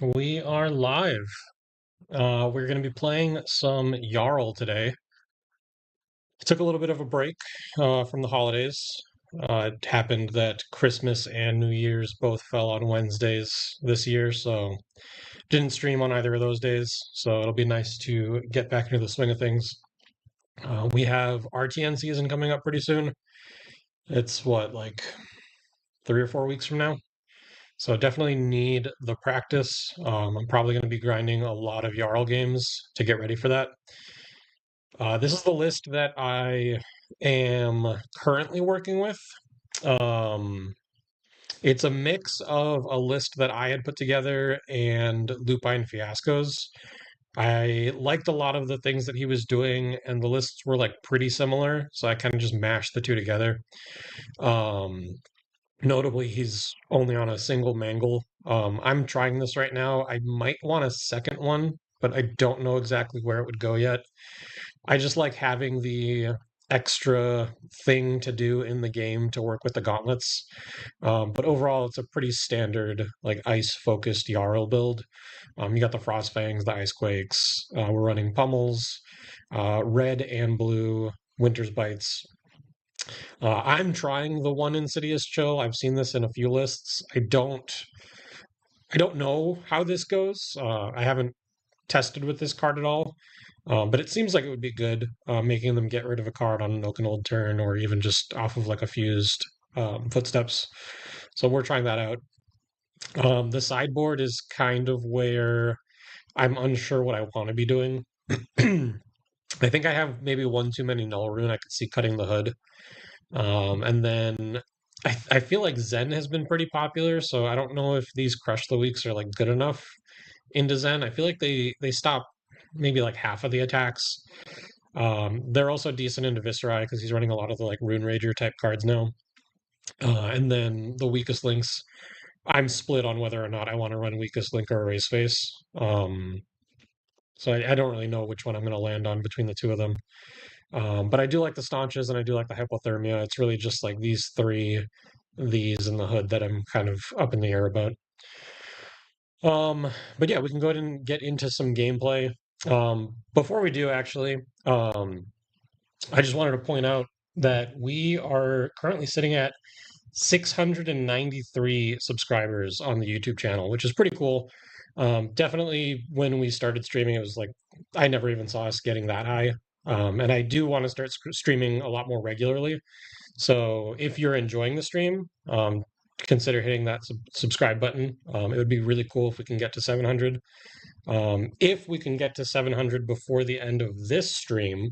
We are live. We're going to be playing some Jarl today. I took a little bit of a break from the holidays. It happened that Christmas and New Year's both fell on Wednesdays this year, so didn't stream on either of those days. So it'll be nice to get back into the swing of things. We have RTN season coming up pretty soon. It's what, like 3 or 4 weeks from now? So definitely need the practice. I'm probably going to be grinding a lot of Jarl games to get ready for that. This is the list that I am currently working with. Um, it's a mix of a list that I had put together and Lupine Fiasco's. I liked a lot of the things that he was doing, and the lists were like pretty similar, so I kind of just mashed the two together. Um, Notably, he's only on a single mangle. I'm trying this right now. I might want a second one, but I don't know exactly where it would go yet. I just like having the extra thing to do in the game to work with the gauntlets. But overall, it's a pretty standard, like ice focused Jarl build. You got the Frost Fangs, the Ice Quakes. We're running Pummels, red and blue, Winter's Bites. I'm trying the one Insidious Chill. I've seen this in a few lists. I don't know how this goes. I haven't tested with this card at all. But it seems like it would be good, making them get rid of a card on an Oak and Old turn, or even just off of like a fused footsteps. So we're trying that out. The sideboard is kind of where I'm unsure what I want to be doing. I think I have maybe one too many null rune. I could see cutting the hood. And then I feel like Zen has been pretty popular, so I don't know if these Crush the Weeks are like good enough into Zen. I feel like they stop maybe like half of the attacks. They're also decent into Viserai because he's running a lot of the like Rune Rager type cards now. And then the weakest links, I'm split on whether or not I want to run weakest link or erase face. So I don't really know which one I'm going to land on between the two of them. But I do like the staunches and I do like the hypothermia. It's really just like these three, these and the hood that I'm kind of up in the air about. But yeah, we can go ahead and get into some gameplay. Before we do, actually, I just wanted to point out that we are currently sitting at 693 subscribers on the YouTube channel, which is pretty cool. Definitely when we started streaming, it was like I never even saw us getting that high. And I do want to start streaming a lot more regularly. So if you're enjoying the stream, consider hitting that subscribe button. It would be really cool if we can get to 700. If we can get to 700 before the end of this stream,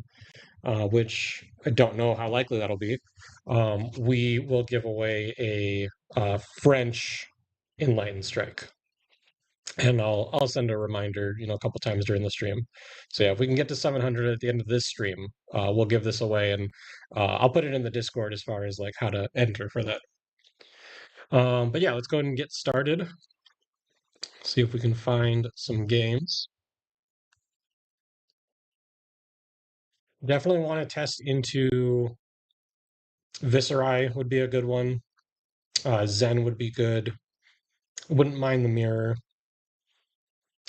which I don't know how likely that'll be, we will give away a French Enlightened Strike. And I'll send a reminder, a couple times during the stream. So yeah, if we can get to 700 at the end of this stream, we'll give this away, and I'll put it in the Discord as far as like how to enter for that. But yeah, let's go ahead and get started. See if we can find some games. Definitely want to test into Viserai would be a good one. Zen would be good. Wouldn't mind the mirror.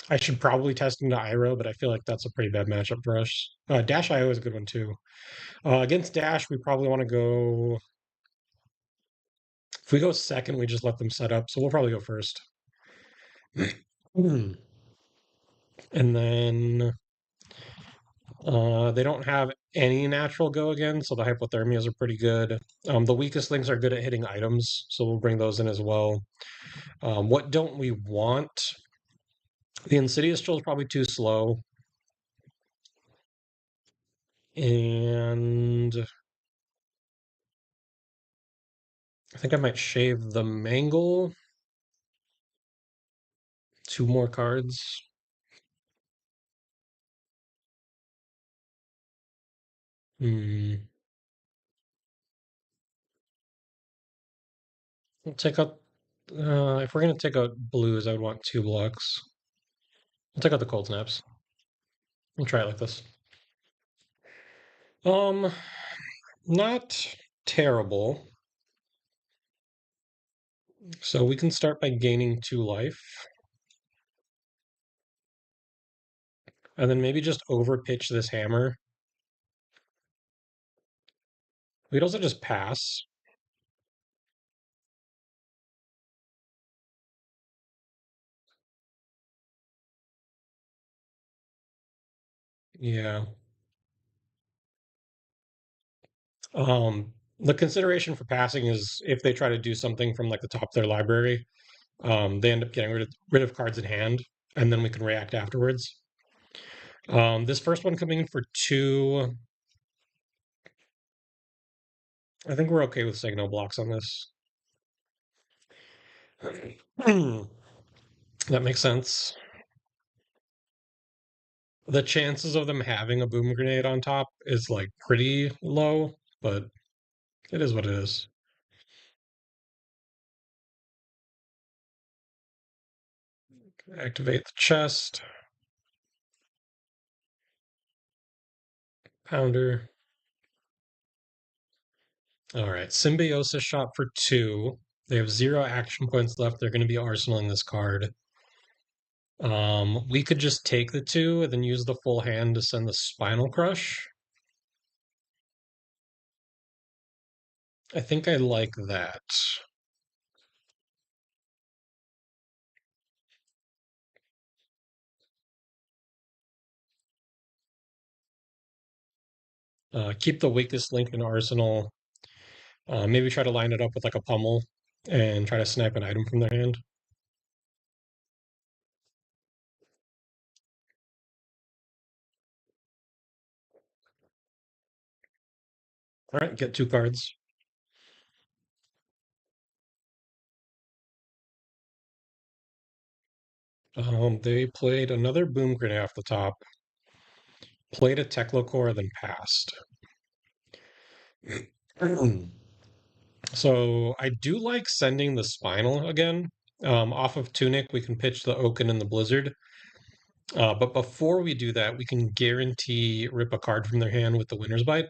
I should probably test into Iroh, but I feel like that's a pretty bad matchup for us. Dash IO is a good one too. Against Dash, we probably want to go. If we go second, we just let them set up. So we'll probably go first. And then they don't have any natural go again, so the hypothermias are pretty good. The weakest links are good at hitting items, so we'll bring those in as well. What don't we want? The Insidious Chill is probably too slow. And I think I might shave the Mangle. 2 more cards. Hmm. We'll take out. If we're gonna take out blues, I would want 2 blocks. We'll take out the cold snaps. We'll try it like this. Um, Not terrible. So we can start by gaining 2 life. And then maybe just overpitch this hammer. We could also just pass. Yeah. The consideration for passing is if they try to do something from like the top of their library, they end up getting rid of cards in hand, and then we can react afterwards. This first one coming in for 2. I think we're okay with saying no blocks on this. That makes sense. The chances of them having a boom grenade on top is like pretty low, but it is what it is. Activate the chest. Pounder. All right, Symbiosis shot for 2. They have 0 action points left. They're going to be arsenaling this card. We could just take the 2 and then use the full hand to send the Spinal Crush. I think I like that. Keep the weakest link in arsenal. Maybe try to line it up with like a pummel and try to snipe an item from their hand. All right, get 2 cards. They played another boom grenade off the top, played a Techlocore, then passed. So I do like sending the Spinal again. Off of Tunic, we can pitch the Oaken and the Blizzard. But before we do that, we can guarantee rip a card from their hand with the Winner's Bite.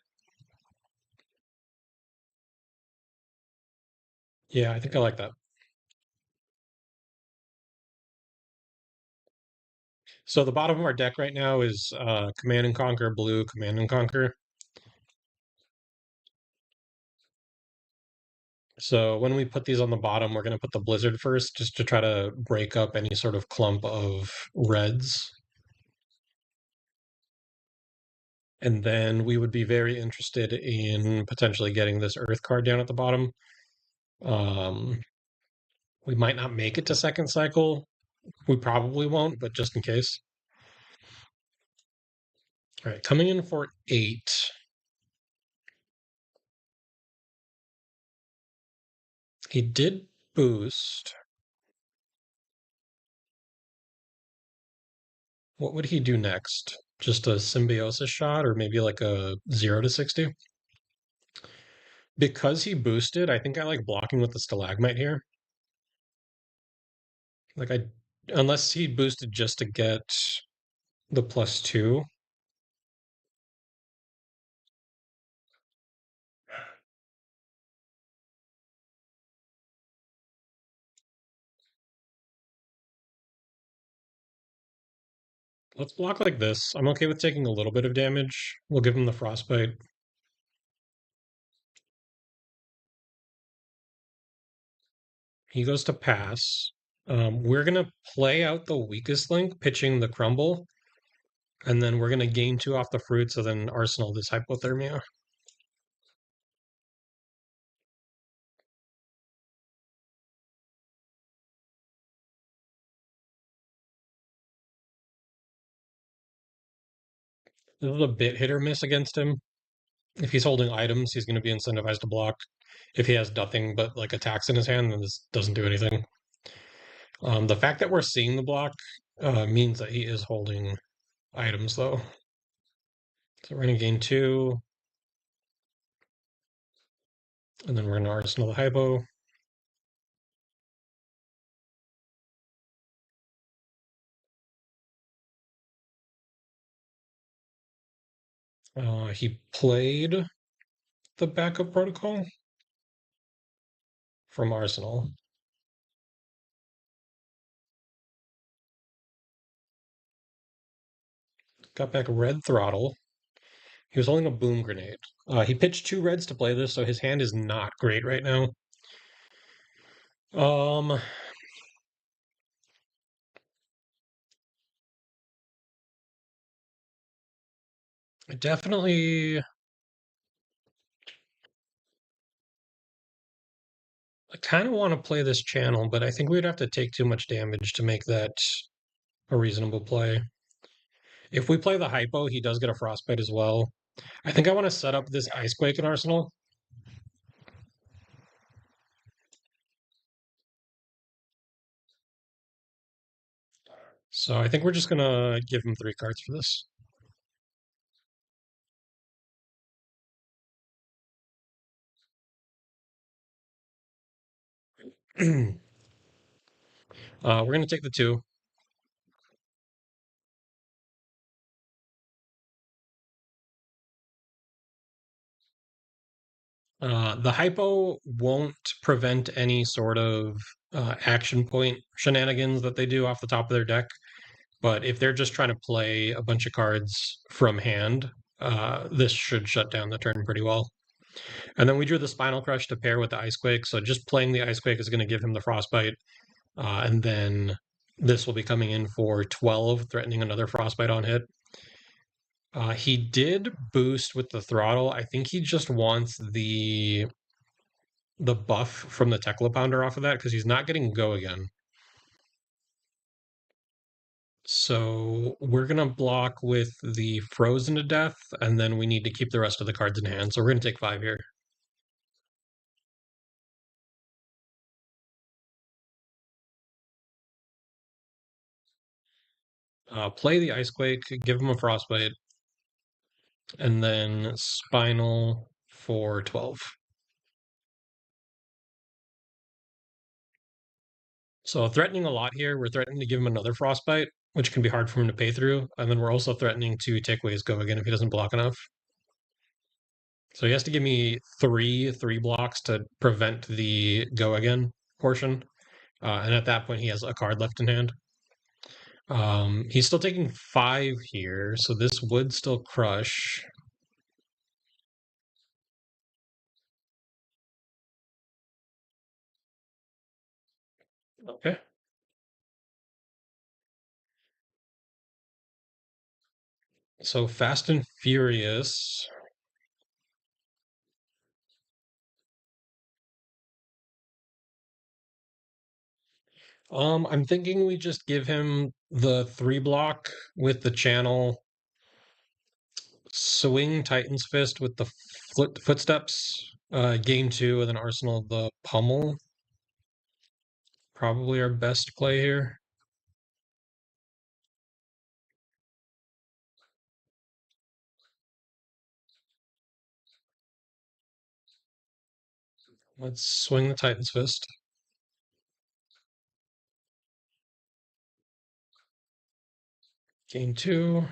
Yeah, I think I like that. So the bottom of our deck right now is Command and Conquer, blue, Command and Conquer. So when we put these on the bottom, we're going to put the Blizzard first, just to try to break up any sort of clump of reds. And then we would be very interested in potentially getting this Earth card down at the bottom. Um, we might not make it to second cycle. We probably won't, but just in case. All right, coming in for 8. He did boost. What would he do next? Just a symbiosis shot or maybe like a 0 to 60? Because he boosted, I think I like blocking with the stalagmite here. Like unless he boosted just to get the +2. Let's block like this. I'm okay with taking a little bit of damage. We'll give him the frostbite. He goes to pass. We're gonna play out the weakest link, pitching the crumble, and then we're gonna gain 2 off the fruit, so then arsenal this hypothermia. This is a bit hit or miss against him. If he's holding items, he's going to be incentivized to block. If he has nothing but like attacks in his hand, then this doesn't do anything. The fact that we're seeing the block means that he is holding items, though. So we're going to gain 2, and then we're going to arsenal the hypo. He played the backup protocol from Arsenal. Got back red throttle. He was holding a boom grenade. He pitched two reds to play this, so his hand is not great right now. Um, I definitely, I kind of want to play this channel, but I think we'd have to take too much damage to make that a reasonable play. If we play the hypo, he does get a frostbite as well. I think I want to set up this Icequake in Arsenal. So I think we're just gonna give him three cards for this. We're gonna take the two. The hypo won't prevent any sort of action point shenanigans that they do off the top of their deck. But if they're just trying to play a bunch of cards from hand, this should shut down the turn pretty well. And then we drew the Spinal Crush to pair with the Icequake. So just playing the Icequake is going to give him the Frostbite. And then this will be coming in for 12, threatening another Frostbite on hit. He did boost with the throttle. I think he just wants the buff from the Tekla Pounder off of that because he's not getting go again. So we're gonna block with the Frozen to Death, and then we need to keep the rest of the cards in hand. So we're gonna take 5 here. Play the Icequake, give him a Frostbite, and then Spinal for 12. So threatening a lot here. We're threatening to give him another Frostbite, which can be hard for him to pay through, and then we're also threatening to take away his go again if he doesn't block enough. So he has to give me three blocks to prevent the go again portion. And at that point, he has a card left in hand. He's still taking 5 here, so this would still crush. Okay. So Fast and Furious. I'm thinking we just give him the 3 block with the channel, swing Titan's Fist with the footsteps, game 2, and then Arsenal the pummel. Probably our best play here. Let's swing the Titan's Fist. Game 2,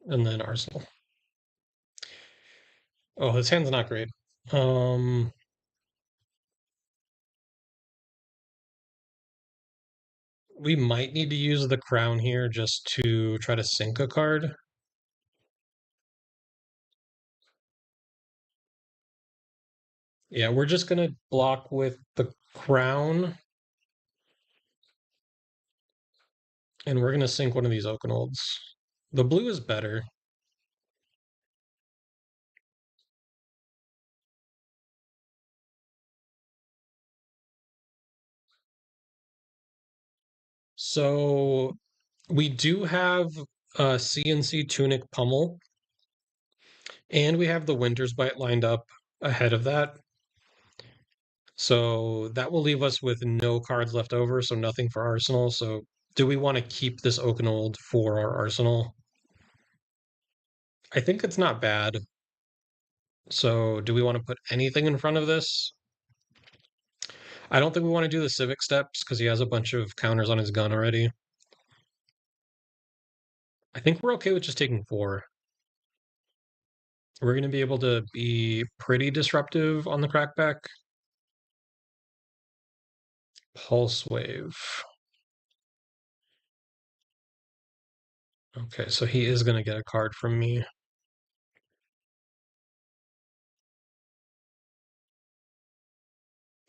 and then Arsenal. Oh, his hand's not great. Um, we might need to use the crown here just to try to sink a card. Yeah, we're just gonna block with the crown, and we're gonna sink one of these Oakenolds. The blue is better. So we do have a CNC Tunic Pummel, and we have the Winter's Bite lined up ahead of that. So that will leave us with no cards left over, so nothing for Arsenal. So do we want to keep this Oakenold for our Arsenal? I think it's not bad. So do we want to put anything in front of this? I don't think we want to do the Civic Steps because he has a bunch of counters on his gun already. I think we're okay with just taking 4. We're going to be able to be pretty disruptive on the crackback. Pulse Wave. Okay, so he is going to get a card from me.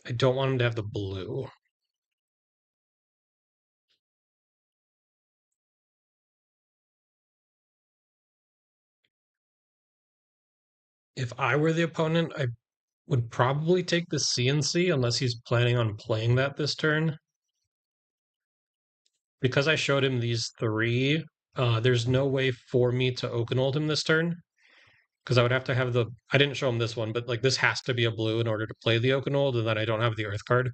I don't want him to have the blue. If I were the opponent, I would probably take the CNC unless he's planning on playing that this turn. Because I showed him these three, there's no way for me to Oakenold him this turn. Because I would have to have the. I didn't show him this one, but like this has to be a blue in order to play the Oakenold, and then I don't have the Earth card.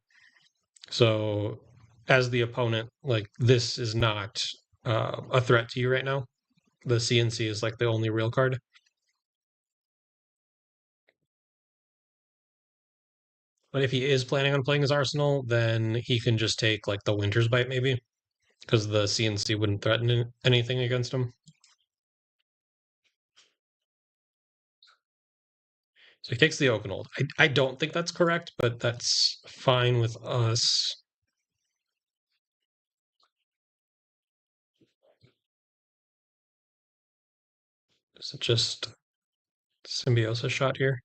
So, as the opponent, like this is not a threat to you right now. The CNC is like the only real card. But if he is planning on playing his Arsenal, then he can just take like the Winter's Bite maybe, because the CNC wouldn't threaten anything against him. So he takes the Oakenold. I don't think that's correct, but that's fine with us. Is it just Symbiosis shot here?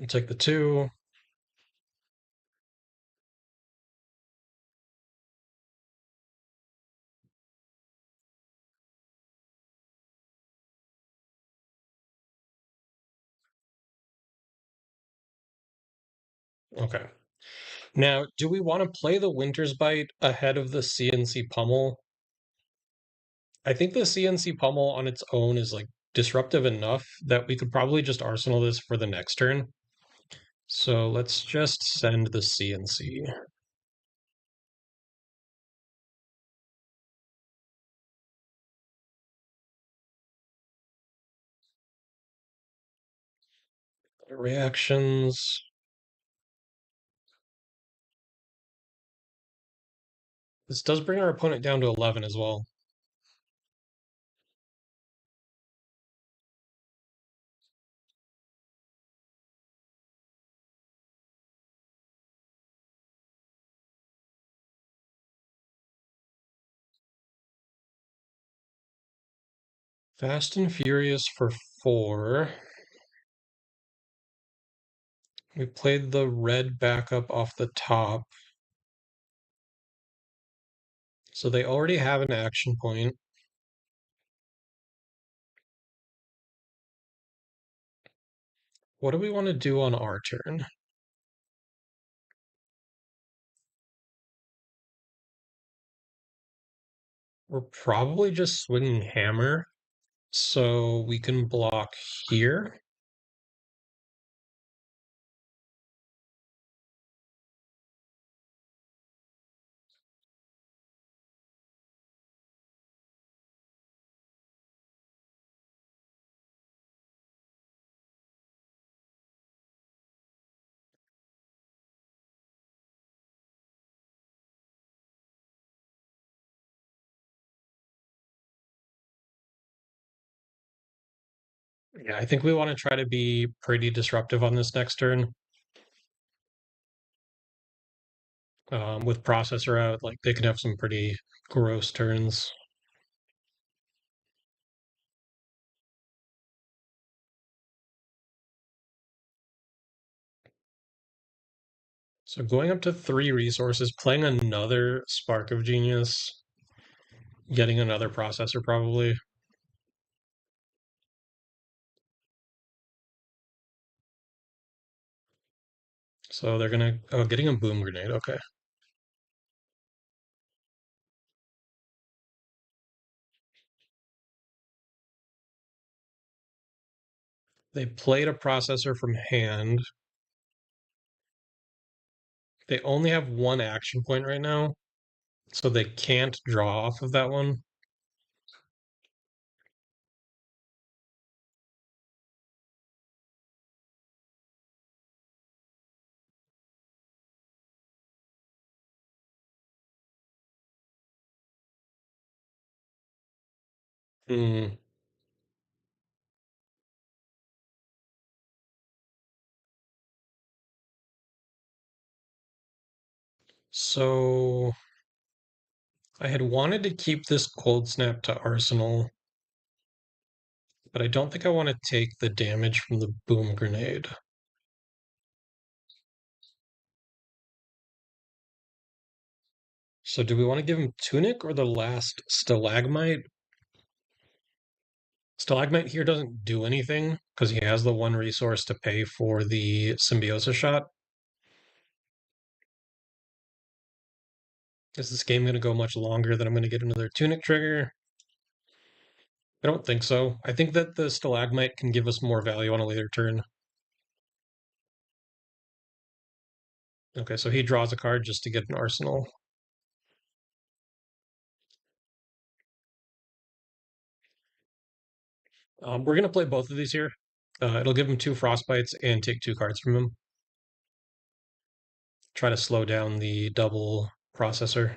I'll take the 2. Okay. Now, do we want to play the Winter's Bite ahead of the CNC Pummel? I think the CNC Pummel on its own is like disruptive enough that we could probably just Arsenal this for the next turn. So let's just send the CNC. Reactions. This does bring our opponent down to 11 as well. Fast and Furious for 4. We played the red backup off the top. So they already have an action point. What do we want to do on our turn? We're probably just swinging hammer, so we can block here. Yeah, I think we want to try to be pretty disruptive on this next turn. With processor out, like they could have some pretty gross turns. So going up to 3 resources, playing another Spark of Genius, getting another processor probably. So they're gonna getting a boom grenade. Okay. They played a processor from hand. They only have one action point right now, so they can't draw off of that one. Hmm. So I had wanted to keep this Cold Snap to Arsenal, but I don't think I want to take the damage from the Boom Grenade. So do we want to give him Tunic or the last Stalagmite? Stalagmite here doesn't do anything because he has the one resource to pay for the Symbiosis shot. Is this game going to go much longer than I'm going to get another Tunic trigger? I don't think so. I think that the Stalagmite can give us more value on a later turn. Okay, so he draws a card just to get an Arsenal. We're going to play both of these here. It'll give him two Frostbites and take two cards from him. Try to slow down the double processor.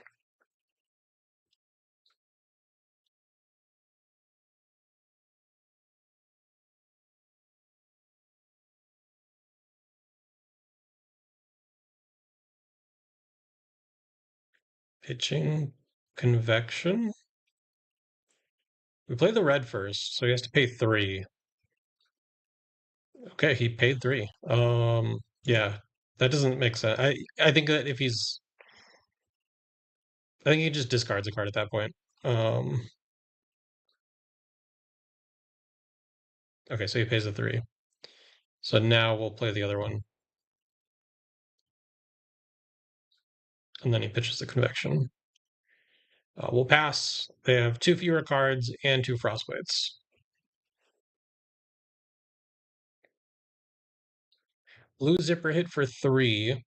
Pitching Convection. We play the red first, so he has to pay 3. Okay, he paid 3. Yeah, that doesn't make sense. I think that if he's, I think he just discards a card at that point. Um, okay, so he pays the 3. So now we'll play the other one, and then he pitches the Convection. We'll pass. They have 2 fewer cards and 2 Frostbites. Blue Zipper hit for 3.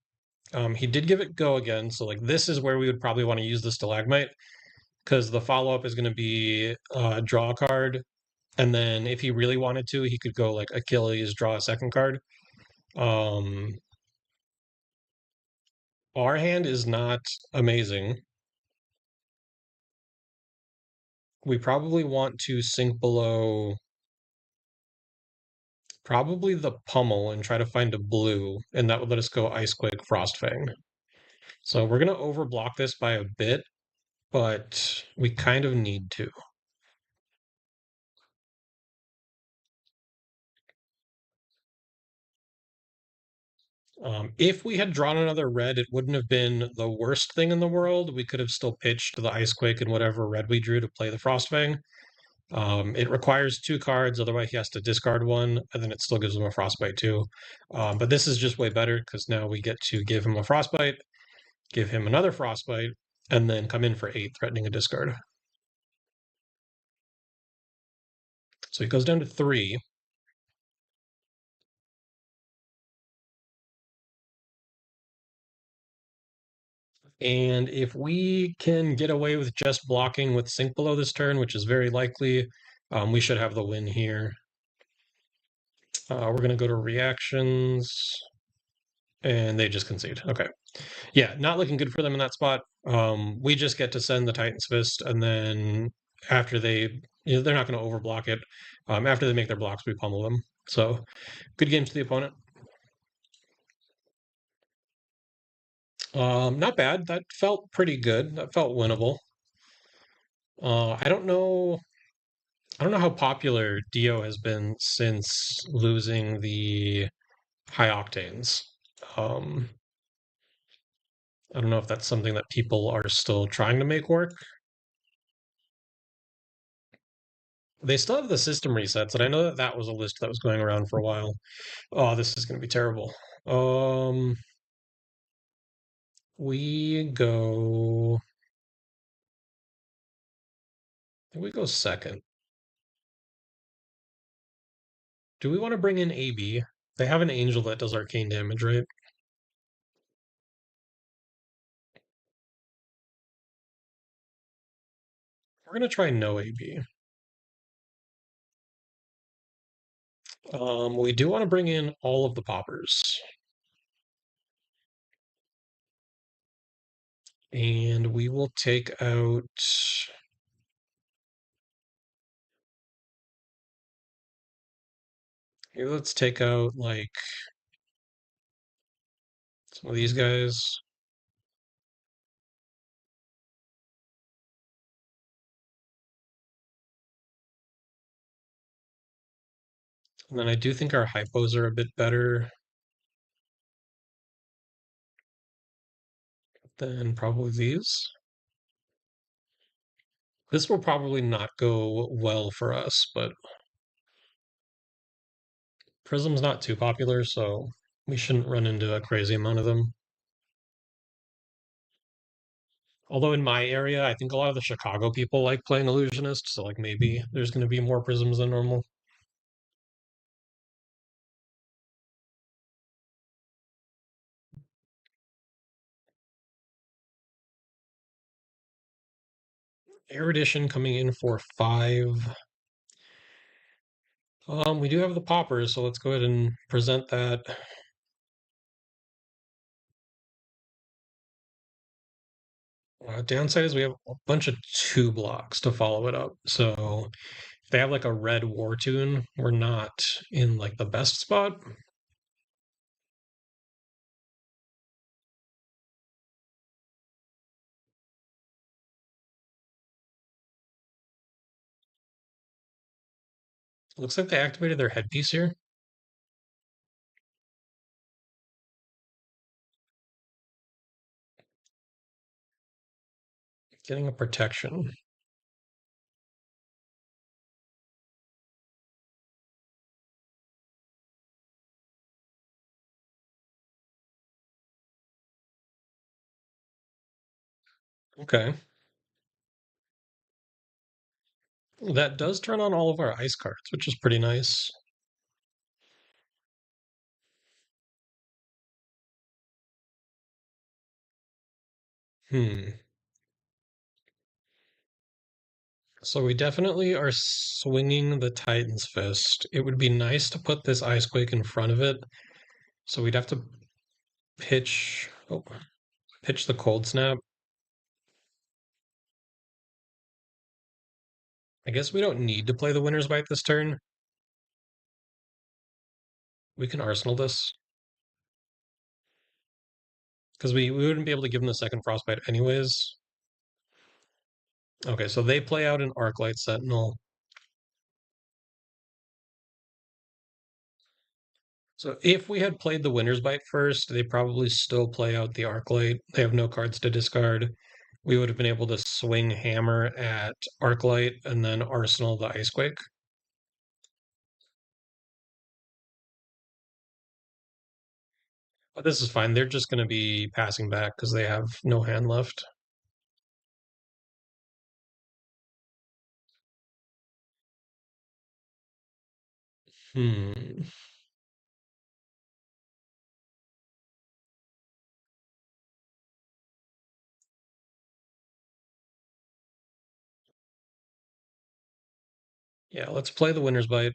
He did give it go again, so like this is where we would probably want to use the Stalagmite because the follow up is going to be draw a card, and then if he really wanted to, he could go like Achilles, draw a second card. Um, our hand is not amazing. We probably want to sink below probably the Pummel and try to find a blue, and that would let us go Icequake, Frostfang. So we're going to overblock this by a bit, but we kind of need to. If we had drawn another red, it wouldn't have been the worst thing in the world. We could have still pitched the Icequake and whatever red we drew to play the Frostfang. It requires 2 cards, otherwise he has to discard one, and then it still gives him a Frostbite too. But this is just way better because now we get to give him a Frostbite, give him another Frostbite, and then come in for 8, threatening a discard. So he goes down to 3. And if we can get away with just blocking with Sink Below this turn, which is very likely, we should have the win here. We're going to go to reactions, and they just concede. Okay. Yeah, not looking good for them in that spot. We just get to send the Titan's Fist, and then after they're not going to overblock it. After they make their blocks, we pummel them. So good games to the opponent. Not bad. That felt pretty good. That felt winnable. I don't know. I don't know how popular Dio has been since losing the high octanes. Um, I don't know if that's something that people are still trying to make work. They still have the system resets, and I know that that was a list that was going around for a while. Oh, this is going to be terrible. Um, we go. I think we go second. Do we want to bring in AB? They have an angel that does arcane damage, right? We're going to try no AB. We do want to bring in all of the poppers. And we will take out. Here, let's take out like some of these guys. And then I do think our hypos are a bit better than probably these. This will probably not go well for us, but Prism's not too popular, so we shouldn't run into a crazy amount of them. Although in my area, I think a lot of the Chicago people like playing Illusionist, so like maybe there's going to be more Prisms than normal. Erudition coming in for 5. We do have the poppers, so let's go ahead and present that. Downside is we have a bunch of 2 blocks to follow it up. So if they have like a red war tune, we're not in like the best spot. Looks like they activated their headpiece here. Getting a protection. Okay. That does turn on all of our ice cards, which is pretty nice. Hmm. So we definitely are swinging the Titan's Fist. It would be nice to put this Icequake in front of it. So we'd have to pitch, pitch the Cold Snap. I guess we don't need to play the Winter's Bite this turn. We can Arsenal this. Because we wouldn't be able to give them the second Frostbite anyways. Okay, so they play out an Arclight Sentinel. So if we had played the Winter's Bite first, they probably still play out the Arclight. They have no cards to discard. We would have been able to swing Hammer at Arclight and then Arsenal the Icequake. But this is fine. They're just going to be passing back because they have no hand left. Hmm. Yeah, let's play the Winter's Bite.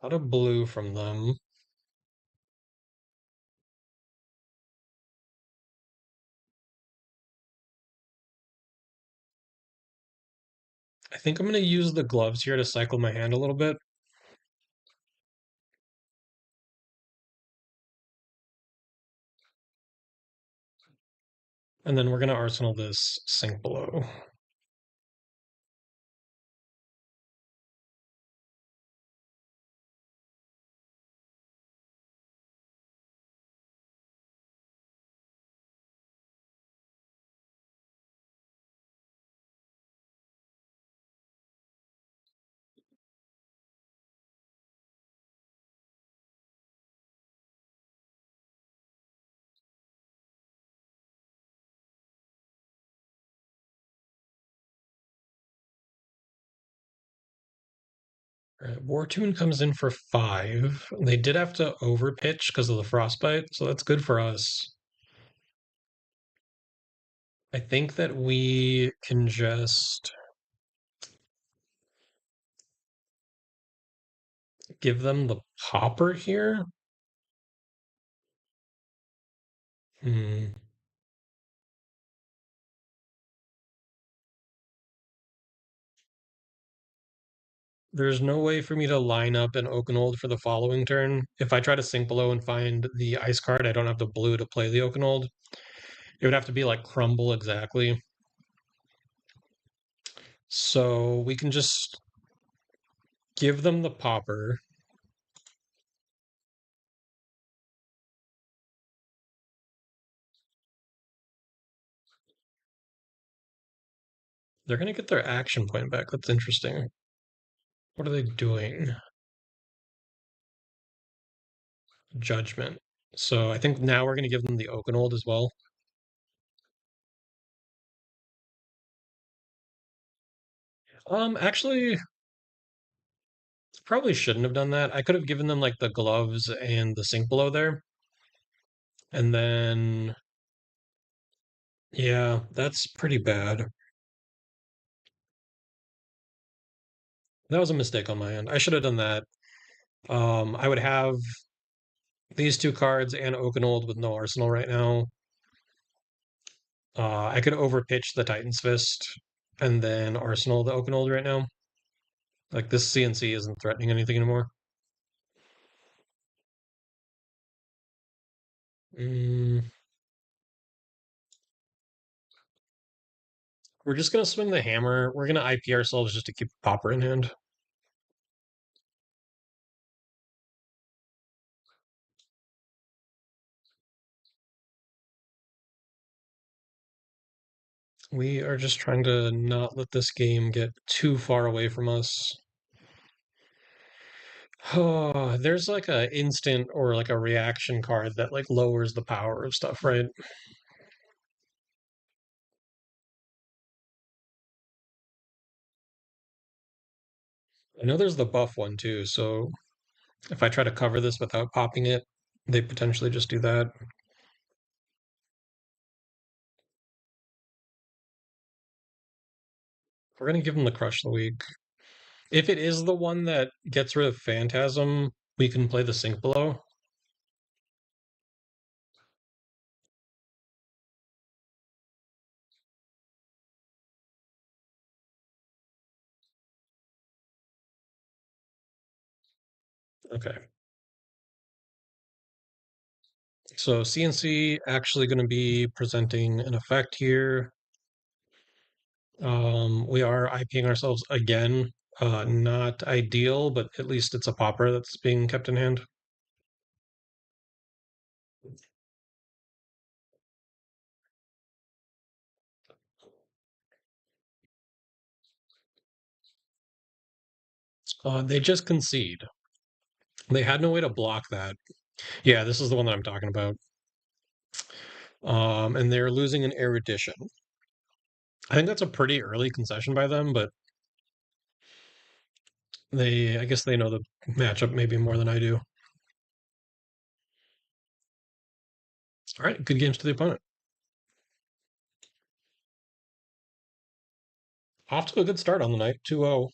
Out of blue from them. I think I'm going to use the gloves here to cycle my hand a little bit. And then we're going to Arsenal this Sink Below. War Tune comes in for 5. They did have to overpitch because of the Frostbite, so that's good for us. I think that we can just give them the Popper here. Hmm. There's no way for me to line up an Oakenold for the following turn. If I try to sink below and find the ice card, I don't have the blue to play the Oakenold. It would have to be like crumble exactly. So we can just give them the popper. They're going to get their action point back. That's interesting. What are they doing? Judgment. So I think now we're going to give them the Oakenold as well. Actually, probably shouldn't have done that. I could have given them like the gloves and the sink below there. And then, yeah, that's pretty bad. That was a mistake on my end. I should have done that. I would have these two cards and Oakenold with no arsenal right now. I could overpitch the Titan's Fist and then arsenal the Oakenold right now. Like this CNC isn't threatening anything anymore. Mm, we're just gonna swing the hammer. We're gonna IP ourselves just to keep Popper in hand. We are just trying to not let this game get too far away from us. Oh, there's like a instant or like a reaction card that like lowers the power of stuff, right? I know there's the buff one too, so if I try to cover this without popping it, they potentially just do that. We're gonna give them the crush of the week. If it is the one that gets rid of Phantasm, we can play the Sink Below. Okay. So CNC actually going to be presenting an effect here. We are IPing ourselves again. Not ideal, but at least it's a popper that's being kept in hand. They just concede. They had no way to block that. Yeah, this is the one that I'm talking about. And they're losing an erudition. I think that's a pretty early concession by them, but I guess they know the matchup maybe more than I do. All right, good games to the opponent. Off to a good start on the night, 2-0.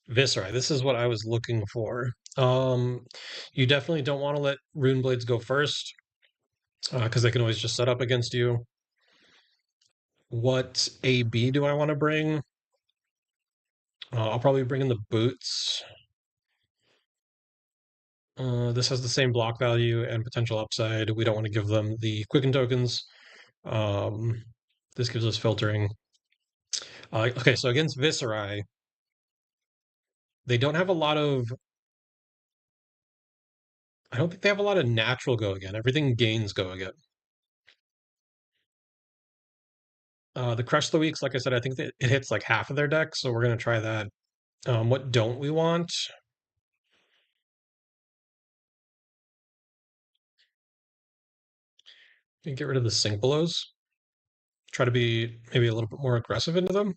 Viserai, this is what I was looking for. You definitely don't want to let Rune Blades go first, because they can always just set up against you. What AB do I want to bring? I'll probably bring in the boots. This has the same block value and potential upside. We don't want to give them the quicken tokens. Um, this gives us filtering. Okay, so against Viserai, they don't have a lot of. I don't think they have a lot of natural go again. Everything gains go again. The Crush of the Weeks, like I said, I think that it hits like half of their deck, so we're gonna try that. What don't we want? We can get rid of the sink belows. Try to be maybe a little bit more aggressive into them.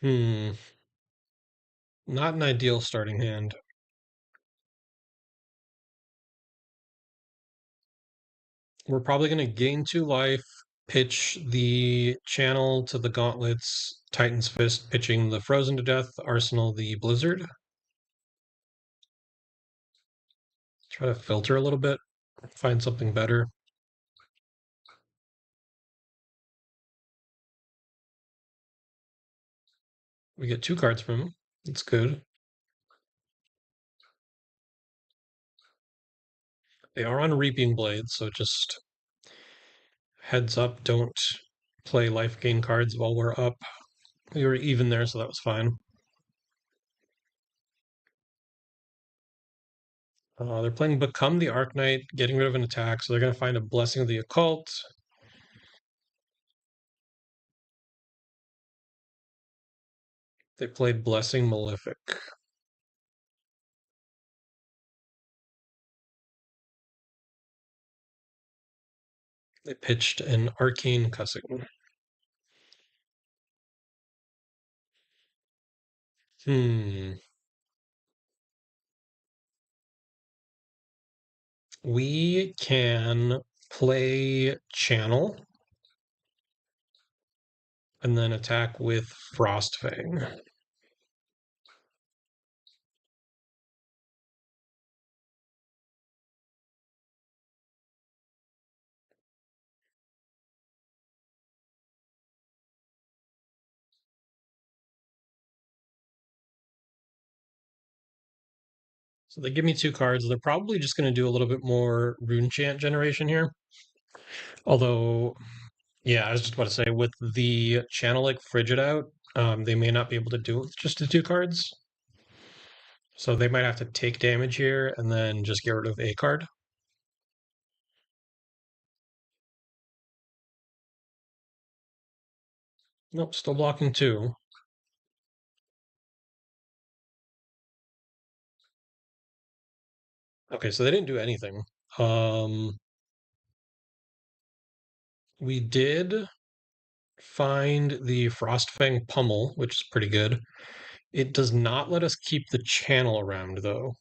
Hmm, not an ideal starting hand. We're probably gonna gain 2 life, pitch the channel to the gauntlets, Titan's Fist, pitching the Frozen to Death, Arsenal the Blizzard. Try to filter a little bit, find something better. We get 2 cards from him. That's good. They are on Reaping Blades, so just heads up, don't play life gain cards while we're up. We were even there, so that was fine. They're playing Become the Arknight, getting rid of an attack, so they're going to find a Blessing of the Occult. They played Blessing Malefic. They pitched an Arcane Cussing. Hmm. We can play Channel and then attack with Frostfang. So they give me 2 cards. They're probably just going to do a little bit more rune chant generation here. Although, yeah, I was just about to say with the channel like Frigid out, they may not be able to do it with just the 2 cards. So they might have to take damage here and then just get rid of a card. Nope, still blocking 2. Okay, so they didn't do anything. Um, we did find the Frostfang Pummel, which is pretty good. It does not let us keep the channel around, though.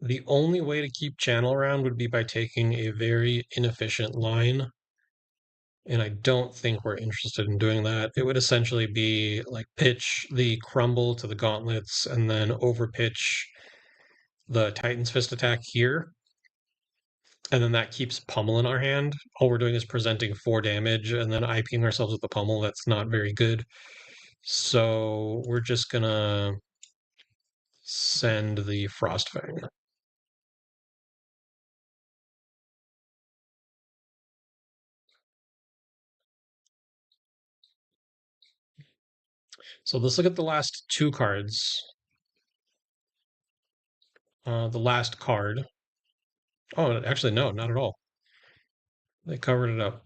The only way to keep channel around would be by taking a very inefficient line, and I don't think we're interested in doing that. It would essentially be like pitch the crumble to the gauntlets and then overpitch the Titan's Fist attack here, and then that keeps pummel in our hand. All we're doing is presenting 4 damage and then IPing ourselves with the pummel. That's not very good. So we're just gonna send the Frostfang. So let's look at the last 2 cards. The last card. Oh, actually, no, not at all. They covered it up.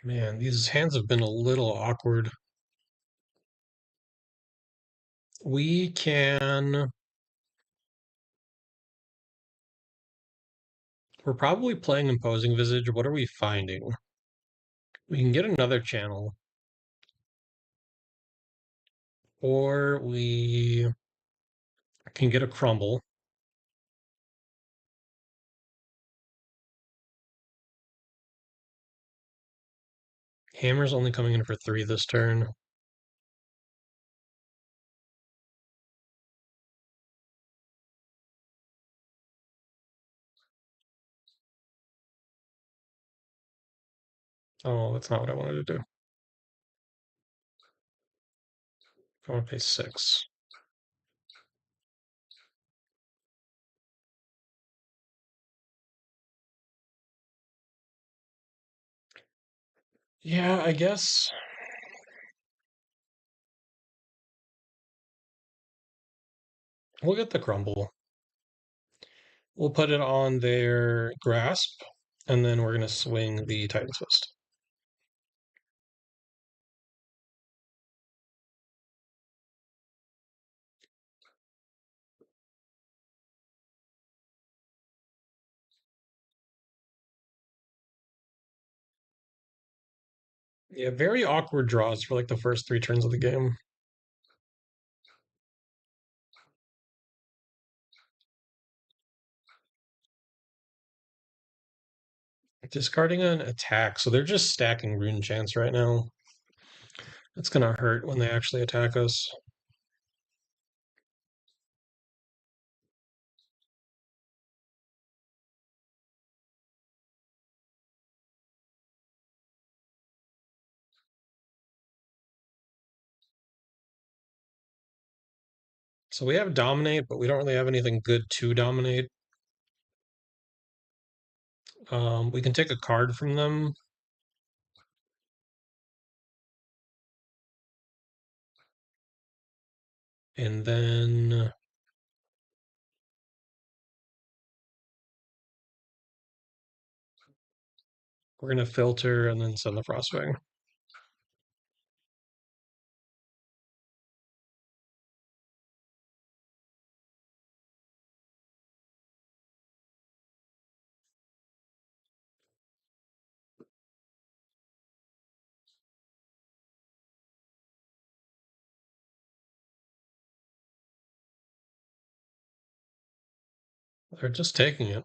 Man, these hands have been a little awkward. We can. We're probably playing Imposing Visage. What are we finding? We can get another channel, or we can get a crumble. Hammer's only coming in for 3 this turn. Oh, that's not what I wanted to do. I want to pay 6. Yeah, I guess we'll get the crumble. We'll put it on their grasp, and then we're gonna swing the Titan's Fist. Yeah, very awkward draws for like the first 3 turns of the game. Discarding an attack, so they're just stacking rune chance right now. It's gonna hurt when they actually attack us. So we have dominate, but we don't really have anything good to dominate. We can take a card from them. And then we're gonna filter and then send the Frostwing. They're just taking it,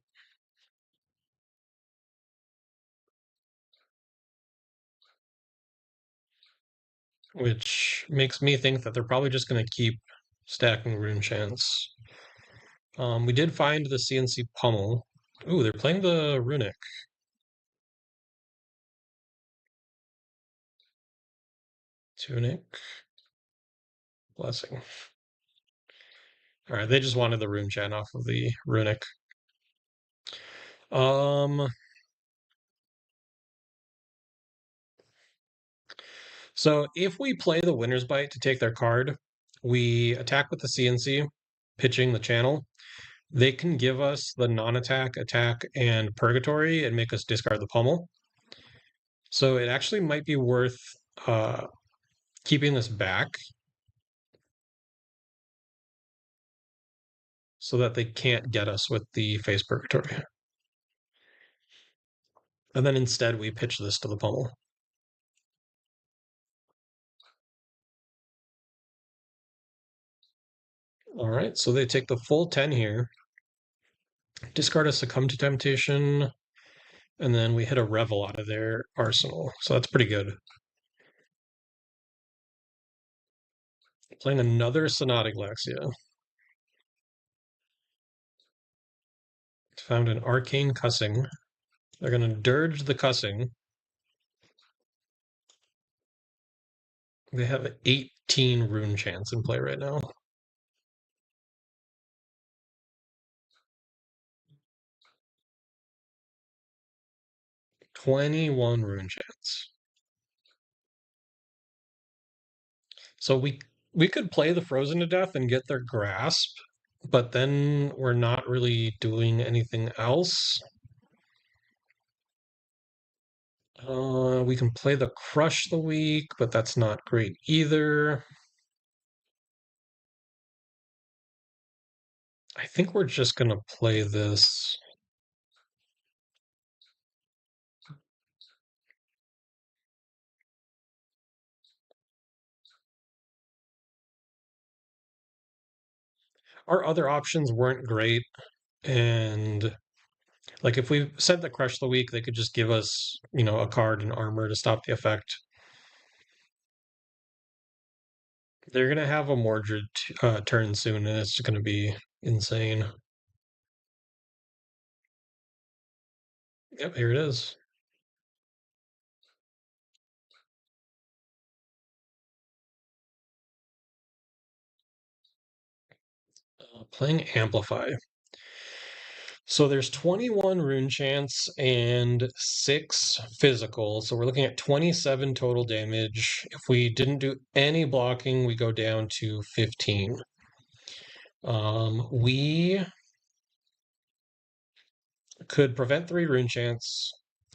which makes me think that they're probably just gonna keep stacking rune chance. We did find the CNC pummel. Ooh, they're playing the runic. Tunic. Blessing. All right, they just wanted the rune chant off of the runic. Um, so if we play the Winner's Bite to take their card, we attack with the CNC, pitching the channel. They can give us the non-attack, attack, and purgatory and make us discard the pummel. So it actually might be worth uh, keeping this back so that they can't get us with the face purgatory. And then instead we pitch this to the pummel. All right, so they take the full 10 here. Discard a Succumb to Temptation, and then we hit a Revel out of their arsenal. So that's pretty good. Playing another Sonata Galaxia. Found an Arcane Cussing. They're going to Dirge the Cussing. They have 18 rune chance in play right now. 21 rune chance. So we could play the Frozen to Death and get their Grasp, but then we're not really doing anything else. We can play the Crush the Weak, but that's not great either. I think we're just gonna play this. Our other options weren't great, and like if we said the Crush the Weak, they could just give us, a card and armor to stop the effect. They're gonna have a Mordred turn soon, and it's gonna be insane. Yep, here it is. Playing Amplify. So there's 21 rune chance and 6 physical. So we're looking at 27 total damage. If we didn't do any blocking, we go down to 15. We could prevent 3 rune chance,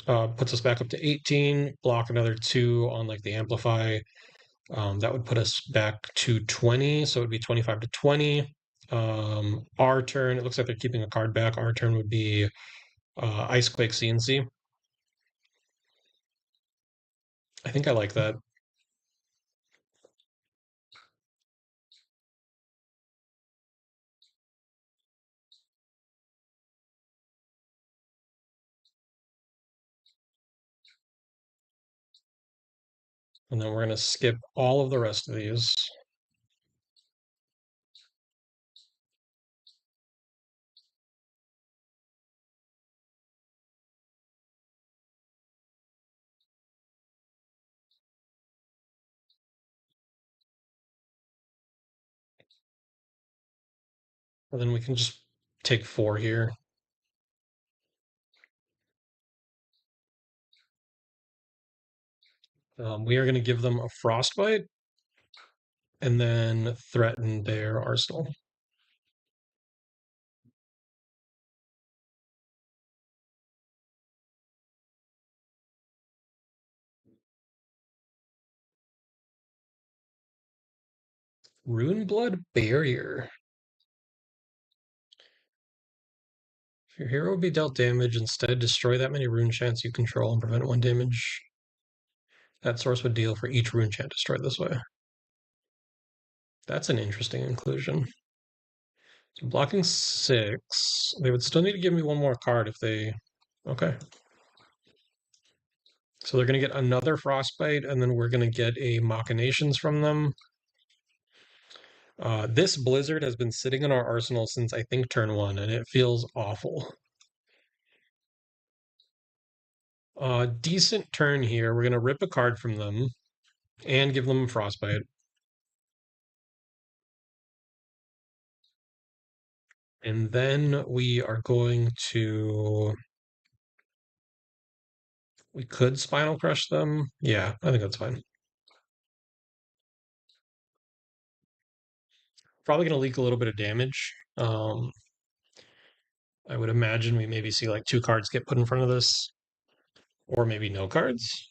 puts us back up to 18, block another 2 on like the Amplify. That would put us back to 20, so it would be 25 to 20. Our turn, it looks like they're keeping a card back. Our turn would be Icequake CNC. I think I like that. And then we're going to skip all of the rest of these. And then we can just take 4 here. We are going to give them a frostbite and then threaten their arsenal. Runeblood Barrier. If your hero would be dealt damage, instead destroy that many rune chants you control and prevent 1 damage. That source would deal for each rune chant destroyed this way. That's an interesting inclusion. So blocking 6. They would still need to give me 1 more card if they... Okay. So they're going to get another Frostbite, and then we're going to get a Machinations from them. This Blizzard has been sitting in our arsenal since, I think, turn 1, and it feels awful. Decent turn here. We're going to rip a card from them and give them a Frostbite. And then we are going to... We could Spinal Crush them. Yeah, I think that's fine. Probably going to leak a little bit of damage. I would imagine we maybe see like 2 cards get put in front of this, or maybe no cards.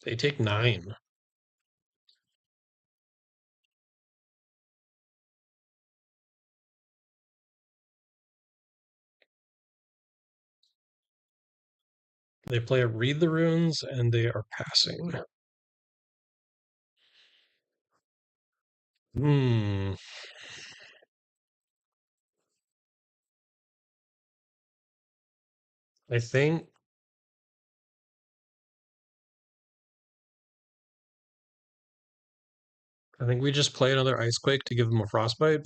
They take 9. They play a Read the Runes, and they are passing. Hmm. I think we just play another Icequake to give them a Frostbite,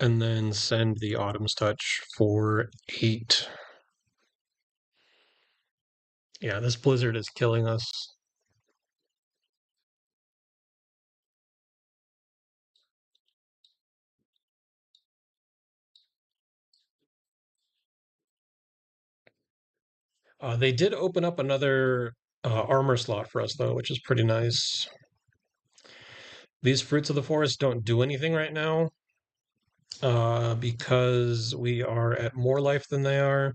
and then send the Autumn's Touch for 8. Yeah, this Blizzard is killing us. They did open up another armor slot for us, though, which is pretty nice. These Fruits of the Forest don't do anything right now because we are at more life than they are.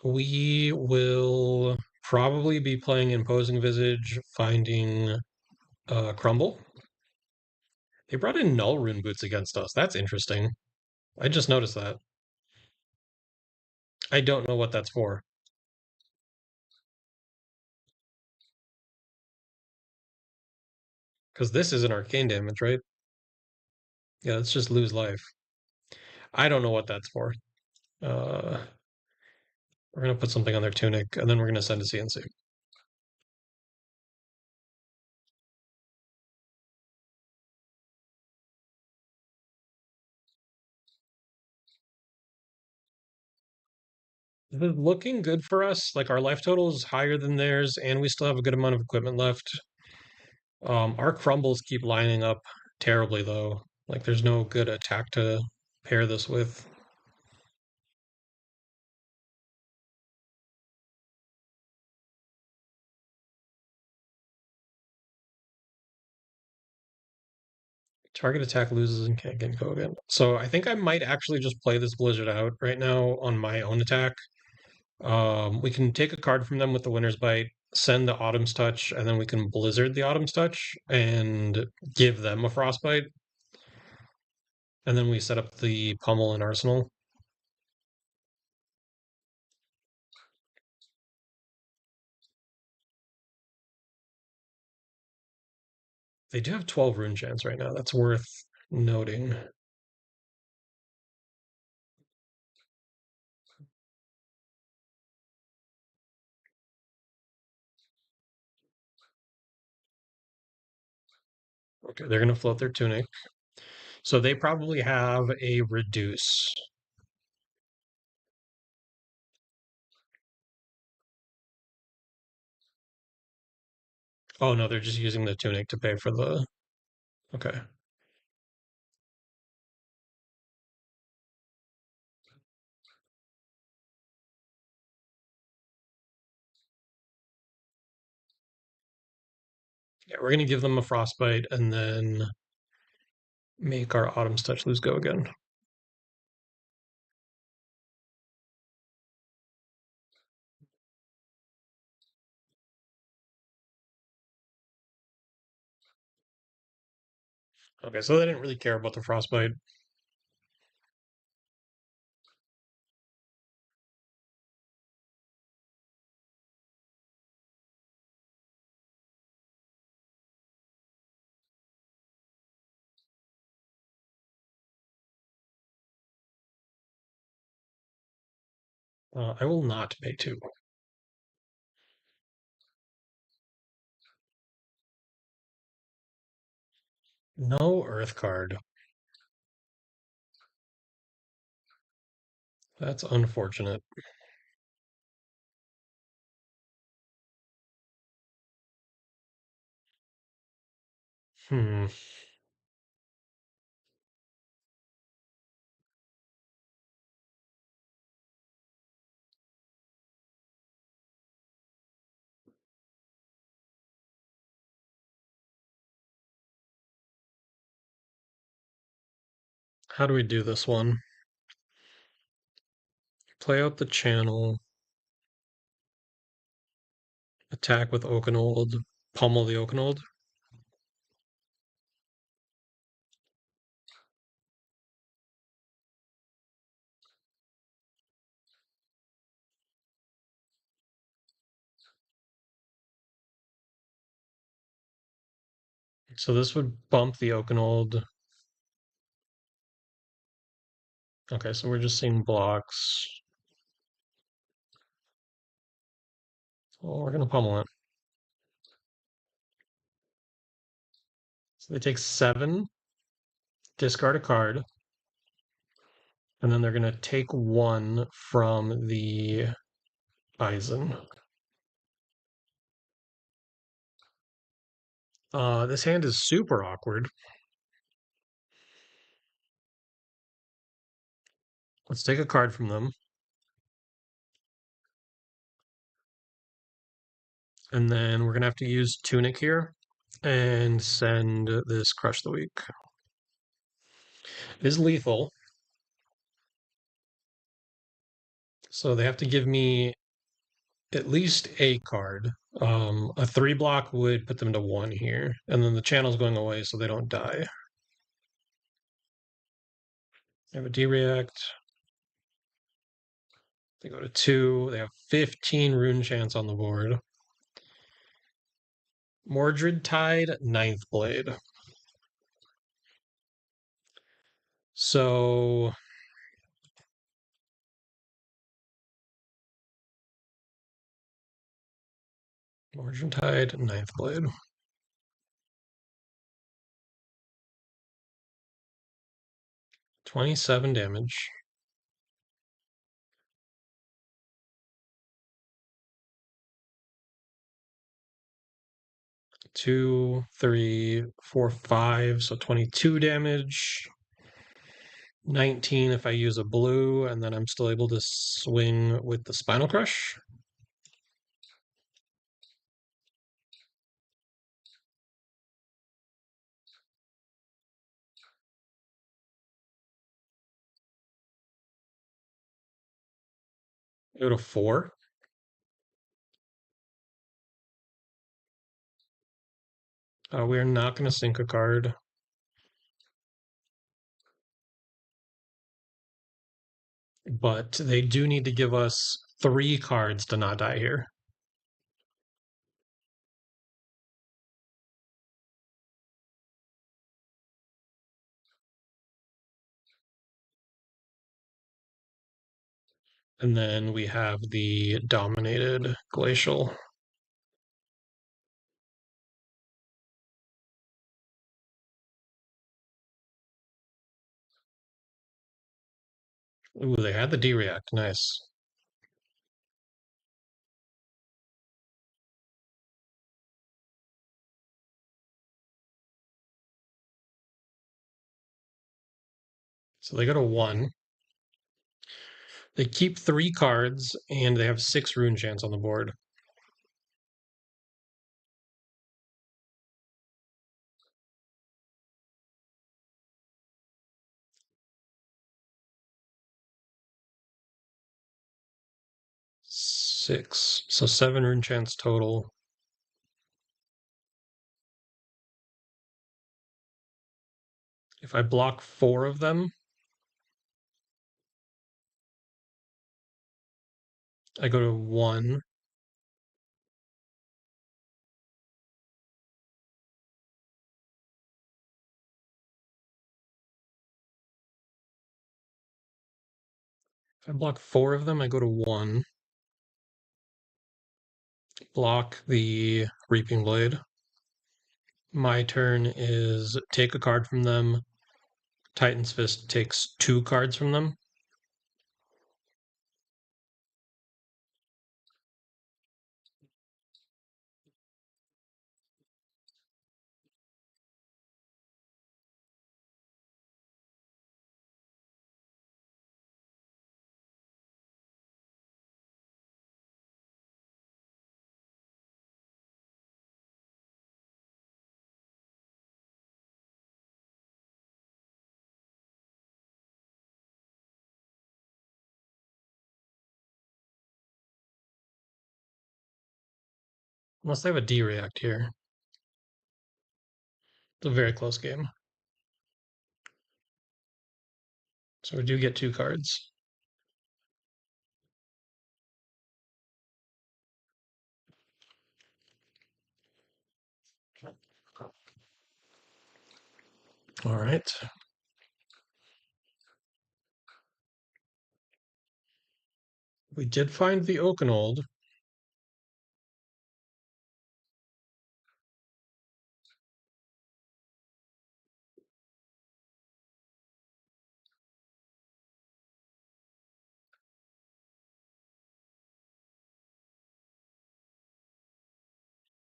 We will probably be playing Imposing Visage, finding Crumble. They brought in Null Rune Boots against us. That's interesting. I just noticed that. I don't know what that's for. Because this isn't arcane damage, right? Yeah, let's just lose life. I don't know what that's for. Uh, we're going to put something on their tunic, and then we're going to send a CNC. This is looking good for us. Like, our life total is higher than theirs, and we still have a good amount of equipment left. Our crumbles keep lining up terribly, though. Like, there's no good attack to pair this with. Target attack loses and can't get go again. So I think I might actually just play this Blizzard out right now on my own attack. We can take a card from them with the Winter's Bite, send the Autumn's Touch, and then we can Blizzard the Autumn's Touch and give them a Frostbite. And then we set up the Pummel and Arsenal. They do have 12 rune chants right now. That's worth noting. Okay, they're going to float their tunic. So they probably have a reduce. Oh no, they're just using the tunic to pay for the. Okay. Yeah, we're going to give them a frostbite and then make our Autumn's Touch Loose go again. Okay, so they didn't really care about the frostbite. I will not pay two. No Earth card. That's unfortunate. Hmm. How do we do this one? Play out the channel, attack with Oakenold, pummel the Oakenold. So this would bump the Oakenold. Okay, so we're just seeing blocks. Well, we're gonna pummel it. So they take 7, discard a card, and then they're gonna take 1 from the Eisen. This hand is super awkward. Let's take a card from them, and then we're gonna have to use Tunic here and send this Crush the Weak. It is lethal, so they have to give me at least a card. A 3 block would put them to 1 here, and then the channel's going away so they don't die. They have a D-React. They go to 2. They have 15 rune chance on the board. Mordred Tide, 9th Blade. So Mordred Tide, 9th Blade. 27 damage. 2, 3, 4, 5, so 22 damage. 19 if I use a blue, and then I'm still able to swing with the Spinal Crush. Go to 4. We're not going to sink a card. But they do need to give us 3 cards to not die here. And then we have the Dominated Glacial. Ooh, they had the D-React. Nice. So they go to 1. They keep 3 cards, and they have 6 rune chants on the board. Six. So 7 rune chants total. If I block 4 of them, I go to 1. If I block 4 of them, I go to 1. Block the Reaping Blade. My turn is take a card from them. Titan's Fist takes 2 cards from them. Unless they have a D-React here. It's a very close game. So we do get 2 cards. All right. We did find the Oakenold.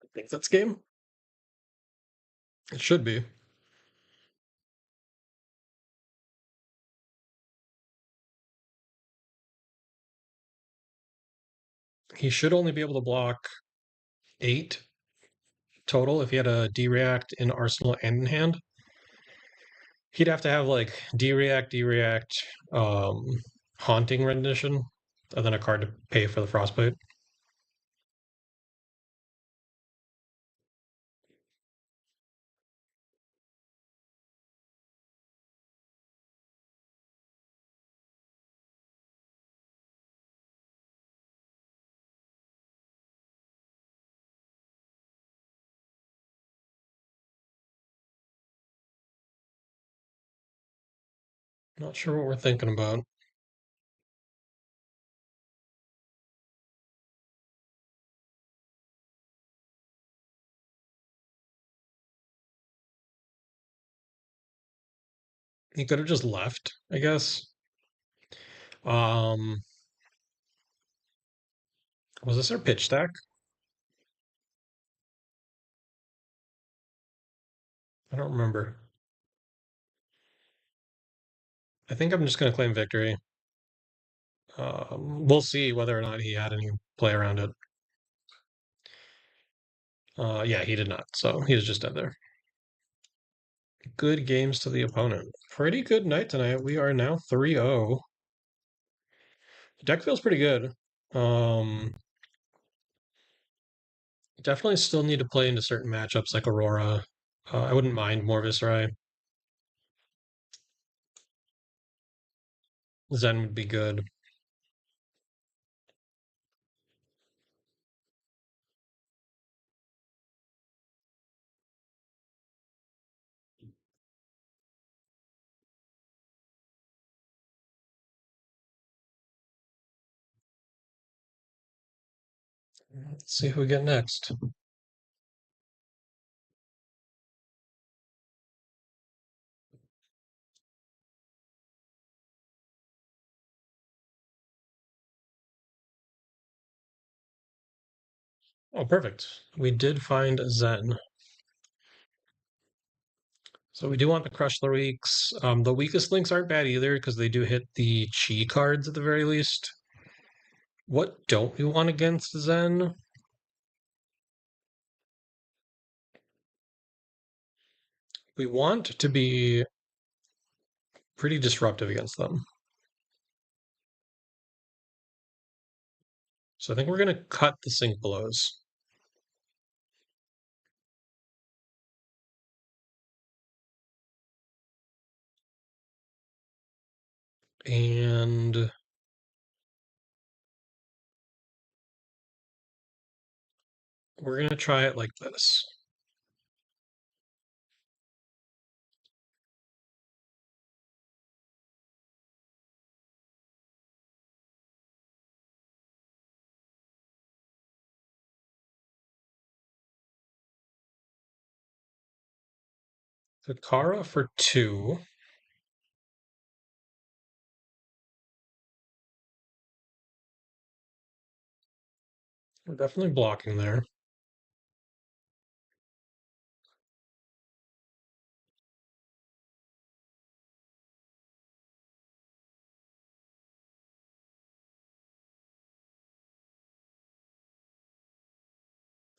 I think that's game. It should be. He should only be able to block 8 total if he had a D-React in Arsenal and in hand. He'd have to have like D-React, D-React, Haunting Rendition, and then a card to pay for the Frostbite. Not sure what we're thinking about. He could have just left, I guess. Um, was this our pitch stack? I don't remember. I think I'm just going to claim victory. We'll see whether or not he had any play around it. Yeah, he did not. So he was just dead there. Good games to the opponent. Pretty good night tonight. We are now 3-0. Deck feels pretty good. Um, Definitely still need to play into certain matchups like Aurora. I wouldn't mind more Viserai. Zen would be good. Let's see who we get next. Oh, perfect. We did find Zen. So we do want to crush the weaks. The weakest links aren't bad either because they do hit the chi cards at the very least. What don't we want against Zen? We want to be pretty disruptive against them. So I think we're going to cut the sync blows. And we're going to try it like this. Kakara for 2. We're definitely blocking there.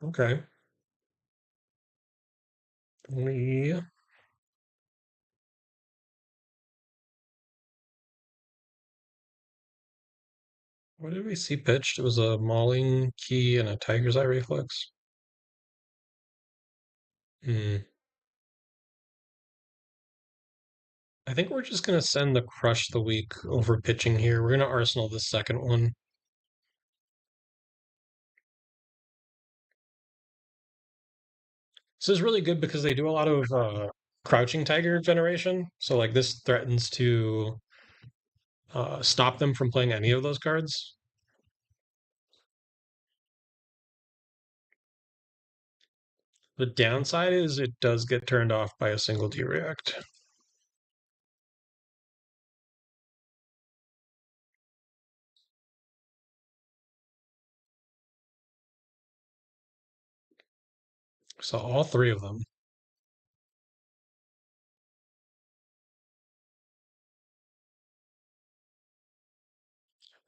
Okay. We What did we see pitched? It was a Mauling Key and a Tiger's Eye Reflex. Hmm. I think we're just gonna send the Crush the Weak over pitching here. We're gonna Arsenal the second one. This is really good because they do a lot of Crouching Tiger generation. So like this threatens to stop them from playing any of those cards. The downside is it does get turned off by a single D-React. So all 3 of them.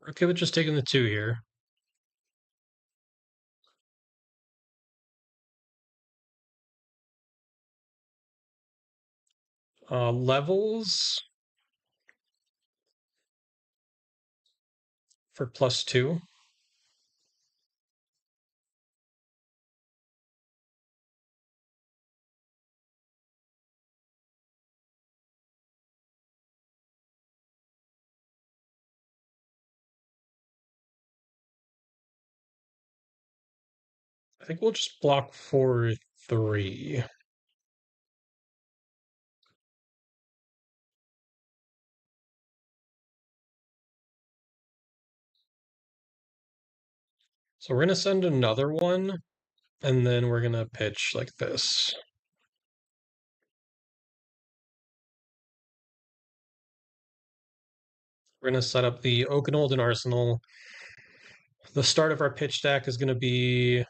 We're okay with just taking the 2 here. Levels for +2. I think we'll just block for 3. So we're gonna send another one, and then we're gonna pitch like this. We're gonna set up the Oakenold and Arsenal. The start of our pitch stack is gonna be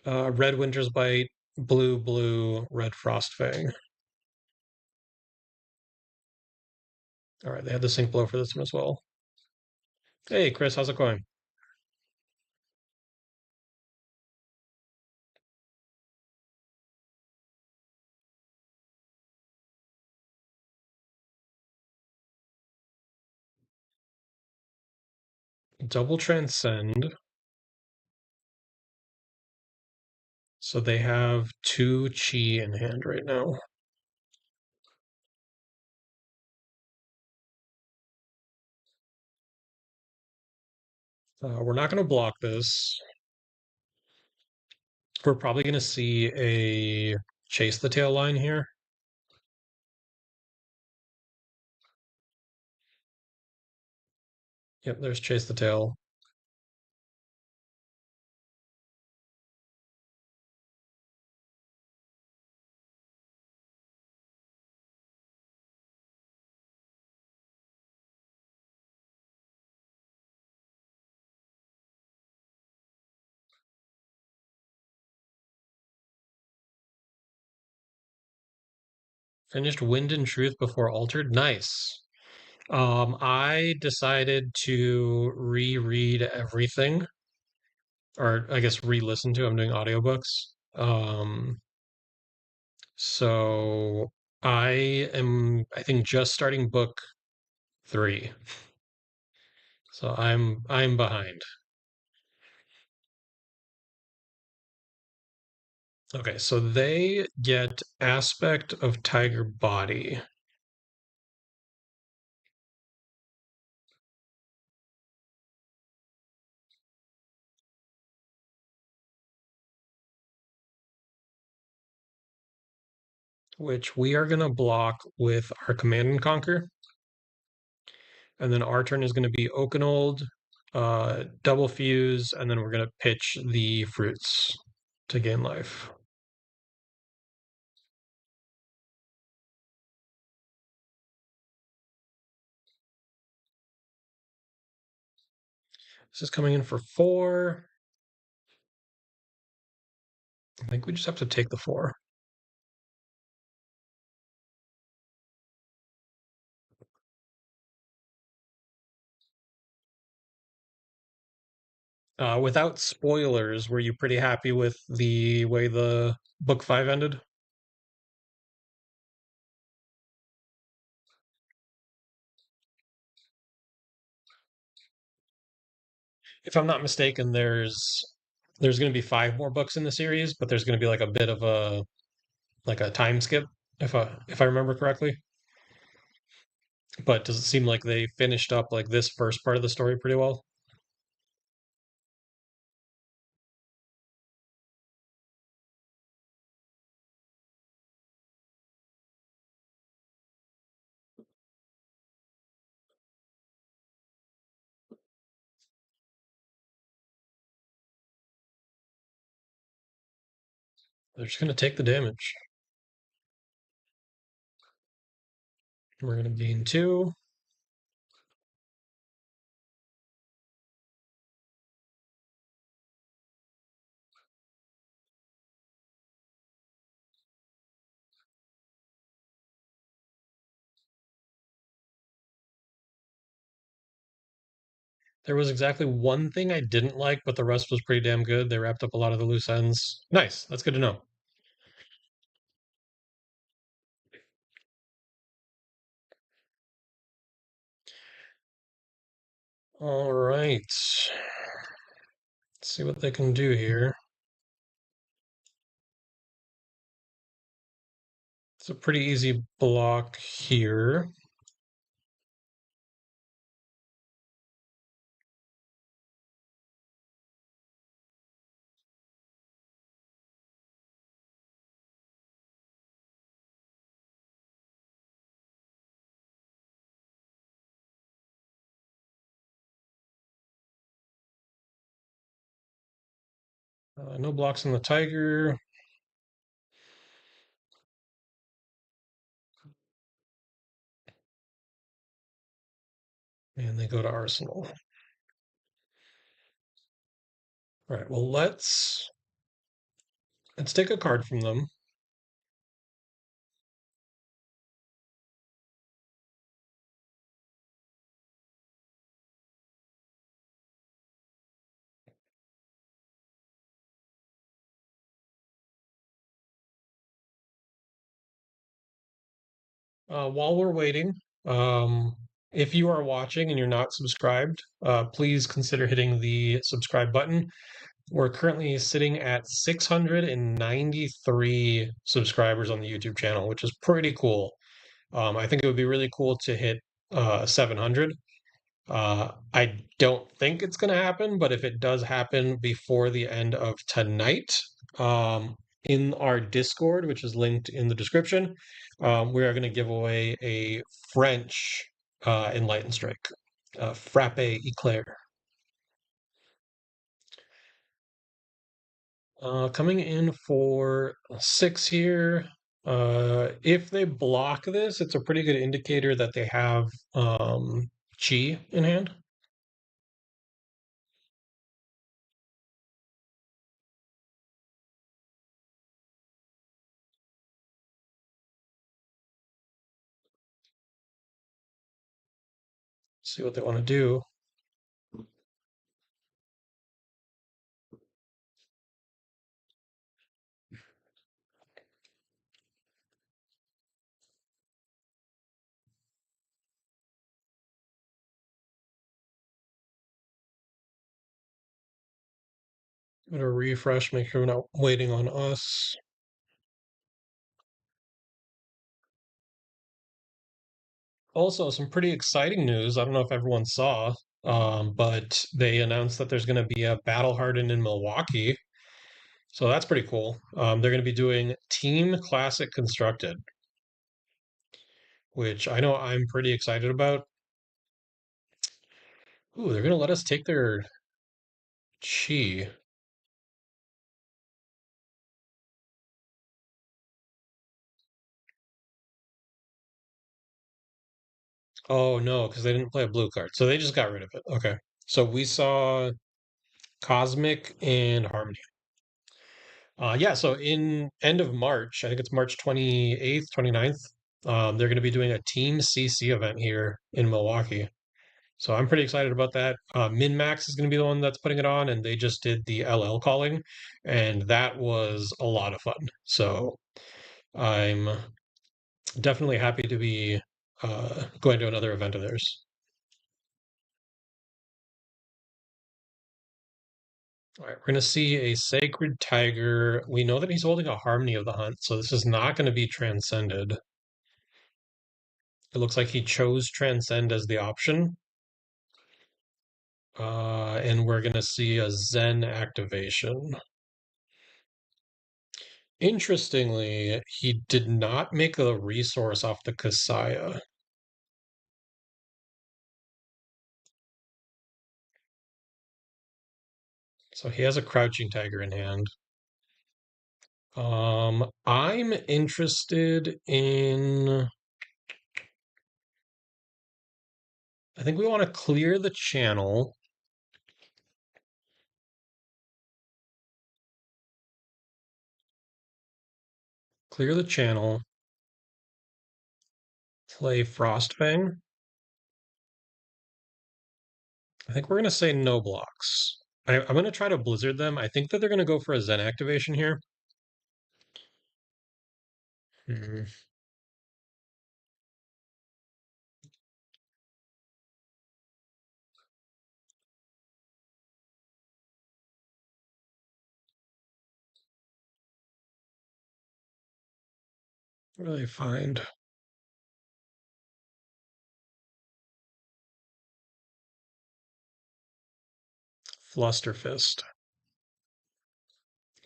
Red Winter's Bite, Blue Blue, Red Frostfang. All right, they had the sync blow for this one as well. Hey, Chris, how's it going? Double Transcend. So they have 2 Chi in hand right now. We're not going to block this. We're probably going to see a Chase the Tail line here. Yep, there's Chase the Tail. Finished Wind and Truth before Altered. Nice. I decided to reread everything, or I guess re-listen to. I'm doing audiobooks. So I think, just starting book three. So I'm behind. Okay, so they get Aspect of Tiger Body, which we are gonna block with our Command and Conquer. And then our turn is gonna be Oakenold, double fuse, and then we're gonna pitch the fruits to gain life. This is coming in for 4. I think we just have to take the 4. Without spoilers, were you pretty happy with the way the book 5 ended? If I'm not mistaken, there's going to be 5 more books in the series, but there's going to be like a bit of a time skip, if I remember correctly. But does it seem like they finished up like this first part of the story pretty well? They're just going to take the damage. We're going to gain 2. There was exactly one thing I didn't like, but the rest was pretty damn good. They wrapped up a lot of the loose ends. Nice. That's good to know. All right. Let's see what they can do here. It's a pretty easy block here. No blocks on the tiger. And they go to Arsenal. All right, well, let's take a card from them. While we're waiting, um, if you are watching and you're not subscribed, please consider hitting the subscribe button. We're currently sitting at 693 subscribers on the YouTube channel, which is pretty cool. I think it would be really cool to hit 700. I don't think it's going to happen, but if it does happen before the end of tonight, in our Discord, which is linked in the description, we are going to give away a French Enlightened Strike, Frappe Eclair. Coming in for 6 here. If they block this, it's a pretty good indicator that they have Chi in hand. See what they want to do. I'm gonna refresh, make sure we're not waiting on us. Also, some pretty exciting news. I don't know if everyone saw, but they announced that there's going to be a Battle Hardened in Milwaukee. So that's pretty cool. They're going to be doing Team Classic Constructed, which I know I'm pretty excited about. Ooh, they're going to let us take their chi. Oh no, because they didn't play a blue card. So they just got rid of it. Okay. So we saw Cosmic and Harmony. Yeah, so in end of March, I think it's March 28th, 29th, they're going to be doing a Team CC event here in Milwaukee. So I'm pretty excited about that. MinMax is going to be the one that's putting it on, and they just did the LL calling, and that was a lot of fun. So I'm definitely happy to be going to another event of theirs. All right, we're going to see a Sacred Tiger. We know that he's holding a Harmony of the Hunt, so this is not going to be Transcended. It looks like he chose Transcend as the option. And we're going to see a Zen activation. Interestingly, he did not make a resource off the Kasaya. So he has a Crouching Tiger in hand. I'm interested in. I think we want to clear the channel. Clear the channel. Play Frostfang. I think we're going to say no blocks. I'm going to try to Blizzard them. I think that they're going to go for a Zen activation here. Hmm. What do they find? Flusterfist.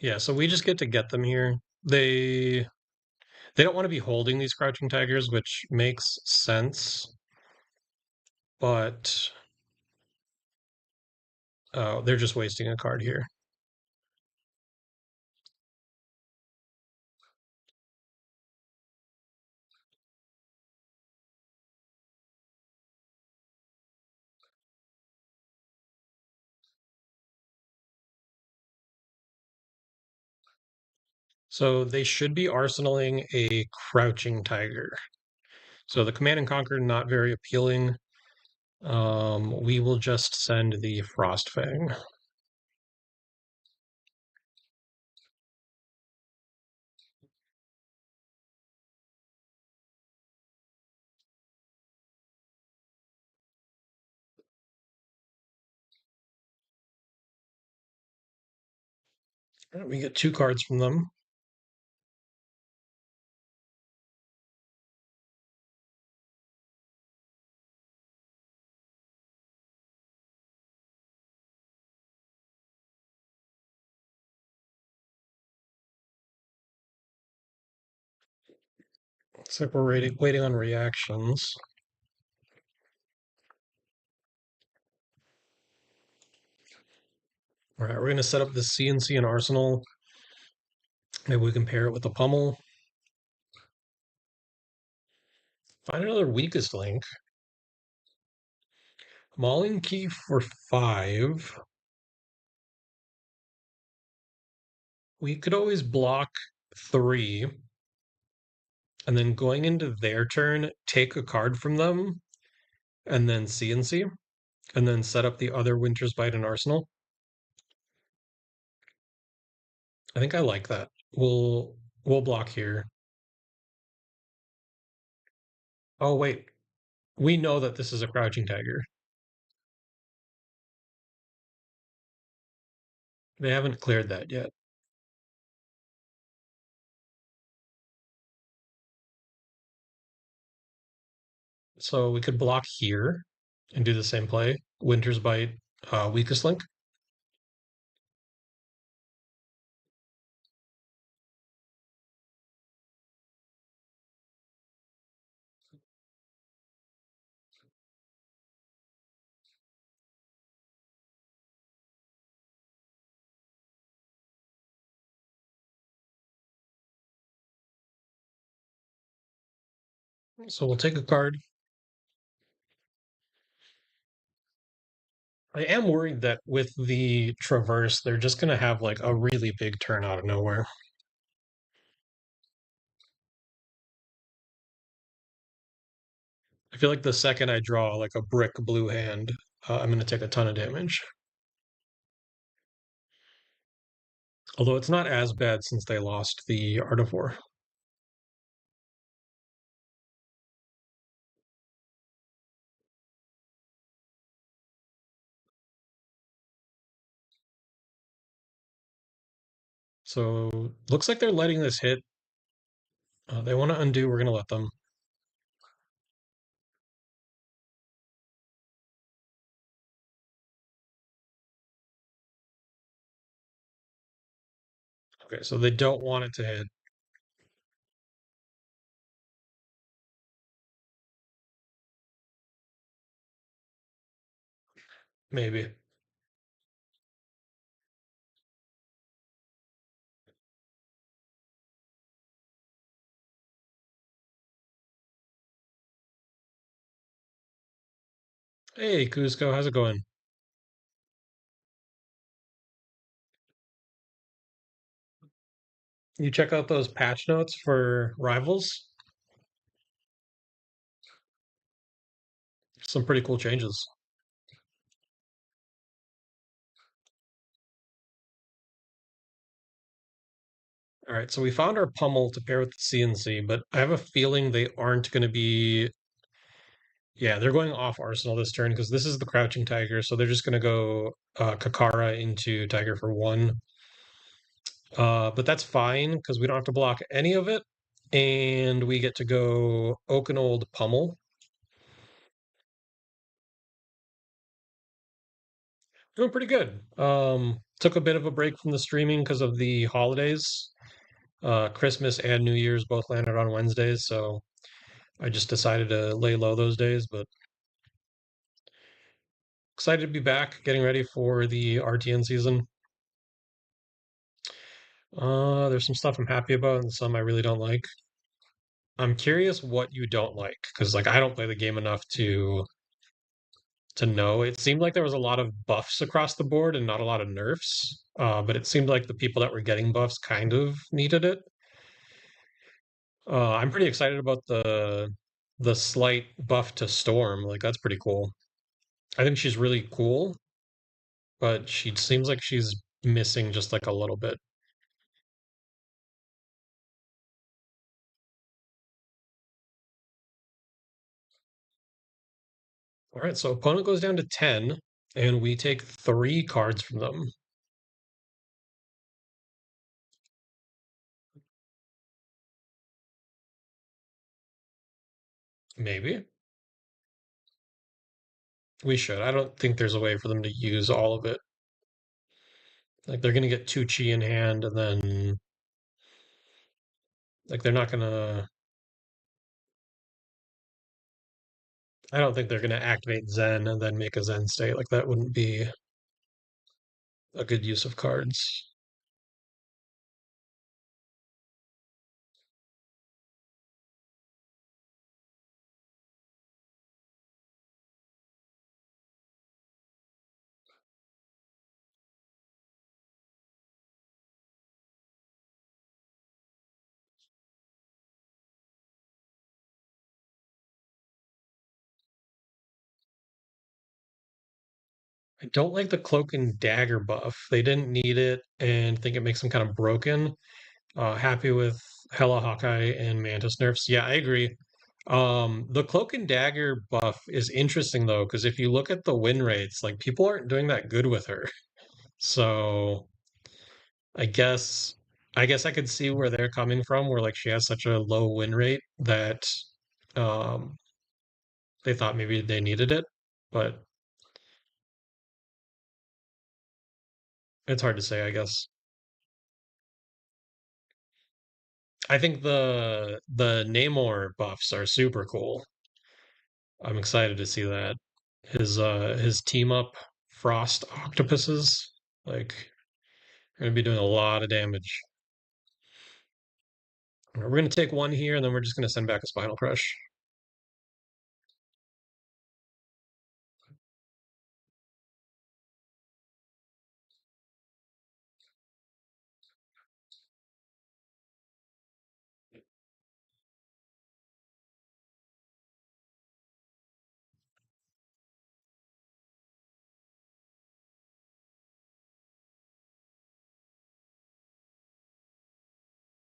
Yeah, so we just get them here. They don't want to be holding these Crouching Tigers, which makes sense, but they're just wasting a card here. So they should be arsenaling a Crouching Tiger. So the Command and Conquer not very appealing. We will just send the Frostfang. We get two cards from them. Looks like we're waiting on reactions. All right, we're going to set up the CNC and Arsenal. Maybe we can pair it with the Pummel. Find another weakest link. Mauling Key for 5. We could always block 3, and then going into their turn, take a card from them, and then CNC, and then set up the other Winter's Bite and Arsenal. I think I like that. We'll block here. Oh wait, we know that this is a Crouching Tiger. They haven't cleared that yet. So we could block here and do the same play. Winter's Bite, Weakest Link. So we'll take a card. I am worried that with the Traverse, they're just going to have like a really big turn out of nowhere. I feel like the second I draw like a brick blue hand, I'm going to take a ton of damage. Although it's not as bad since they lost the Art of War. So looks like they're letting this hit. They want to undo. We're going to let them. Okay, so they don't want it to hit. Maybe. Hey, Cusco, how's it going? You check out those patch notes for Rivals? Some pretty cool changes. All right, so we found our pummel to pair with the CNC, but I have a feeling they aren't going to be. Yeah, they're going off Arsenal this turn because this is the Crouching Tiger, so they're just going to go Kakara into Tiger for one. But that's fine because we don't have to block any of it, and we get to go Oakenold Pummel. Doing pretty good. Took a bit of a break from the streaming because of the holidays. Christmas and New Year's both landed on Wednesdays, so I just decided to lay low those days. But excited to be back, getting ready for the RTN season. There's some stuff I'm happy about and some I really don't like. I'm curious what you don't like because like I don't play the game enough to know. It seemed like there was a lot of buffs across the board and not a lot of nerfs. But it seemed like the people that were getting buffs kind of needed it. I'm pretty excited about the slight buff to Storm. Like that's pretty cool. I think she's really cool, but she seems like she's missing just like a little bit. All right, so opponent goes down to 10, and we take 3 cards from them. Maybe. We should. I don't think there's a way for them to use all of it. Like they're gonna get 2 chi in hand, and then like they're not gonna. I don't think they're gonna activate Zen and then make a Zen state. Like that wouldn't be a good use of cards. I don't like the cloak and dagger buff. They didn't need it and think it makes them kind of broken. Happy with Hella Hawkeye and Mantis nerfs. Yeah, I agree. The cloak and dagger buff is interesting though, because if you look at the win rates, like people aren't doing that good with her. So I guess I guess I could see where they're coming from, where like she has such a low win rate that um they thought maybe they needed it, but it's hard to say, I guess. I think the Namor buffs are super cool. I'm excited to see that. His team up frost octopuses like are gonna be doing a lot of damage. We're gonna take one here and then we're just gonna send back a Spinal Crush.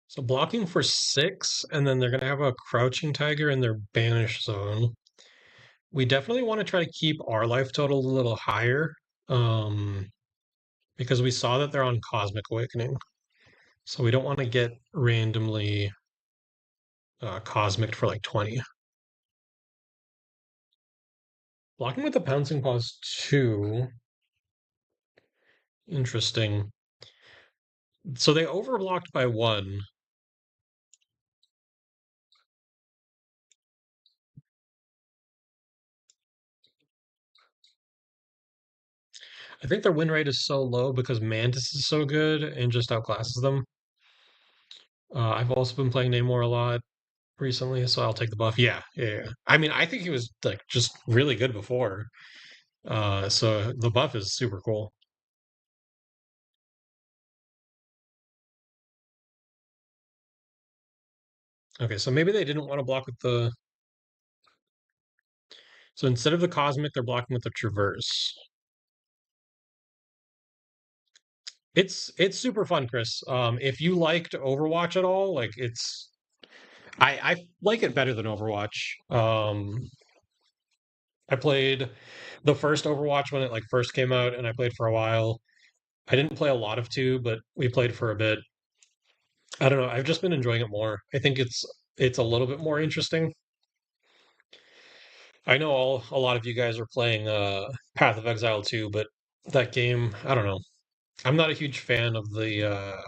So blocking for 6, and then they're gonna have a Crouching Tiger in their banish zone. We definitely want to try to keep our life total a little higher. Um, because we saw that they're on Cosmic Awakening. So we don't want to get randomly Cosmic for like 20. Blocking with the Pouncing Paws 2. Interesting. So they overblocked by 1. I think their win rate is so low because Mantis is so good and just outclasses them. I've also been playing Namor a lot recently, so I'll take the buff. Yeah, yeah, yeah. I mean, I think he was like just really good before. So the buff is super cool. Okay, so maybe they didn't want to block with the. So instead of the Cosmic, they're blocking with the Traverse. It's super fun, Chris. If you liked Overwatch at all, like I like it better than Overwatch. I played the first Overwatch when it like first came out, and I played for a while. I didn't play a lot of two, but we played for a bit. I don't know. I've just been enjoying it more. I think it's a little bit more interesting. I know a lot of you guys are playing Path of Exile too, but that game, I don't know. I'm not a huge fan of the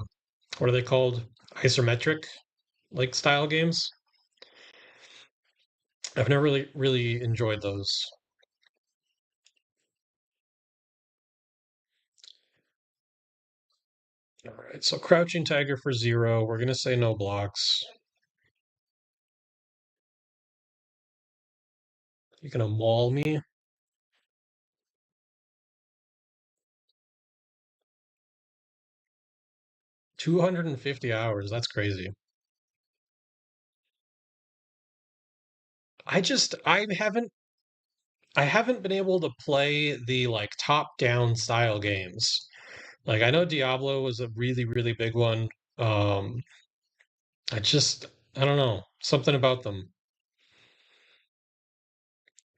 what are they called? Isometric like style games. I've never really enjoyed those. All right, so Crouching Tiger for 0. We're gonna say no blocks. You're gonna maul me. 250 hours. That's crazy. I haven't been able to play the like top-down style games. Like I know Diablo was a really big one. Um, I just I don't know something about them.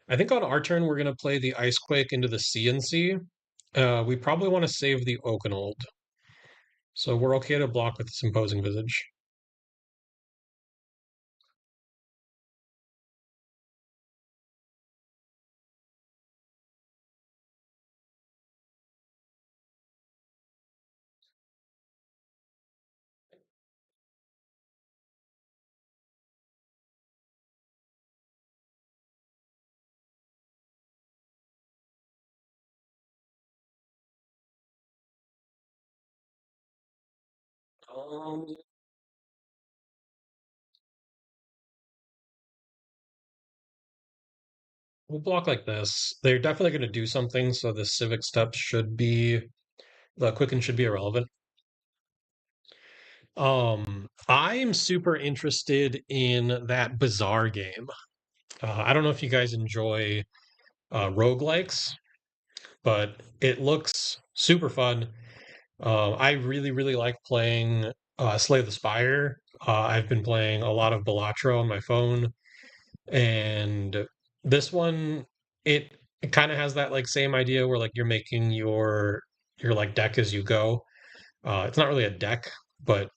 I think on our turn we're gonna play the Icequake into the CNC. We probably want to save the Oakenold, so we're okay to block with this Imposing Visage. Um, we'll block like this. They're definitely going to do something, so the Civic Steps should be the Quicken should be irrelevant. I'm super interested in that Bizarre game. I don't know if you guys enjoy roguelikes. but it looks super fun. I really, really like playing Slay the Spire. I've been playing a lot of Balatro on my phone, and this one, it it kind of has that like same idea where like you're making your like deck as you go. It's not really a deck, but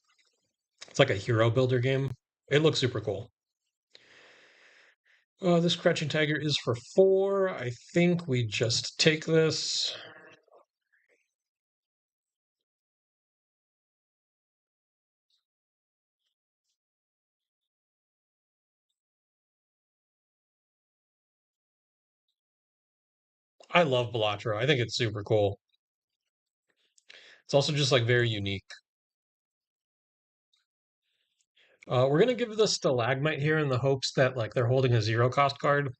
it's like a hero builder game. It looks super cool. This Crouching Tiger is for 4. I think we just take this. I love Balatro. I think it's super cool. It's also just like very unique. We're gonna give the Stalagmite here in the hopes that like they're holding a 0 cost card.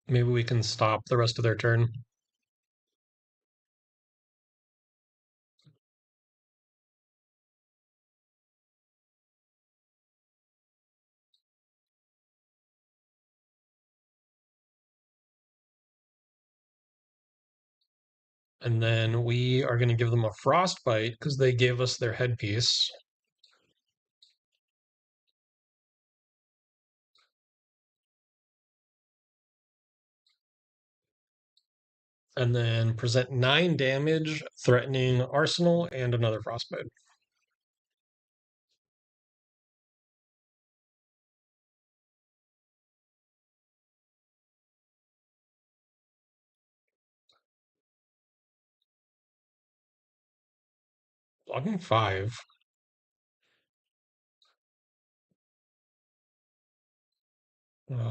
Maybe we can stop the rest of their turn. And then we are gonna give them a Frostbite because they gave us their headpiece. And then present 9 damage, threatening Arsenal and another Frostbite. Blocking 5.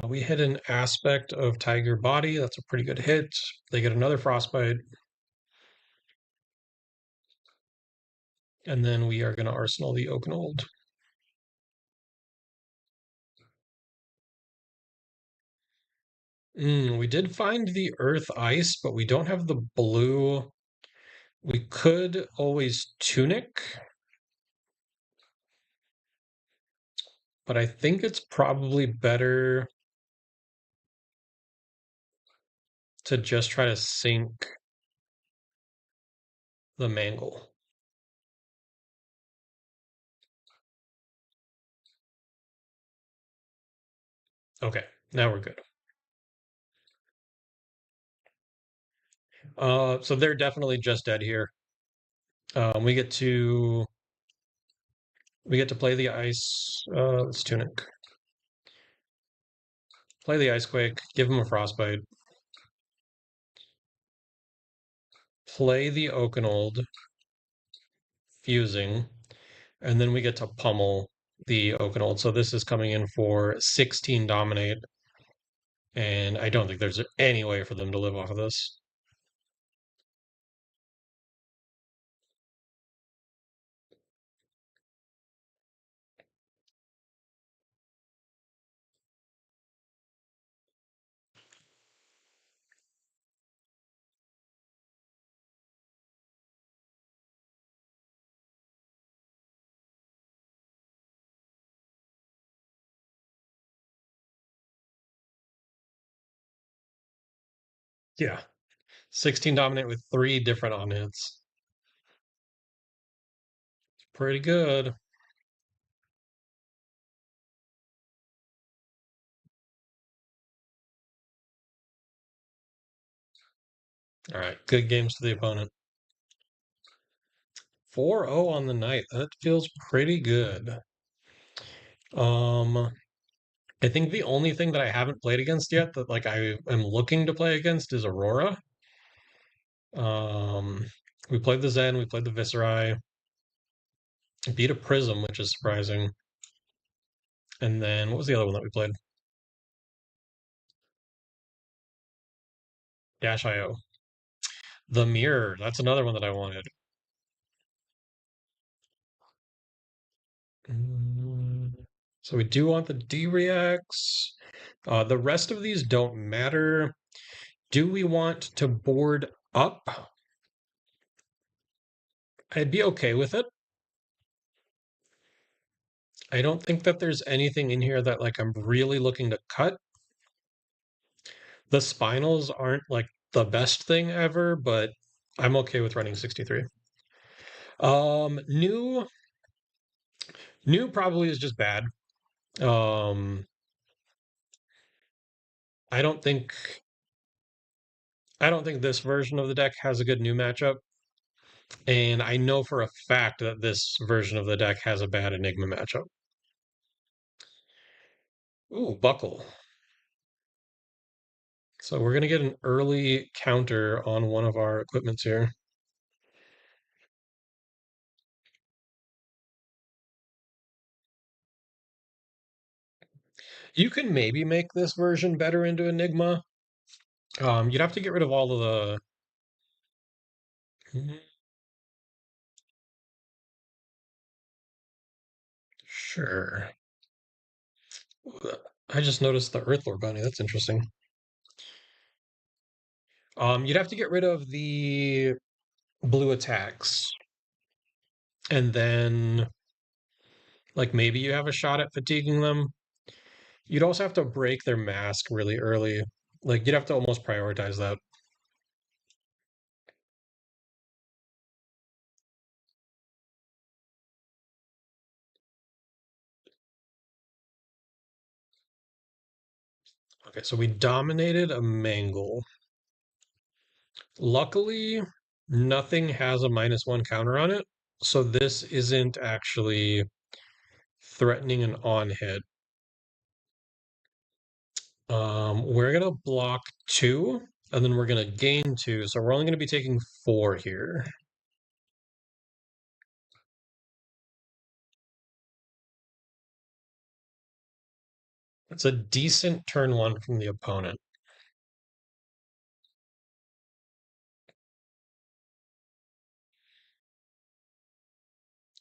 We hit an aspect of Tiger Body. That's a pretty good hit. They get another Frostbite. And then we are going to Arsenal the Oakenold. We did find the Earth Ice, but we don't have the blue. We could always Tunic, but I think it's probably better to just try to sink the Mangle. Okay, now we're good. So they're definitely just dead here. We get to play the ice. Let's Tunic. Play the Ice Quake. Give him a Frostbite. Play the Oakenold, fusing, and then we get to pummel the Oakenold. So this is coming in for 16 dominate, and I don't think there's any way for them to live off of this. Yeah, 16 dominate with 3 different on hits. Pretty good. All right, good games to the opponent. 4-0 on the night. That feels pretty good. Um, I think the only thing that I haven't played against yet that like I am looking to play against is Aurora. Um, we played the Zen, we played the Viserai, beat a Prism, which is surprising. And then what was the other one that we played? Dash IO. The Mirror. That's another one that I wanted. Mm, So we do want the D-Reacts. The rest of these don't matter. Do we want to board up? I'd be okay with it. I don't think that there's anything in here that like I'm really looking to cut. The spinals aren't like the best thing ever, but I'm okay with running 63. New new probably is just bad. Um, I don't think I don't think this version of the deck has a good new matchup, and I know for a fact that this version of the deck has a bad Enigma matchup. Ooh, Buckle. So we're gonna get an early counter on one of our equipments here. You can maybe make this version better into Enigma. You'd have to get rid of all of the. Mhm. Sure. I just noticed the Earthlore Bounty. That's interesting. You'd have to get rid of the blue attacks, and then like maybe you have a shot at fatiguing them. You'd also have to break their mask really early. Like you'd have to almost prioritize that. Okay, so we dominated a Mangle. Luckily, nothing has a -1 counter on it, so this isn't actually threatening an on hit. We're gonna block 2, and then we're gonna gain 2, so we're only gonna be taking 4 here. It's a decent turn 1 from the opponent.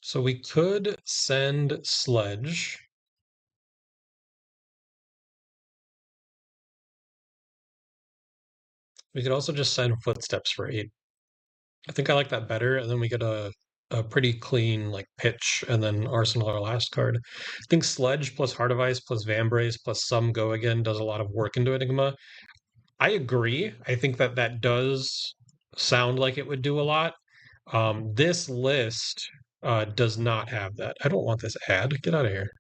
So we could send Sledge. We could also just send Footsteps for 8. I think I like that better, and then we get a pretty clean like pitch, and then Arsenal our last card. I think Sledge plus Heart of Ice plus Vambrace plus some Go Again does a lot of work into Enigma. I agree. I think that that does sound like it would do a lot. This list does not have that. I don't want this ad. Get out of here.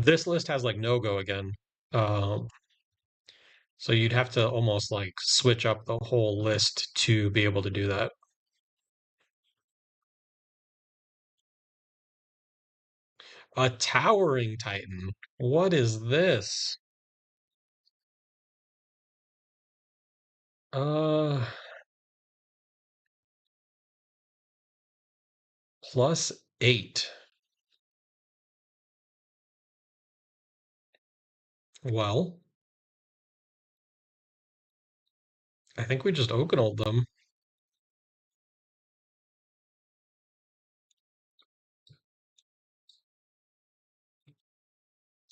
This list has like no Go Again. Um, so you'd have to almost like switch up the whole list to be able to do that. A towering titan. What is this? Uh, +8. Well, I think we just Oakenold them.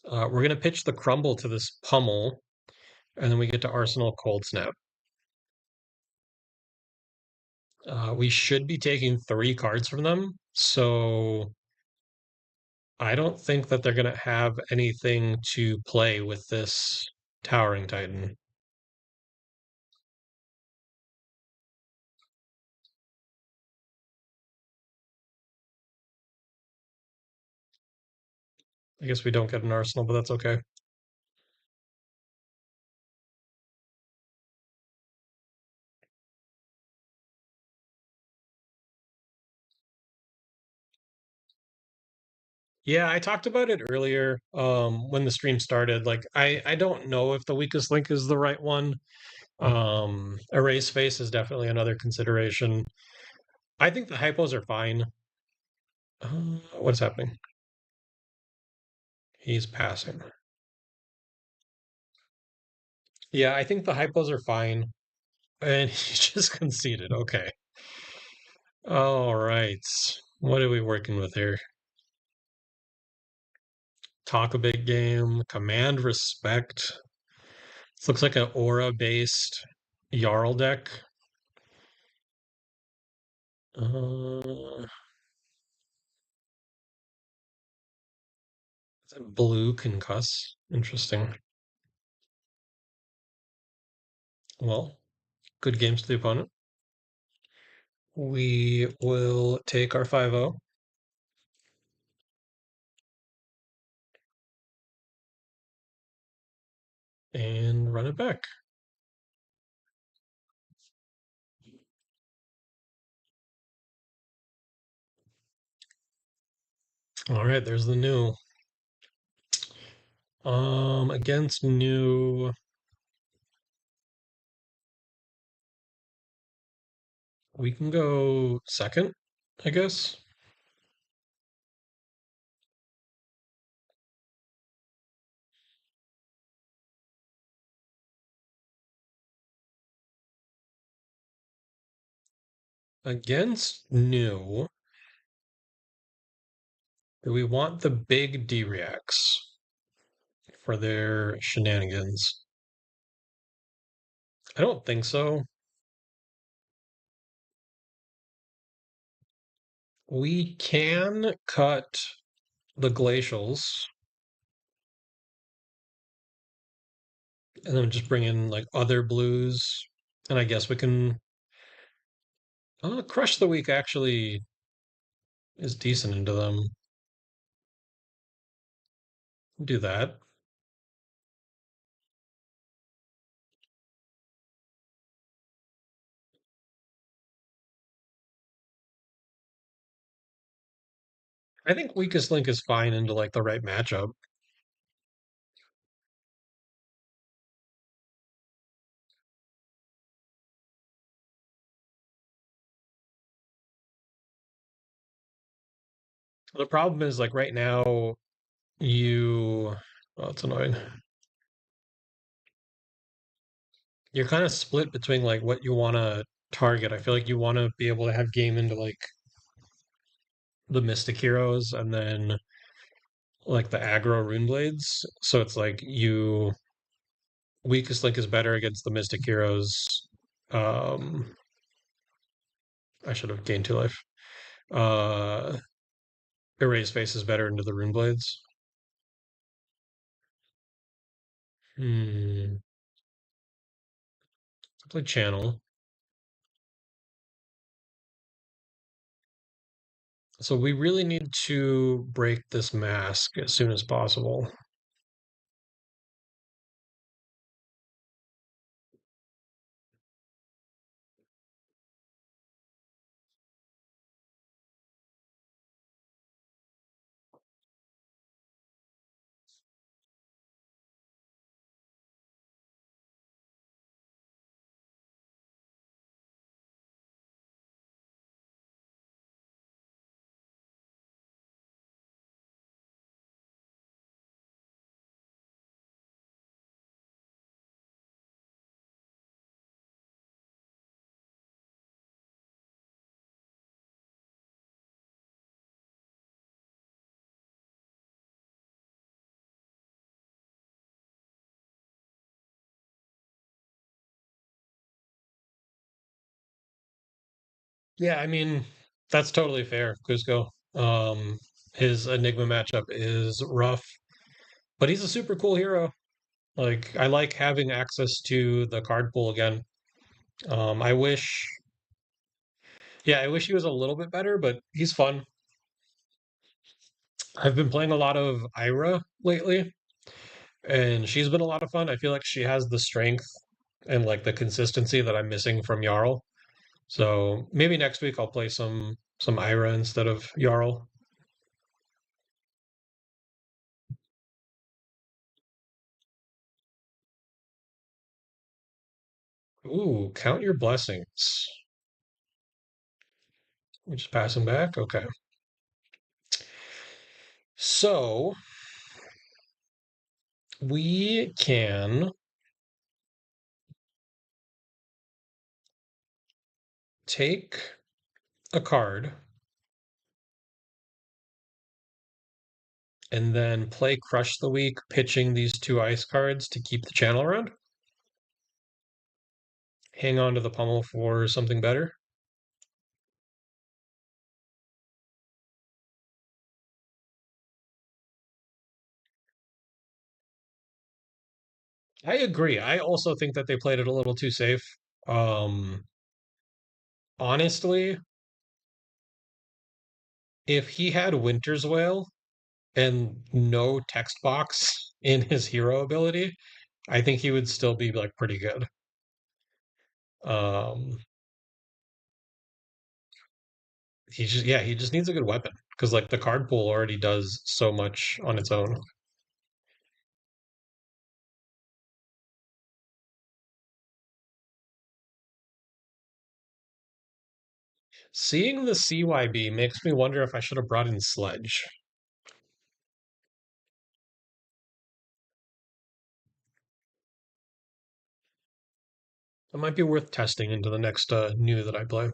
We're gonna pitch the crumble to this pummel, and then we get to Arsenal Cold Snap. We should be taking 3 cards from them, so I don't think that they're gonna have anything to play with this towering titan. I guess we don't get an Arsenal, but that's okay. Yeah, I talked about it earlier when the stream started. Like I don't know if the weakest link is the right one. Erase face is definitely another consideration. I think the hypos are fine. What's happening? He's passing. Yeah, I think the hypos are fine. And he just conceded. Okay. All right. What are we working with here? Talk a big game. Command respect. This looks like an aura based Jarl deck. Uh, blue concuss. Interesting. Well, good games to the opponent. We will take our 5-0 and run it back. All right, there's the new. Against new, we can go second, I guess. Against new, do we want the big D-reacts for their shenanigans? I don't think so. We can cut the glacials and then just bring in like other blues. And I guess we can crush the week actually is decent into them. Do that. I think weakest link is fine into like the right matchup. The problem is like right now you oh it's annoying. You're kind of split between like what you want to target. I feel like you want to be able to have game into like the Mystic Heroes and then like the aggro Rune Blades. So it's like you weakest link is better against the Mystic Heroes. Um, I should have gained 2 life. Uh, Erase Face is better into the Rune Blades. Hmm. Play Channel. So we really need to break this mask as soon as possible. Yeah, I mean, that's totally fair, Cusco. His Enigma matchup is rough, but he's a super cool hero. Like, I like having access to the card pool again. I wish, yeah, I wish he was a little bit better, but he's fun. I've been playing a lot of Ira lately, and she's been a lot of fun. I feel like she has the strength and like the consistency that I'm missing from Jarl. So maybe next week I'll play some Ira instead of Jarl. Ooh, count your blessings. We just pass them back. Okay. So we can take a card and then play Crush the Week, pitching these 2 ice cards to keep the channel around. Hang on to the pummel for something better. I agree. I also think that they played it a little too safe. Um, Honestly, if he had Winter's Wail and no text box in his hero ability, I think he would still be like pretty good. Um, he just needs a good weapon because like the card pool already does so much on its own. Seeing the CYB makes me wonder if I should have brought in Sledge. It might be worth testing into the next new that I play.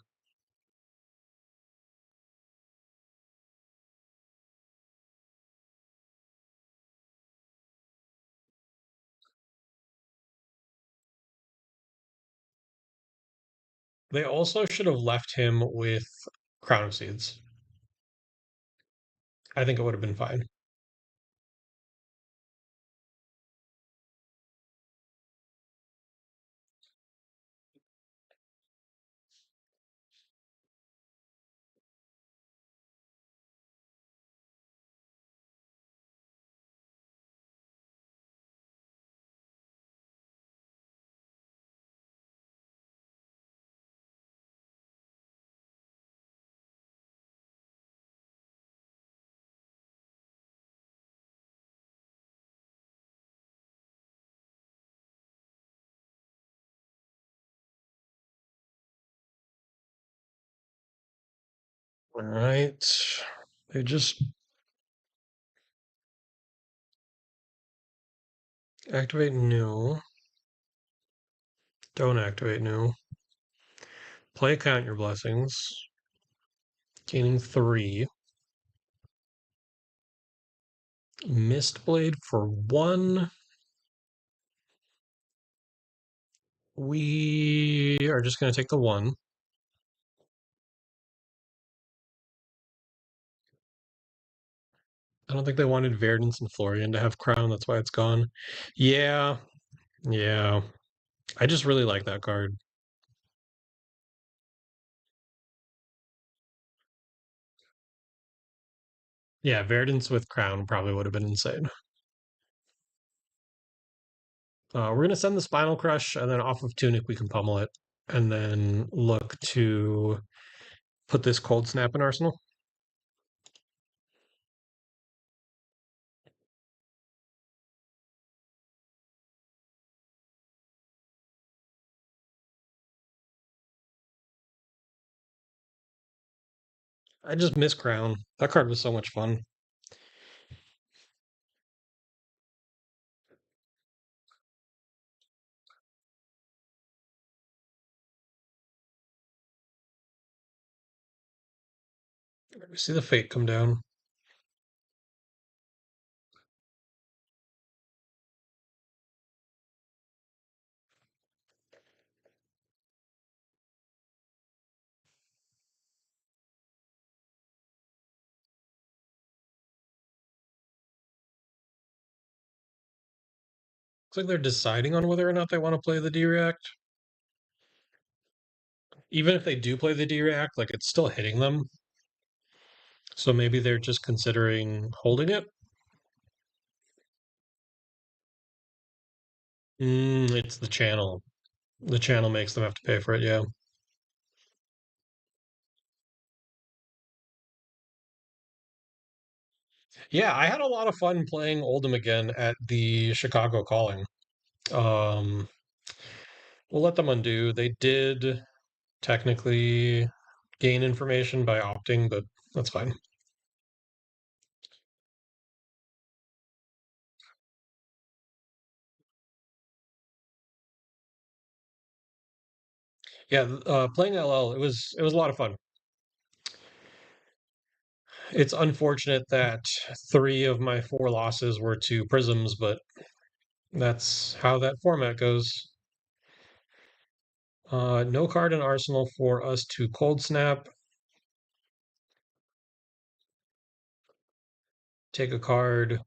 They also should have left him with Crown of Seeds. I think it would have been fine. All right. They just activate new. Don't activate new. Play count your blessings. Gaining 3. Mistblade for 1. We are just going to take the 1. I don't think they wanted Verdance and Florian to have Crown. That's why it's gone. Yeah. Yeah. I just really like that card. Yeah, Verdance with Crown probably would have been insane. We're going to send the Spinal Crush, and then off of Tunic, we can pummel it. And then look to put this Cold Snap in Arsenal. I just miss Crown. That card was so much fun. We see the Fate come down. Looks like they're deciding on whether or not they want to play the D-React. Even if they do play the D-React, like it's still hitting them. So maybe they're just considering holding it. It's the channel. The channel makes them have to pay for it, yeah. Yeah, I had a lot of fun playing Oldham again at the Chicago Calling. Um, we'll let them undo. They did technically gain information by opting, but that's fine. Yeah, playing LL, it was a lot of fun. It's unfortunate that 3 of my 4 losses were to Prisms, but that's how that format goes. No card in Arsenal for us to cold snap. Take a card.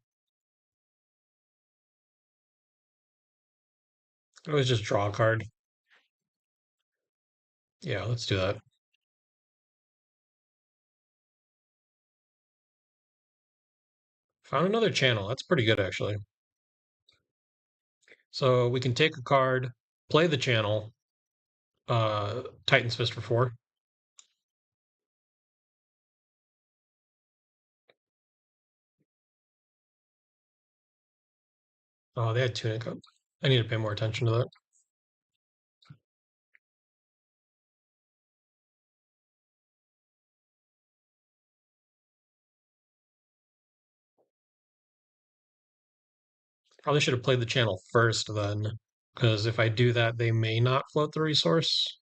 I always just draw a card. Yeah, let's do that. Found another channel. That's pretty good, actually. So we can take a card, play the channel, Titan's Fist for 4. Oh, they had Tunic up. I need to pay more attention to that. Probably should have played the channel first then, because if I do that, they may not float the resource.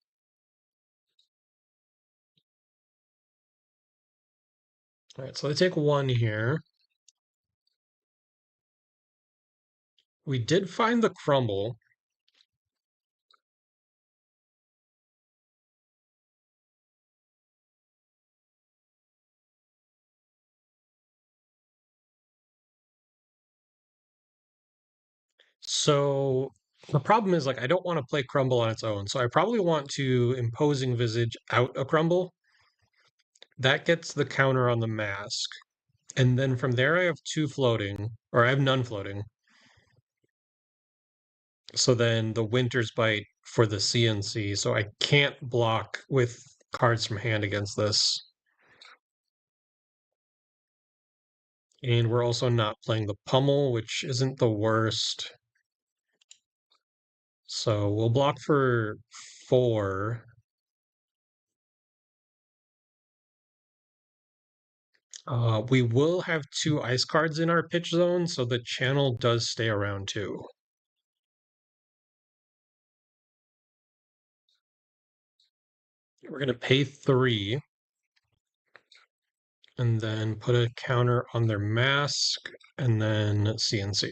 All right, so they take one here. We did find the crumble. So the problem is like I don't want to play crumble on its own. So I probably want to imposing visage out a crumble. That gets the counter on the mask. And then from there I have two floating, or I have none floating. So then the Winter's Bite for the CNC. So I can't block with cards from hand against this. And we're also not playing the Pummel, which isn't the worst. So we'll block for 4. We will have 2 ice cards in our pitch zone, so the channel does stay around too. We're going to pay 3 and then put a counter on their mask and then CNC.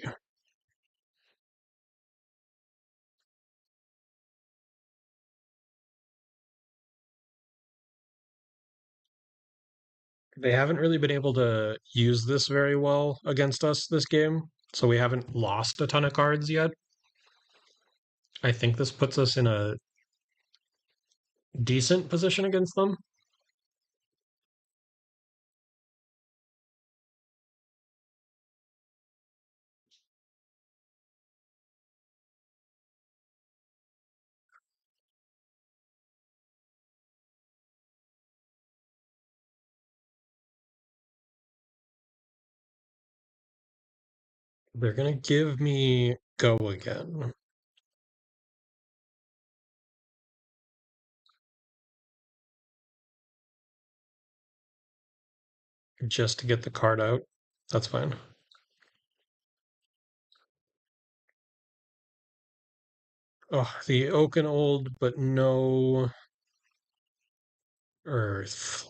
They haven't really been able to use this very well against us this game, so we haven't lost a ton of cards yet. I think this puts us in a decent position against them. They're going to give me go again. Just to get the card out. That's fine. Oh, the Oaken Old, but no Earth.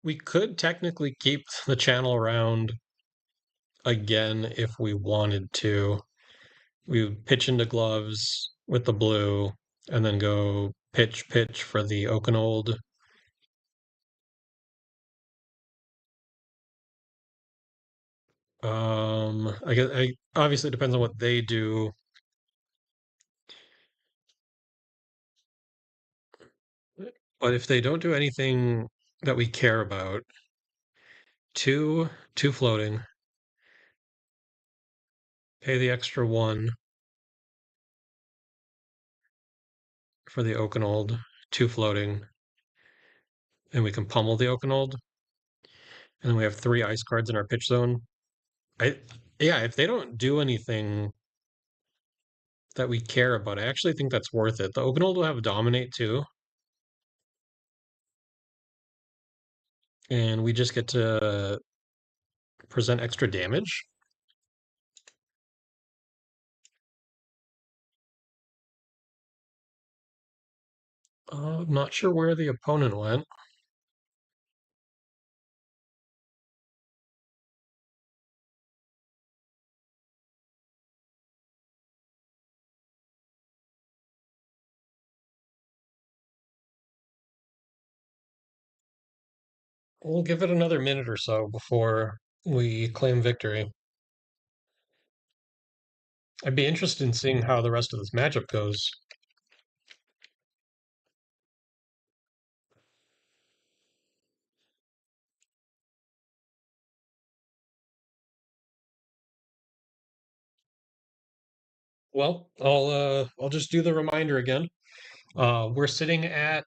We could technically keep the channel around again if we wanted to. We would pitch into gloves with the blue and then go pitch for the Oaken Old. I guess I obviously it depends on what they do. But if they don't do anything that we care about, two floating, pay the extra 1 for the Oakenold, 2 floating, and we can pummel the Oakenold. And then we have 3 ice cards in our pitch zone. I Yeah, if they don't do anything that we care about, I actually think that's worth it. The Oakenold will have dominate too. And we just get to present extra damage. Not sure where the opponent went. We'll give it another minute or so before we claim victory. I'd be interested in seeing how the rest of this matchup goes. Well, I'll just do the reminder again. We're sitting at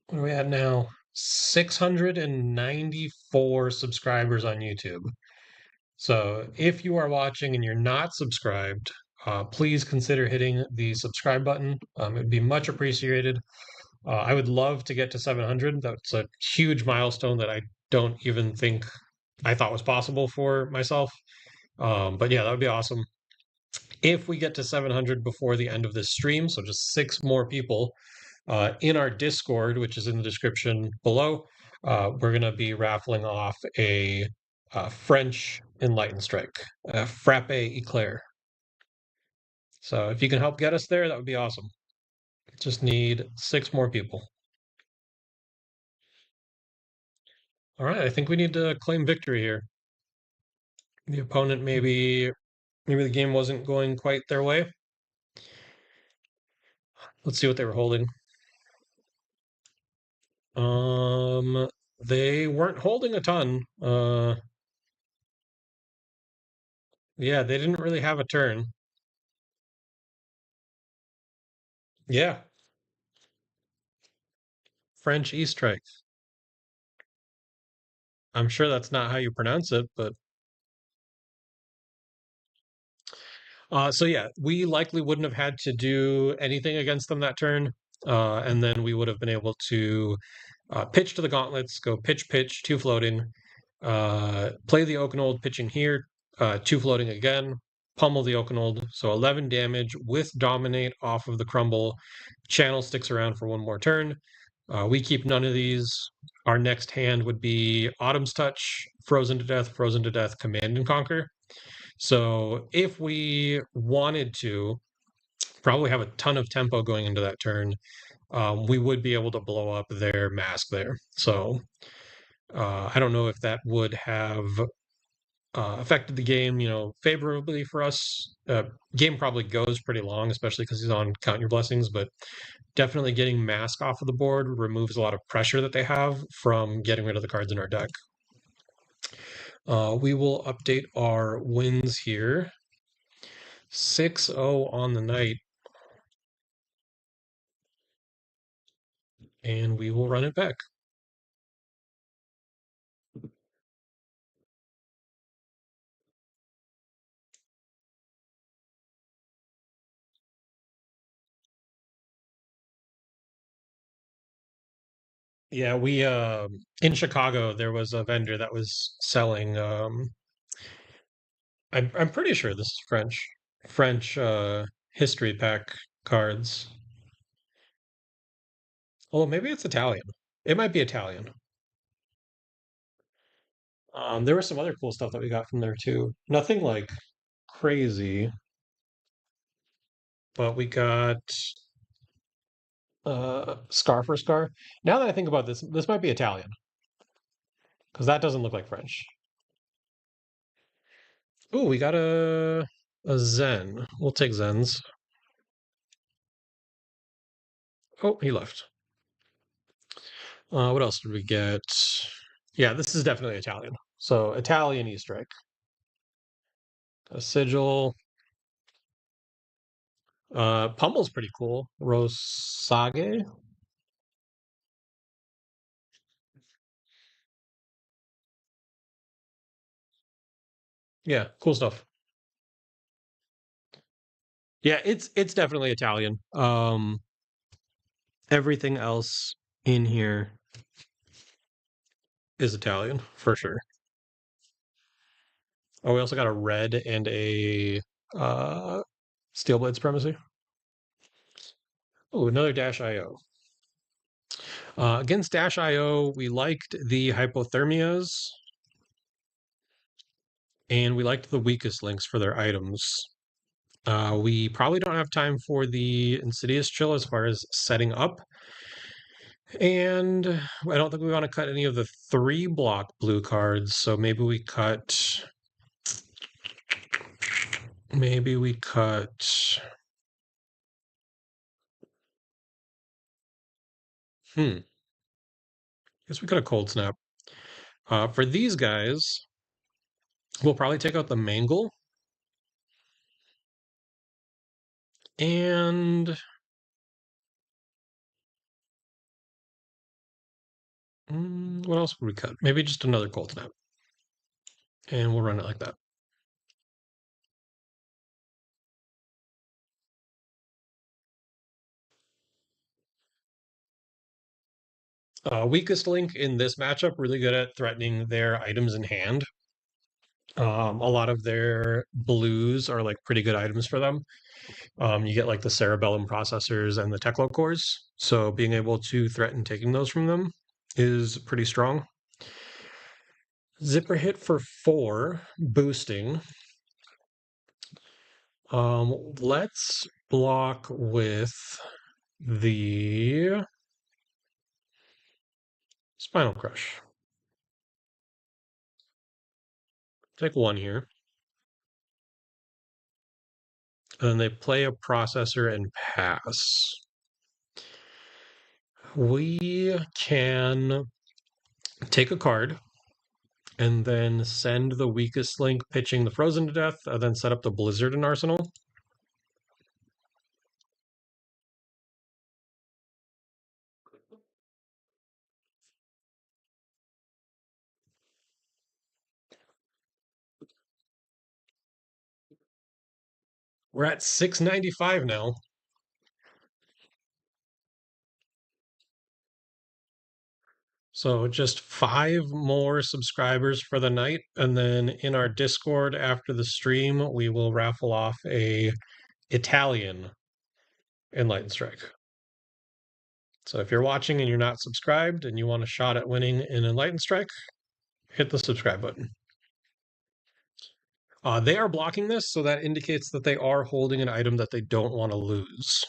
what are we at now? 694 subscribers on YouTube. So if you are watching and you're not subscribed, please consider hitting the subscribe button. It'd be much appreciated. I would love to get to 700. That's a huge milestone that I don't even think I thought was possible for myself. But yeah, that would be awesome. If we get to 700 before the end of this stream, so just six more people in our Discord, which is in the description below, we're going to be raffling off a French Enlightened Strike, a Frappe Eclair. So if you can help get us there, that would be awesome. Just need six more people. All right, I think we need to claim victory here. The opponent maybe the game wasn't going quite their way. Let's see what they were holding. Um, they weren't holding a ton. Yeah, they didn't really have a turn. Yeah, French E-strike. I'm sure that's not how you pronounce it, but so yeah, we likely wouldn't have had to do anything against them that turn, and then we would have been able to pitch to the gauntlets, go pitch, pitch, two floating, play the Oakenold pitching here, two floating again, pummel the Oakenold, so 11 damage with dominate off of the crumble. Channel sticks around for one more turn. We keep none of these. Our next hand would be Autumn's Touch, Frozen to Death, Command and Conquer. So if we wanted to, probably have a ton of tempo going into that turn, we would be able to blow up their mask there. So I don't know if that would have affected the game, favorably for us. Game probably goes pretty long, especially because he's on Count Your Blessings, but definitely getting mask off of the board removes a lot of pressure that they have from getting rid of the cards in our deck. We will update our wins here. 6-0 on the night. And we will run it back. Yeah, we in Chicago there was a vendor that was selling I'm pretty sure this is French history pack cards. Oh, maybe it's Italian. It might be Italian. There was some other cool stuff that we got from there too. Nothing like crazy, but we got Scar for Scar. Now that I think about this, this might be Italian because that doesn't look like French. Ooh, we got a Zen. We'll take Zens. Oh, he left. What else did we get? Yeah, this is definitely Italian. So Italian Easter egg. A sigil. Pummel's pretty cool. Rosage. Yeah, cool stuff. Yeah, it's definitely Italian. Everything else in here is Italian for sure. Oh, we also got a red and a Steel Blade Supremacy. Oh, another Dash IO. Against Dash IO, we liked the hypothermias, and we liked the weakest links for their items. We probably don't have time for the Insidious Chill as far as setting up. And I don't think we want to cut any of the 3 block blue cards, so maybe we cut I guess we cut a Cold Snap. For these guys, we'll probably take out the Mangle and what else would we cut? Maybe just another Cold Snap. And we'll run it like that. Weakest link in this matchup, really good at threatening their items in hand. A lot of their blues are like pretty good items for them. You get like the cerebellum processors and the Teklo cores. So being able to threaten taking those from them is pretty strong. Zipper hit for 4, boosting. Let's block with the Spinal Crush. Take 1 here. And then they play a processor and pass. We can take a card and then send the weakest link pitching the Frozen to death, and then set up the Blizzard in Arsenal. We're at 695 now. So just 5 more subscribers for the night, and then in our Discord after the stream, we will raffle off a Italian Enlightened Strike. So if you're watching and you're not subscribed and you want a shot at winning an Enlightened Strike, hit the subscribe button. They are blocking this, so that indicates that they are holding an item that they don't want to lose.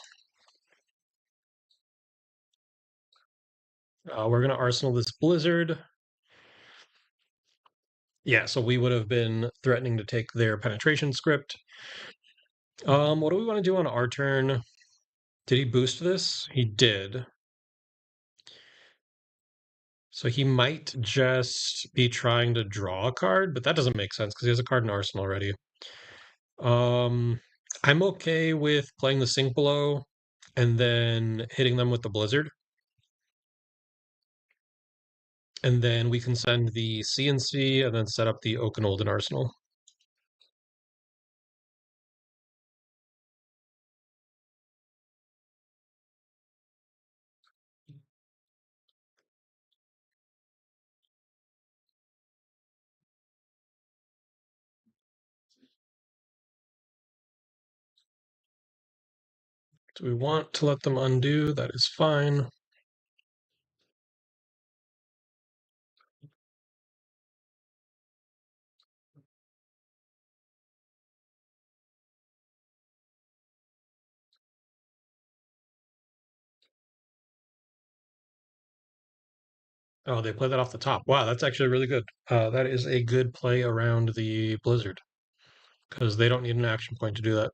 We're going to Arsenal this Blizzard. Yeah, so we would have been threatening to take their penetration script. What do we want to do on our turn? Did he boost this? He did. So he might just be trying to draw a card, but that doesn't make sense because he has a card in Arsenal already. I'm okay with playing the Sink Below and then hitting them with the Blizzard. And then we can send the CNC and then set up the Oak and Olden Arsenal. Do we want to let them undo? That is fine. Oh, they play that off the top. Wow, that's actually really good. That is a good play around the Blizzard because they don't need an action point to do that.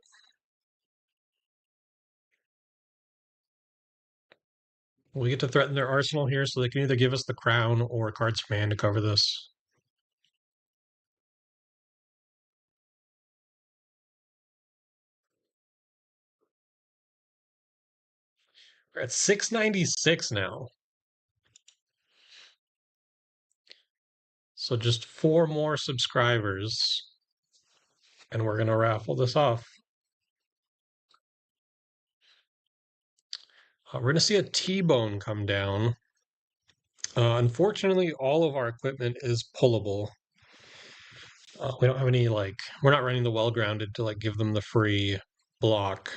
We get to threaten their arsenal here, so they can either give us the crown or cards from hand to cover this. We're at 696 now. So just 4 more subscribers, and we're gonna raffle this off. We're gonna see a T-bone come down. Unfortunately, all of our equipment is pullable. We don't have any we're not running the well-grounded to give them the free block.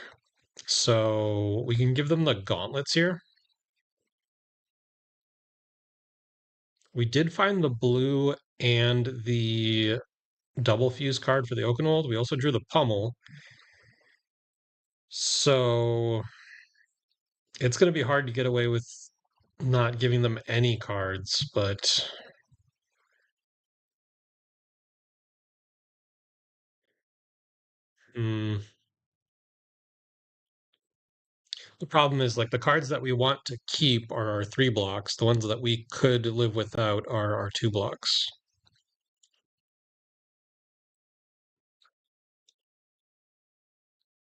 So we can give them the gauntlets here. We did find the blue and the double fuse card for the Oakenwald. We also drew the Pummel. So it's going to be hard to get away with not giving them any cards, but mm, the problem is like the cards that we want to keep are our 3 blocks. The ones that we could live without are our 2 blocks.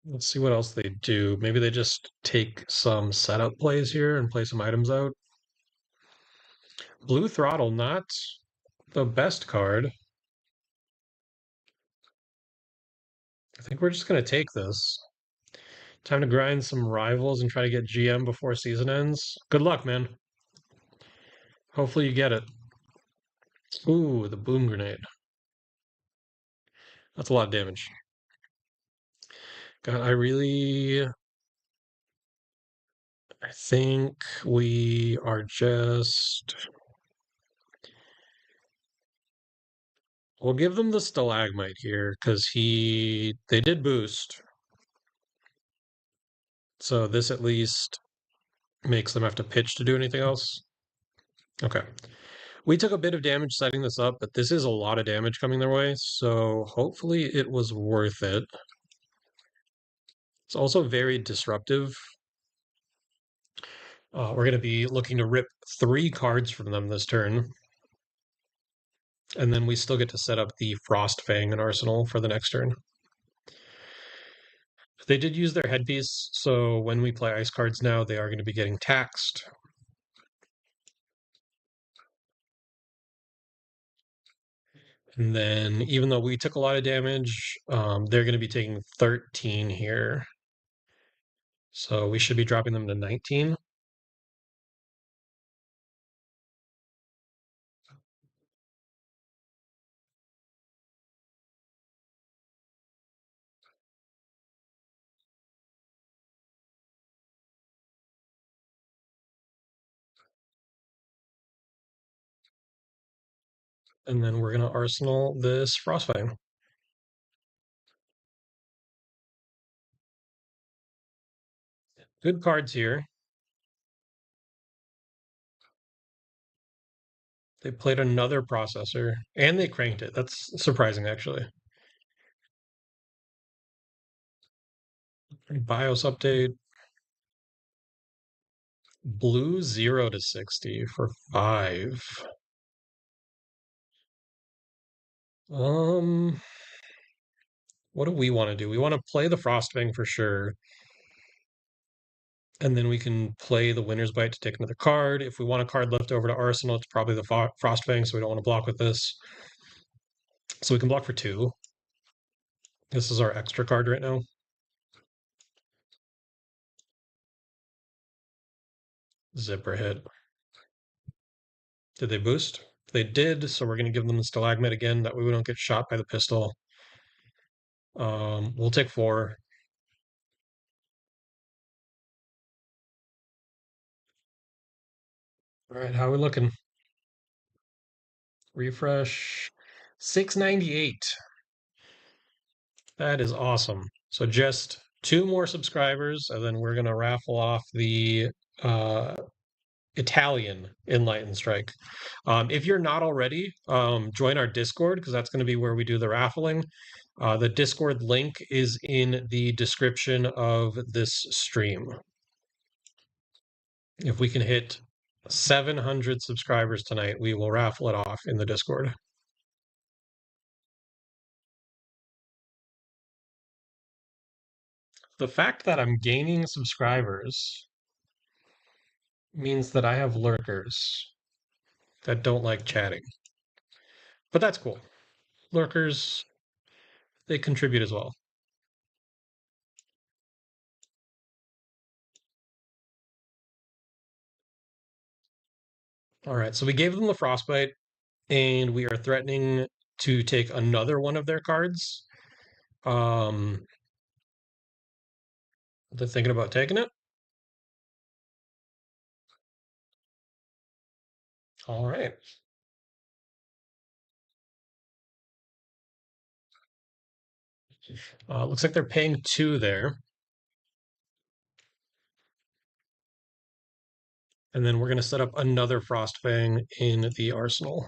Let's see what else they do. Maybe they just take some setup plays here and play some items out. Blue Throttle, not the best card. I think we're just going to take this. Time to grind some rivals and try to get GM before season ends. Good luck, man. Hopefully you get it. Ooh, the boom grenade. That's a lot of damage. God, I think we are just. We'll give them the stalagmite here because they did boost. So this at least makes them have to pitch to do anything else. Okay. We took a bit of damage setting this up, but this is a lot of damage coming their way, so hopefully it was worth it. It's also very disruptive. We're going to be looking to rip 3 cards from them this turn. And then we still get to set up the Frost Fang in Arsenal for the next turn. They did use their headpiece, so when we play ice cards now, they are going to be getting taxed. And then, even though we took a lot of damage, they're going to be taking 13 here. So we should be dropping them to 19. And then we're going to Arsenal this Frostfang. Good cards here. They played another processor and they cranked it. That's surprising, actually. BIOS update. Blue 0 to 60 for 5. Um, what do we want to do? We want to play the Frostfang for sure. And then we can play the Winner's Bite to take another card. If we want a card left over to Arsenal, it's probably the Frostfang, so we don't want to block with this. So we can block for 2. This is our extra card right now. Zipper hit. Did they boost? They did, so we're going to give them the Stalagmite again. That way we don't get shot by the pistol. We'll take 4. All right, how are we looking? Refresh 698. That is awesome. So just 2 more subscribers, and then we're going to raffle off the uh, Italian Enlightened Strike. If you're not already, join our Discord because that's going to be where we do the raffling. The Discord link is in the description of this stream. If we can hit 700 subscribers tonight, we will raffle it off in the Discord. The fact that I'm gaining subscribers means that I have lurkers that don't like chatting. But that's cool. Lurkers, they contribute as well. All right, so we gave them the Frostbite, and we are threatening to take another one of their cards. They're thinking about taking it. All right. Looks like they're paying 2 there. And then we're going to set up another Frostfang in the arsenal.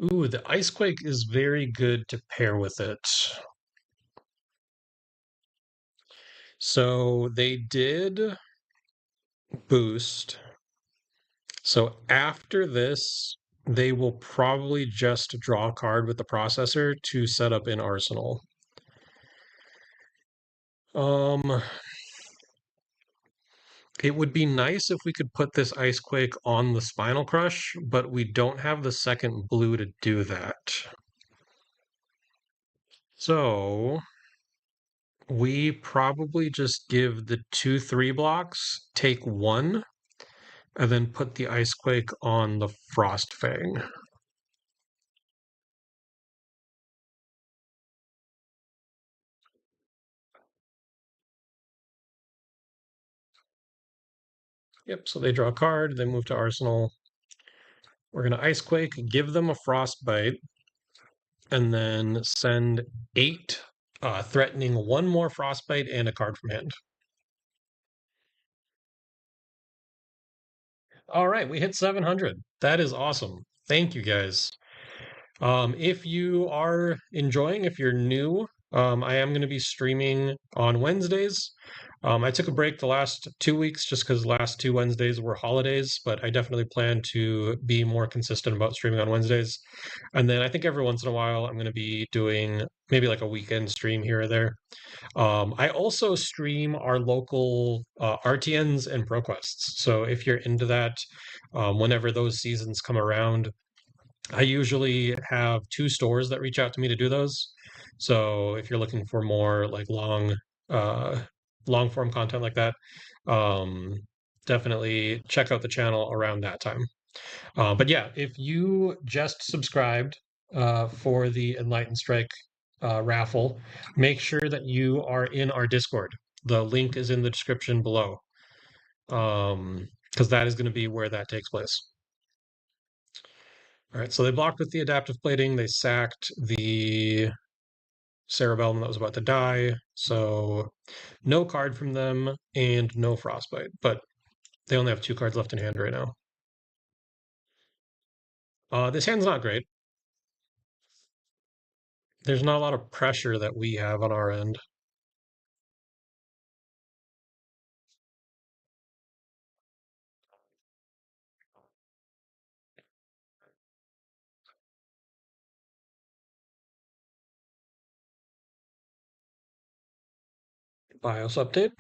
Ooh, the Icequake is very good to pair with it. So they did boost. So after this, they will probably just draw a card with the processor to set up in arsenal. Um, it would be nice if we could put this Icequake on the Spinal Crush, but we don't have the second blue to do that. So we probably just give the 2/3 blocks, take 1, and then put the Icequake on the Frostfang. Yep, so they draw a card, they move to Arsenal. We're going to Icequake, give them a Frostbite, and then send 8, threatening 1 more Frostbite and a card from hand. All right, we hit 700. That is awesome. Thank you guys. If you are enjoying, if you're new, I am going to be streaming on Wednesdays. I took a break the last 2 weeks just because the last 2 Wednesdays were holidays, but I definitely plan to be more consistent about streaming on Wednesdays. And then I think every once in a while I'm going to be doing maybe like a weekend stream here or there. I also stream our local RTNs and ProQuests. So if you're into that, whenever those seasons come around, I usually have 2 stores that reach out to me to do those. So if you're looking for more like uh, long form content like that, um, definitely check out the channel around that time. But yeah, if you just subscribed for the Enlightened Strike raffle, make sure that you are in our Discord. The link is in the description below, because that is going to be where that takes place. All right, so they blocked with the adaptive plating. They sacked the cerebellum that was about to die. So no card from them and no frostbite, but they only have 2 cards left in hand right now. This hand's not great. There's not a lot of pressure that we have on our end. BIOS update.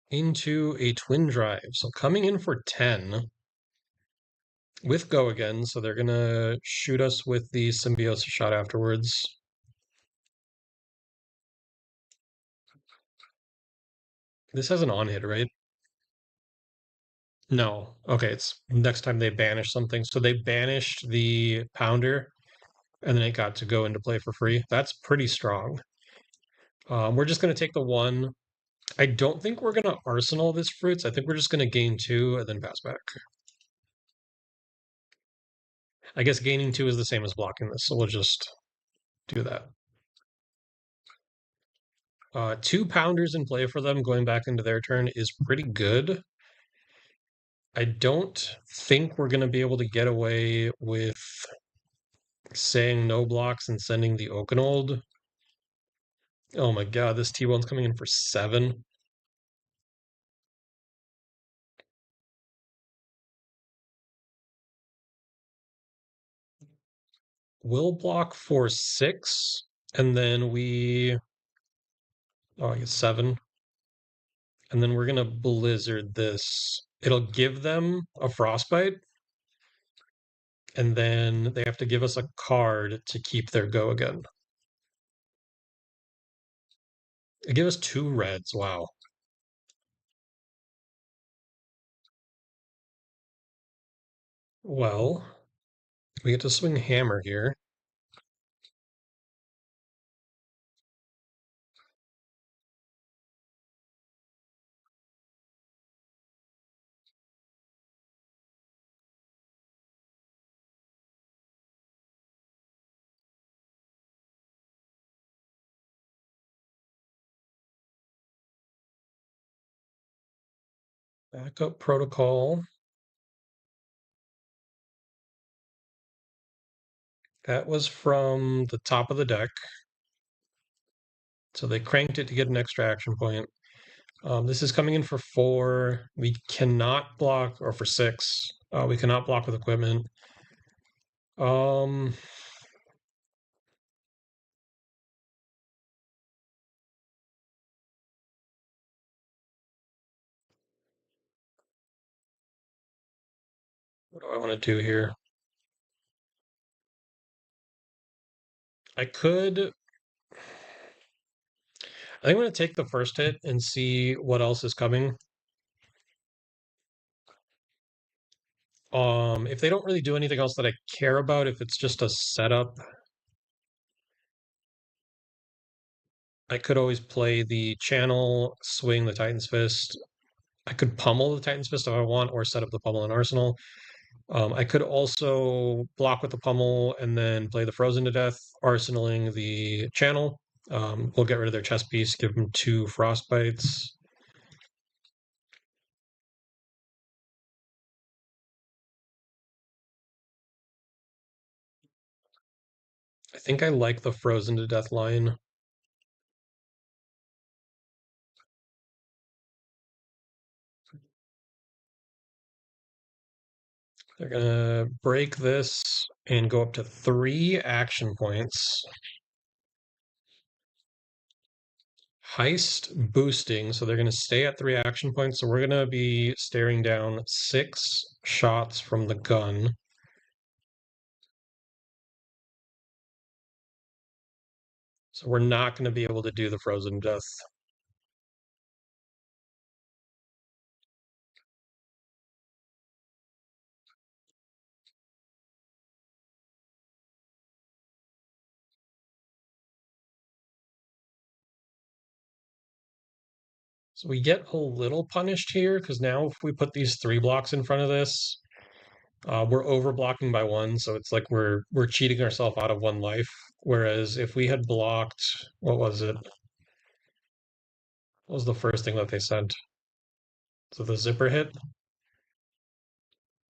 Into a twin drive. So coming in for 10 with go again. So they're gonna shoot us with the symbiosis shot afterwards. This has an on hit, right? No. Okay, it's next time they banish something. So they banished the pounder and then it got to go into play for free. That's pretty strong. We're just gonna take the 1. I don't think we're gonna arsenal this fruits. I think we're just gonna gain 2 and then pass back. I guess gaining 2 is the same as blocking this, so we'll just do that. 2 pounders in play for them going back into their turn is pretty good. I don't think we're going to be able to get away with saying no blocks and sending the Okanold. Oh my god, this T1's coming in for 7. We'll block for 6, and then I guess 7. And then we're going to Blizzard this. It'll give them a Frostbite, and then they have to give us a card to keep their go again. It give us 2 reds. Wow. Well, we get to swing hammer here. Backup protocol. That was from the top of the deck. So they cranked it to get an extra action point. This is coming in for 4. We cannot block, or for 6. We cannot block with equipment. Um, what do I want to do here? I could. I think I'm going to take the first hit and see what else is coming. If they don't really do anything else that I care about, if it's just a setup, I could always play the channel, swing the Titan's Fist. I could pummel the Titan's Fist if I want, or set up the pummel in Arsenal. I could also block with the pummel and then play the Frozen to Death, arsenaling the channel. We'll get rid of their chest piece, give them 2 frostbites. I think I like the Frozen to Death line. They're gonna break this and go up to 3 action points. Heist boosting, so they're gonna stay at 3 action points. So we're gonna be staring down 6 shots from the gun. So we're not gonna be able to do the Frozen Death. So we get a little punished here because now if we put these 3 blocks in front of this, we're over blocking by 1, so it's like we're cheating ourselves out of 1 life. Whereas if we had blocked, what was it? What was the first thing that they sent? So the zipper hit,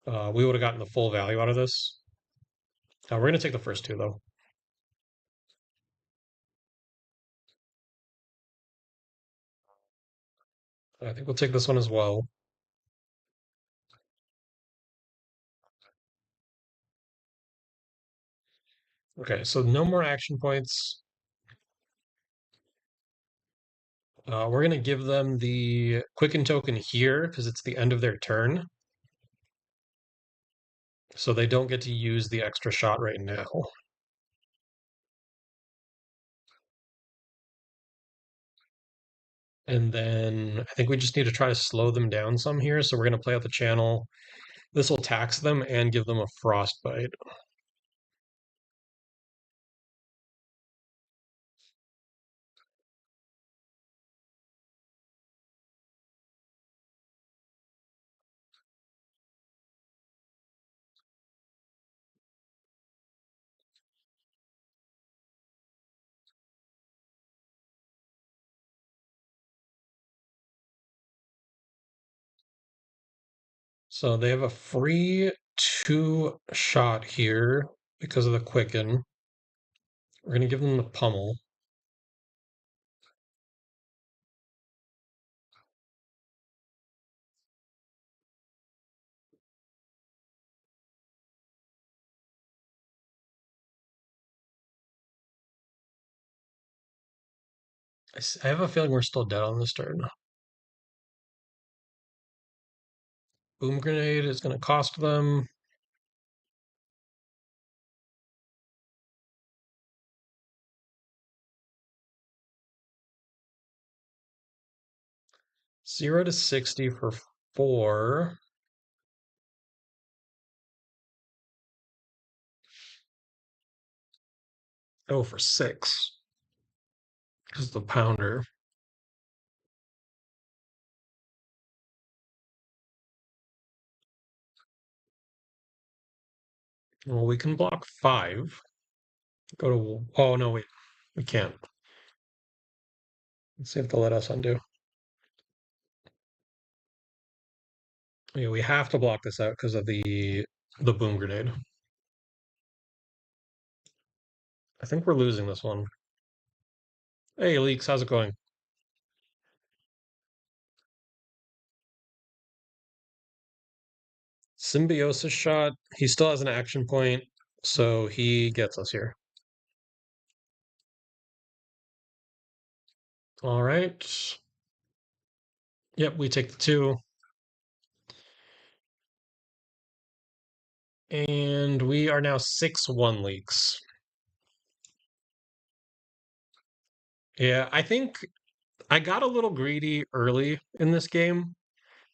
we would have gotten the full value out of this. We're gonna take the first 2 though. I think we'll take this one as well. Okay, so no more action points. We're gonna give them the quicken token here because it's the end of their turn. So they don't get to use the extra shot right now. And then I think we just need to try to slow them down some here. So we're going to play out the channel. This will tax them and give them a frostbite. So they have a free 2 shot here because of the quicken. We're going to give them the pummel. I have a feeling we're still dead on this turn. Boom grenade is going to cost them. Zero to 60 for 4. Oh, for 6. Because the pounder. Well, we can block 5. Go to. Oh, no, wait. We can't. Let's see if they'll let us undo. Yeah, we have to block this out because of the boom grenade. I think we're losing this one. Hey, Leaks, how's it going? Symbiosis shot. He still has an action point, so he gets us here. All right. Yep, we take the two. And we are now 6-1 Leaks. Yeah, I think I got a little greedy early in this game,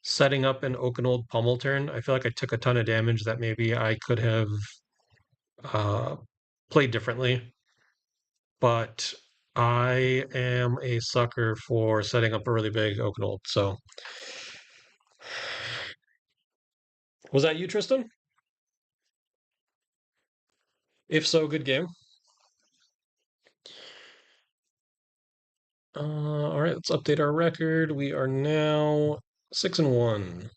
setting up an Oakenold pummel turn. I feel like I took a ton of damage that maybe I could have uh, played differently, but I am a sucker for setting up a really big Oakenold. So, was that you, Tristan? If so, good game. All right, let's update our record. We are now 6-1.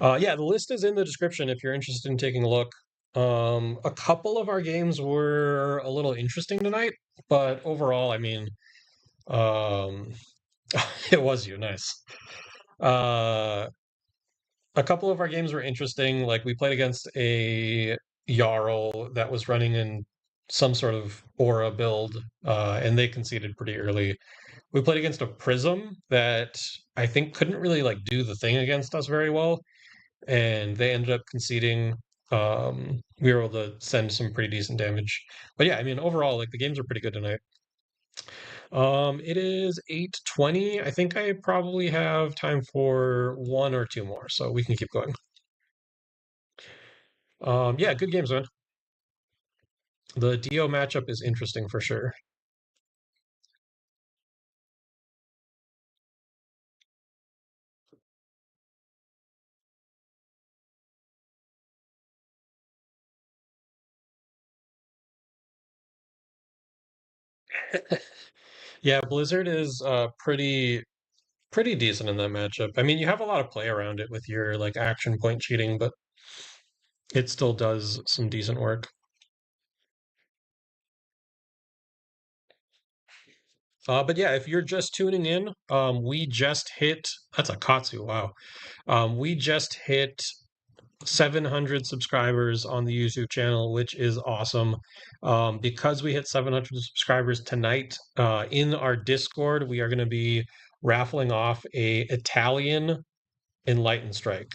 Yeah, the list is in the description if you're interested in taking a look. A couple of our games were a little interesting tonight, but overall, I mean, um, it was you, nice. Uh, a couple of our games were interesting. Like we played against a Jarl that was running in some sort of aura build, and they conceded pretty early. We played against a Prism that I think couldn't really like do the thing against us very well, and they ended up conceding. We were able to send some pretty decent damage. But yeah, I mean, overall, like the games are pretty good tonight. It is 8:20. I think I probably have time for one or two more, so we can keep going. Yeah, good games, man. The Dio matchup is interesting for sure. Yeah, Blizzard is pretty decent in that matchup. I mean, you have a lot of play around it with your like action point cheating, but it still does some decent work. But yeah, if you're just tuning in, we just hit that's a Katsu, wow. We just hit 700 subscribers on the YouTube channel, which is awesome. Because we hit 700 subscribers tonight, in our Discord, we are going to be raffling off a Italian Enlightened Strike.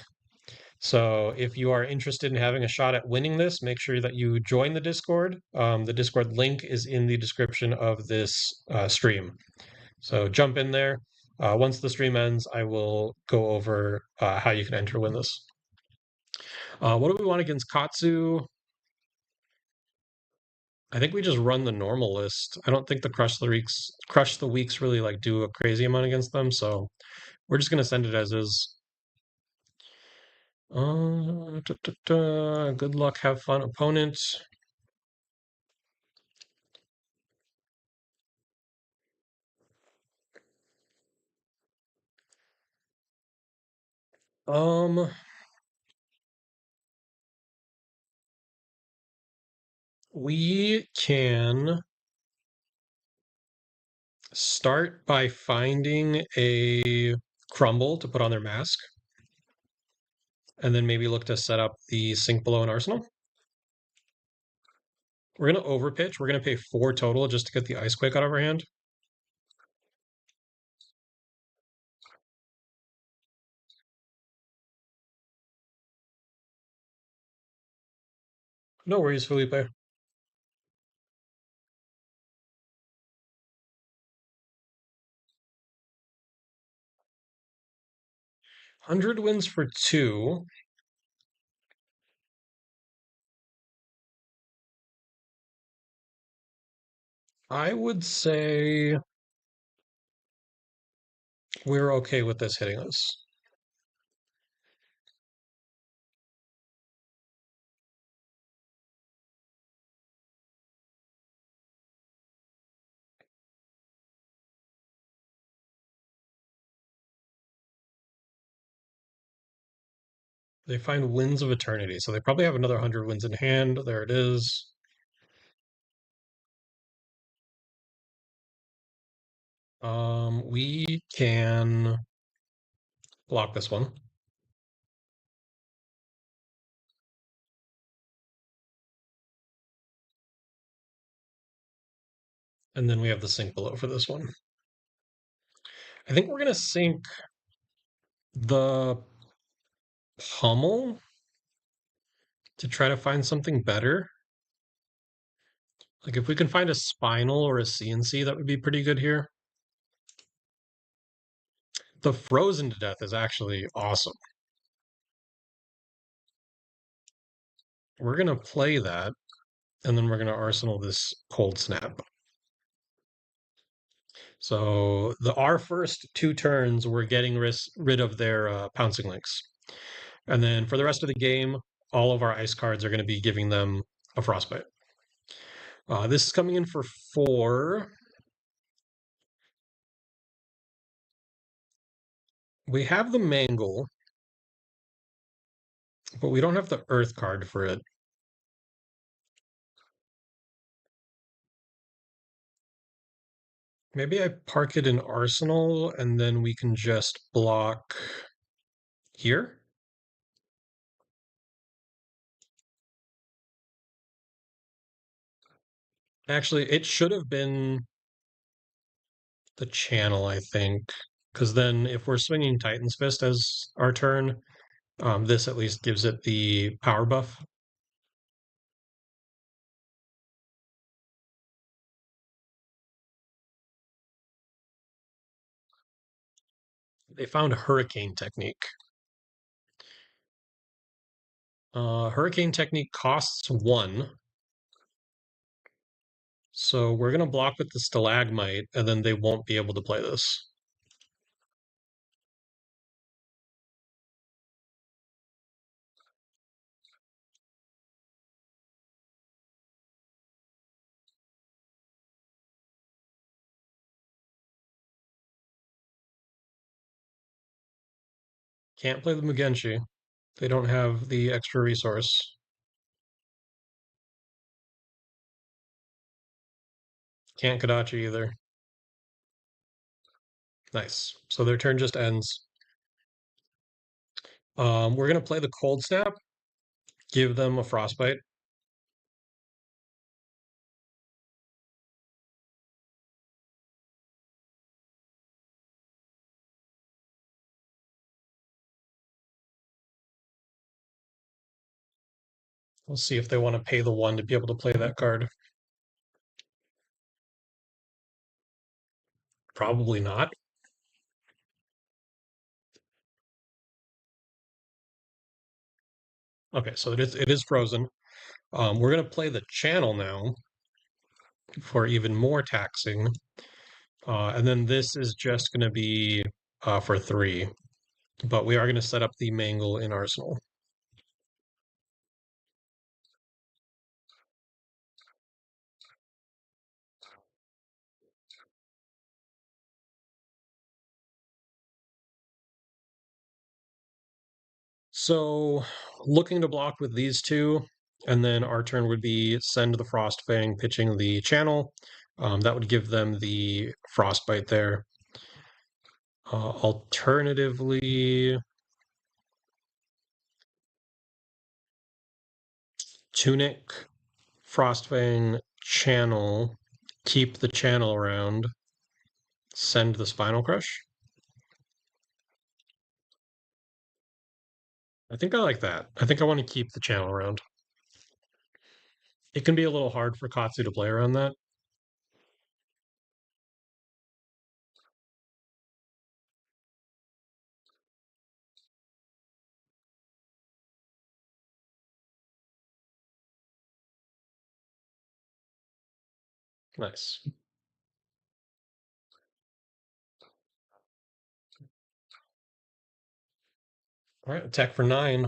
So if you are interested in having a shot at winning this, make sure that you join the Discord. The Discord link is in the description of this stream. So jump in there. Once the stream ends, I will go over how you can enter to win this. What do we want against Katsu? I think we just run the normal list. I don't think the crush the weeks really like do a crazy amount against them, so we're just gonna send it as is. Good luck, have fun, opponent. Um, we can start by finding a crumble to put on their mask, and then maybe look to set up the sink below an arsenal. We're gonna overpitch. We're gonna pay 4 total just to get the ice quake out of our hand. No worries, Felipe. 100 wins for 2. I would say we're okay with this hitting us. They find Winds of Eternity, so they probably have another 100 wins in hand. There it is. We can block this one. And then we have the sink below for this one. I think we're going to sink the Pummel to try to find something better. Like if we can find a Spinal or a CNC, that would be pretty good here. The Frozen to Death is actually awesome. We're going to play that, and then we're going to arsenal this Cold Snap. So our first 2 turns, we're getting rid of their Pouncing Links. And then for the rest of the game, all of our ice cards are going to be giving them a Frostbite. This is coming in for 4. We have the Mangle, but we don't have the Earth card for it. Maybe I park it in Arsenal, and then we can just block here. Actually, it should have been the channel, I think, because then if we're swinging Titan's Fist as our turn, this at least gives it the power buff. They found a Hurricane Technique. Hurricane Technique costs 1. So we're going to block with the Stalagmite, and then they won't be able to play this. Can't play the Mugenshi. They don't have the extra resource. Can't Kodachi either. Nice. So their turn just ends. We're going to play the Cold Snap, give them a Frostbite. We'll see if they want to pay the 1 to be able to play that card. Probably not. Okay, so it is frozen. We're going to play the channel now for even more taxing. And then this is just going to be for 3. But we are going to set up the Mangle in Arsenal. So looking to block with these 2, and then our turn would be send the Frostfang, pitching the channel. That would give them the Frostbite there. Alternatively, Tunic, Frostfang, channel, keep the channel around, send the Spinal Crush. I think I like that. I think I want to keep the channel around. It can be a little hard for Katsu to play around that. Nice. All right, attack for 9.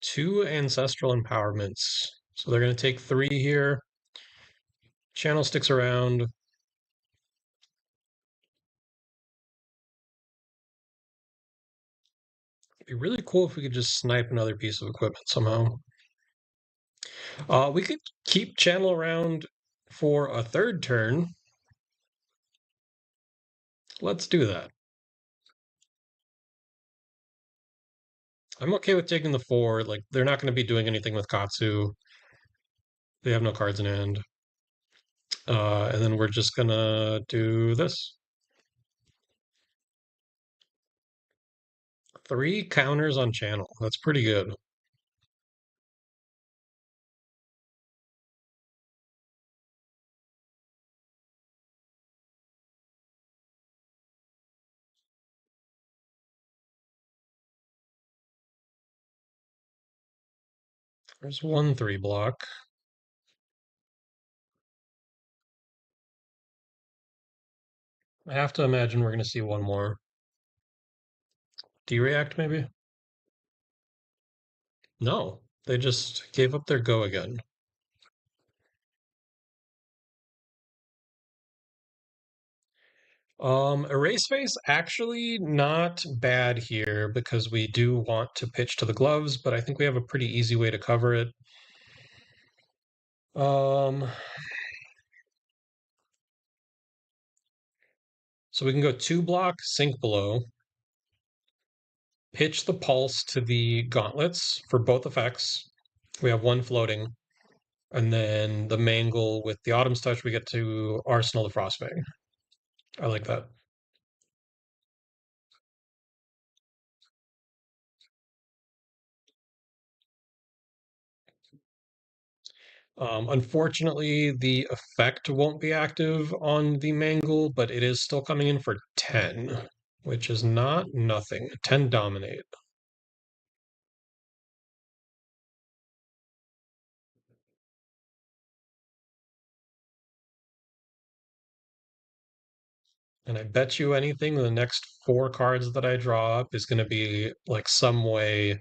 Two Ancestral Empowerments. So they're going to take 3 here. Channel sticks around. It'd be really cool if we could just snipe another piece of equipment somehow. We could keep channel around for a third turn. Let's do that. I'm okay with taking the 4. Like, they're not going to be doing anything with Katsu. They have no cards in hand. And then we're just going to do this. 3 counters on channel. That's pretty good. There's 1 3 block. I have to imagine we're going to see one more. D-react, maybe? No, they just gave up their go again. Erase face actually not bad here because we do want to pitch to the gloves, but I think we have a pretty easy way to cover it. Um, so we can go 2 block, sink below, pitch the pulse to the gauntlets for both effects. We have 1 floating, and then the mangle with the Autumn's Touch, we get to Arsenal the Frostbang. I like that. Unfortunately, the effect won't be active on the mangle, but it is still coming in for 10, which is not nothing. 10 dominate. And I bet you anything, the next 4 cards that I draw up is going to be like some way,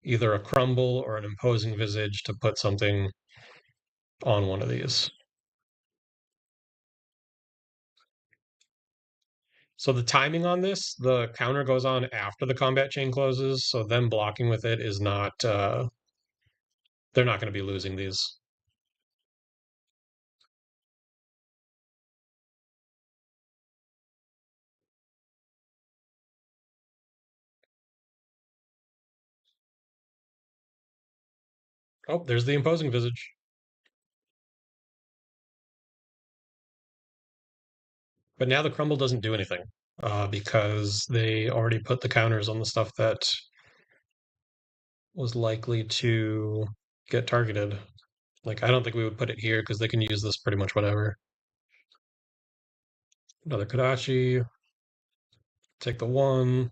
either a crumble or an imposing visage to put something on one of these. So the timing on this, the counter goes on after the combat chain closes, so them blocking with it is not, they're not going to be losing these. Oh, there's the imposing visage. But now the crumble doesn't do anything because they already put the counters on the stuff that was likely to get targeted. Like, I don't think we would put it here because they can use this pretty much whatever. Another Kodachi. Take the 1.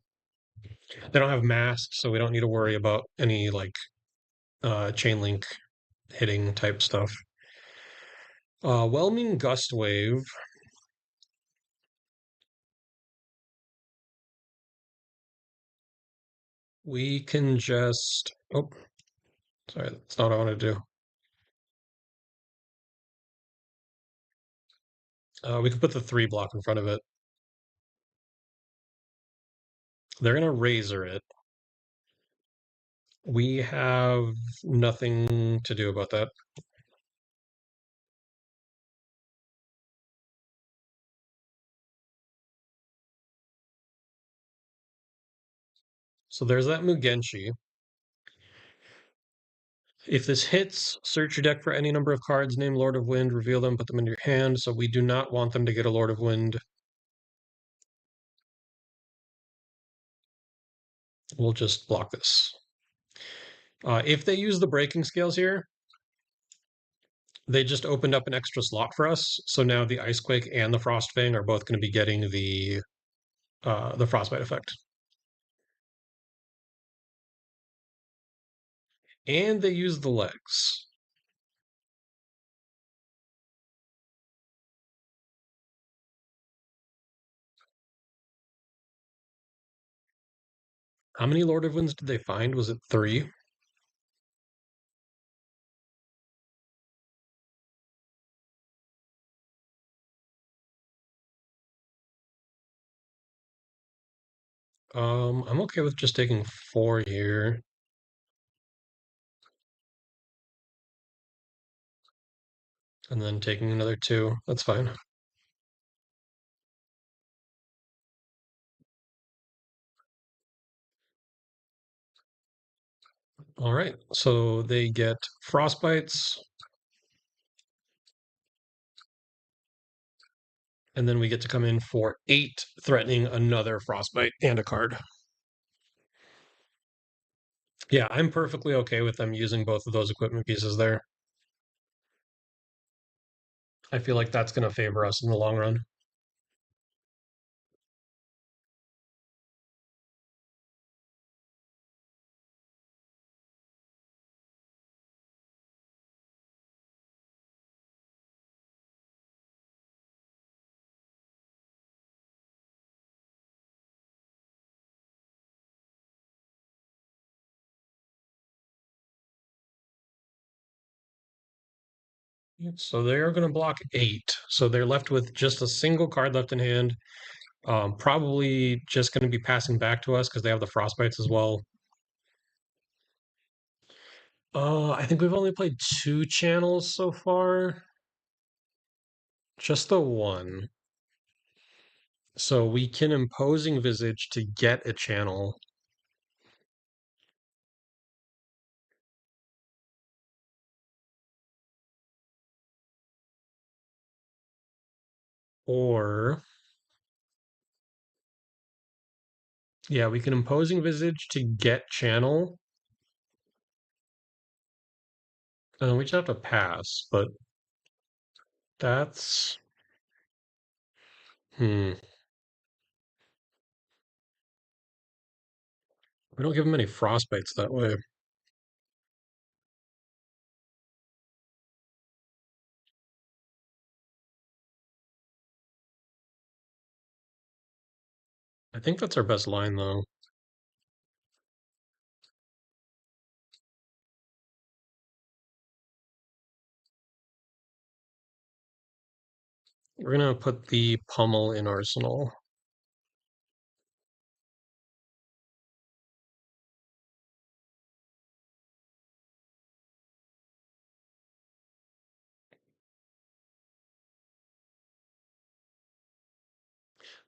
They don't have masks, so we don't need to worry about any, like, chain link hitting type stuff. Whelming Gust Wave. We can just... Oh, sorry, that's not what I want to do. We could put the 3 block in front of it. They're going to razor it. We have nothing to do about that. So there's that Mugenshi. If this hits, search your deck for any number of cards named Lord of Wind, reveal them, put them into your hand. So we do not want them to get a Lord of Wind. We'll just block this. If they use the breaking scales here, they just opened up an extra slot for us. So now the Icequake and the Frostfang are both going to be getting the Frostbite effect. And they use the legs. How many Lord of Winds did they find? Was it 3? I'm okay with just taking 4 here, and then taking another 2. That's fine. All right, so they get frostbites, and then we get to come in for 8, threatening another frostbite and a card. Yeah, I'm perfectly okay with them using both of those equipment pieces there. I feel like that's going to favor us in the long run. So they are going to block 8. So they're left with just a single card left in hand. Probably just going to be passing back to us because they have the frostbites as well. I think we've only played 2 channels so far. Just the one. So we can Imposing Visage to get a channel. Or, yeah, we can Imposing Visage to get channel. We just have to pass, but that's... Hmm. We don't give them any frostbites that way. I think that's our best line, though. We're gonna put the Pummel in Arsenal.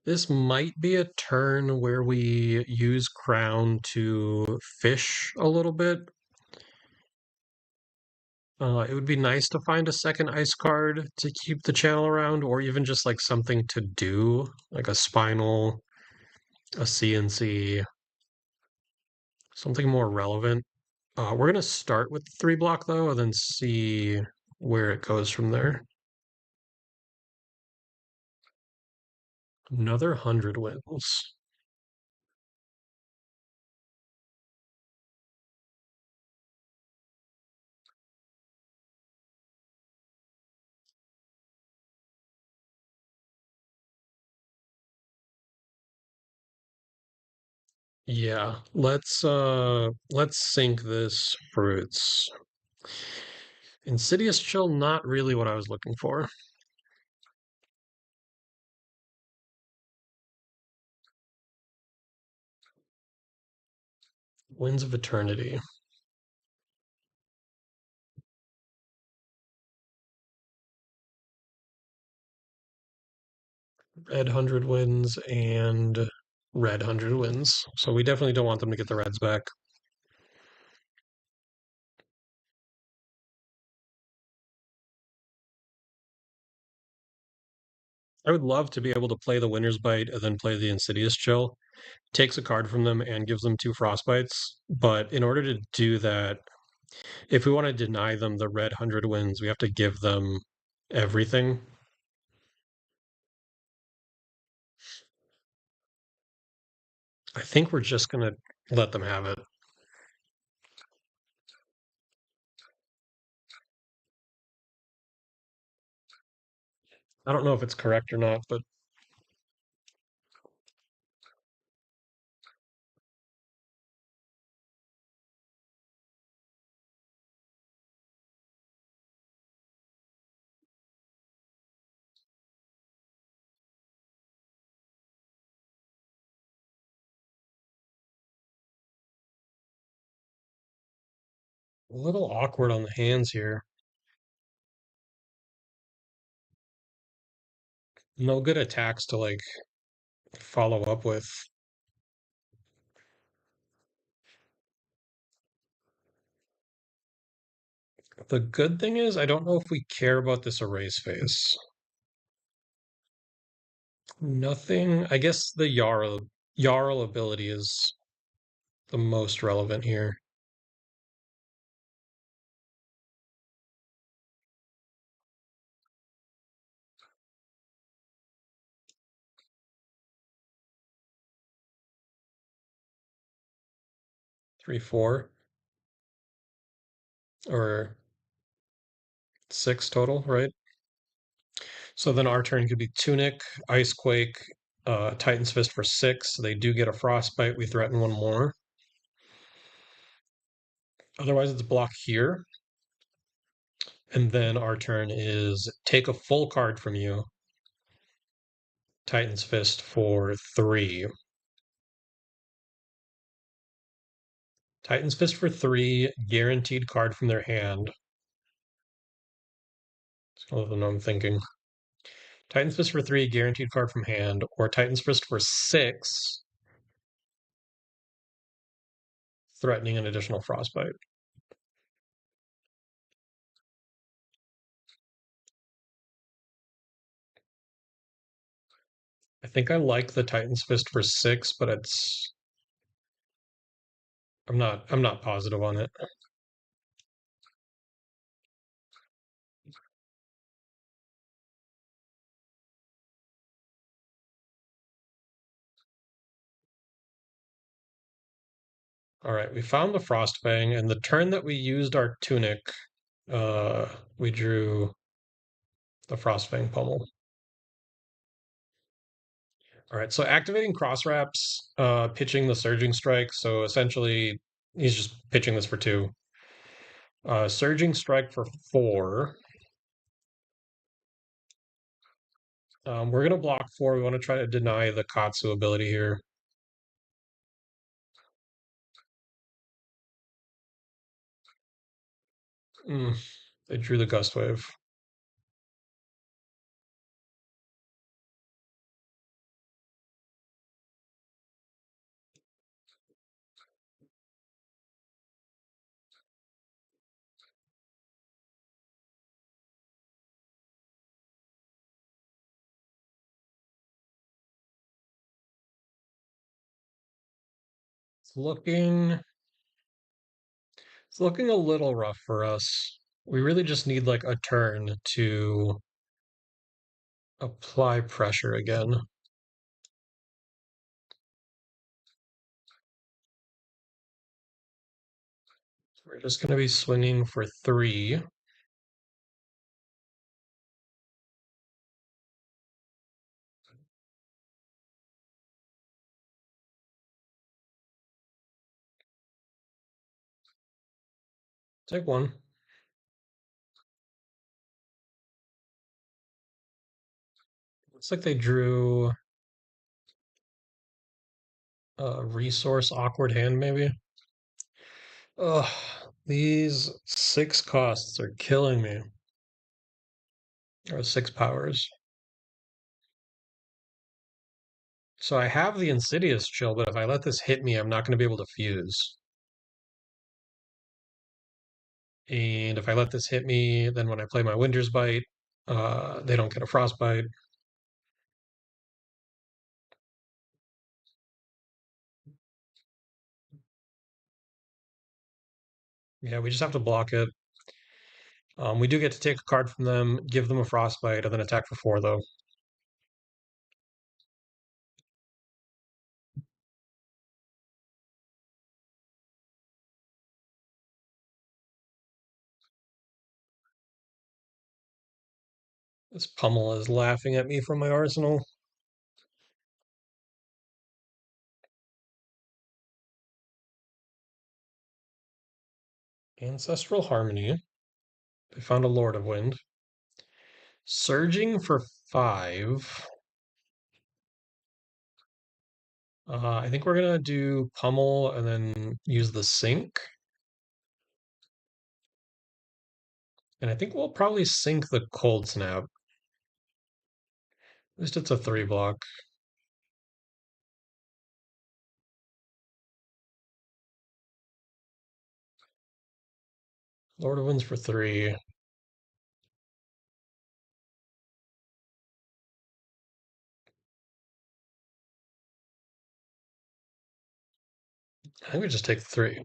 This might be a turn where we use Crown to fish a little bit. It would be nice to find a second ice card to keep the channel around, or even just like something to do, like a Spinal, a CNC, something more relevant. We're gonna start with the 3 block though, and then see where it goes from there. Another 100 wins. Yeah, let's sync this fruits. Insidious Chill, not really what I was looking for. Winds of Eternity. Red 100 wins and red 100 wins. So we definitely don't want them to get the reds back. I would love to be able to play the Winner's Bite and then play the Insidious Chill. Takes a card from them and gives them 2 frostbites. But in order to do that, if we want to deny them the red 100 wins, we have to give them everything. I think we're just going to let them have it. I don't know if it's correct or not, but A little awkward on the hands here. No good attacks to like follow up with. The good thing is I don't know if we care about this erase phase. Nothing. I guess the Jarl ability is the most relevant here. Three, four, or six total, right? So then our turn could be Tunic, Icequake, Titan's Fist for six. They do get a Frostbite. We threaten one more. Otherwise, it's block here. And then our turn is take a full card from you, Titan's Fist for three. Titan's Fist for three, guaranteed card from their hand. That's kind of the I'm thinking. Titan's Fist for three, guaranteed card from hand, or Titan's Fist for six, threatening an additional Frostbite. I think I like the Titan's Fist for six, but I'm not positive on it. All right, we found the Frostfang, and the turn that we used our Tunic, we drew the Frostfang Pummel. All right, so activating Cross Wraps, pitching the Surging Strike. So essentially, he's just pitching this for two. Surging Strike for four. We're going to block four. We want to try to deny the Katsu ability here. They drew the Gust Wave. It's looking It's looking a little rough for us. We really just need like a turn to apply pressure again. We're just going to be swinging for three. Take one. Looks like they drew a resource awkward hand, maybe. Ugh, these six costs are killing me. Or six powers. So I have the Insidious chill, but if I let this hit me, I'm not going to be able to fuse. And if I let this hit me, then when I play my Winter's Bite, they don't get a Frostbite. Yeah, we just have to block it. We do get to take a card from them, give them a Frostbite, and then attack for four, though. This pummel is laughing at me from my arsenal. Ancestral Harmony. They found a Lord of Wind. Surging for five. I think we're gonna do pummel and then use the sink. And I think we'll probably sink the Cold Snap. At least it's a 3 block. Lord of Winds for 3. I think we just take the 3.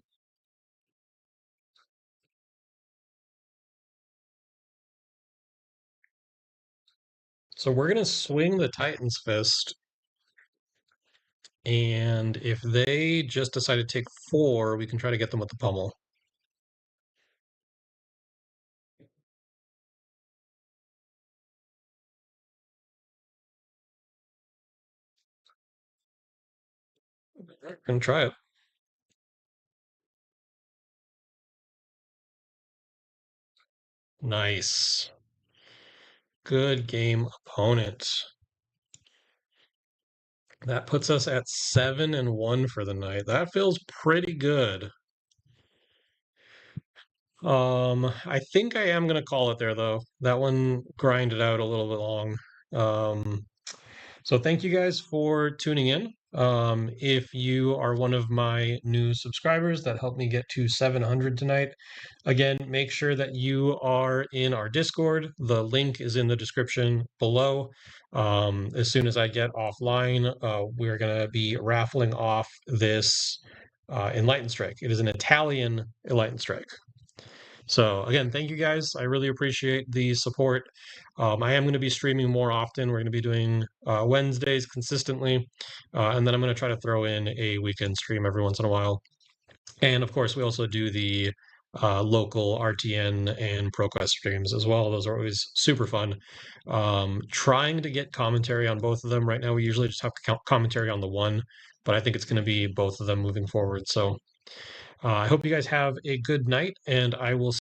So we're gonna swing the Titan's Fist, and if they just decide to take 4, we can try to get them with the pummel. We're gonna try it. Nice. Good game, opponent. That puts us at 7-1 for the night. That feels pretty good. I think I am gonna call it there though. That one grinded out a little bit long. Um, So thank you guys for tuning in. If you are one of my new subscribers that helped me get to 700 tonight, again, make sure that you are in our Discord. The link is in the description below. As soon as I get offline, we're going to be raffling off this Enlightened Strike. It is an Italian Enlightened Strike. So again, thank you guys. I really appreciate the support. I am going to be streaming more often. We're going to be doing Wednesdays consistently, and then I'm going to try to throw in a weekend stream every once in a while. And of course, we also do the local RTN and ProQuest streams as well. Those are always super fun. Trying to get commentary on both of them. Right now, we usually just have commentary on the one, but I think it's going to be both of them moving forward. So I hope you guys have a good night, and I will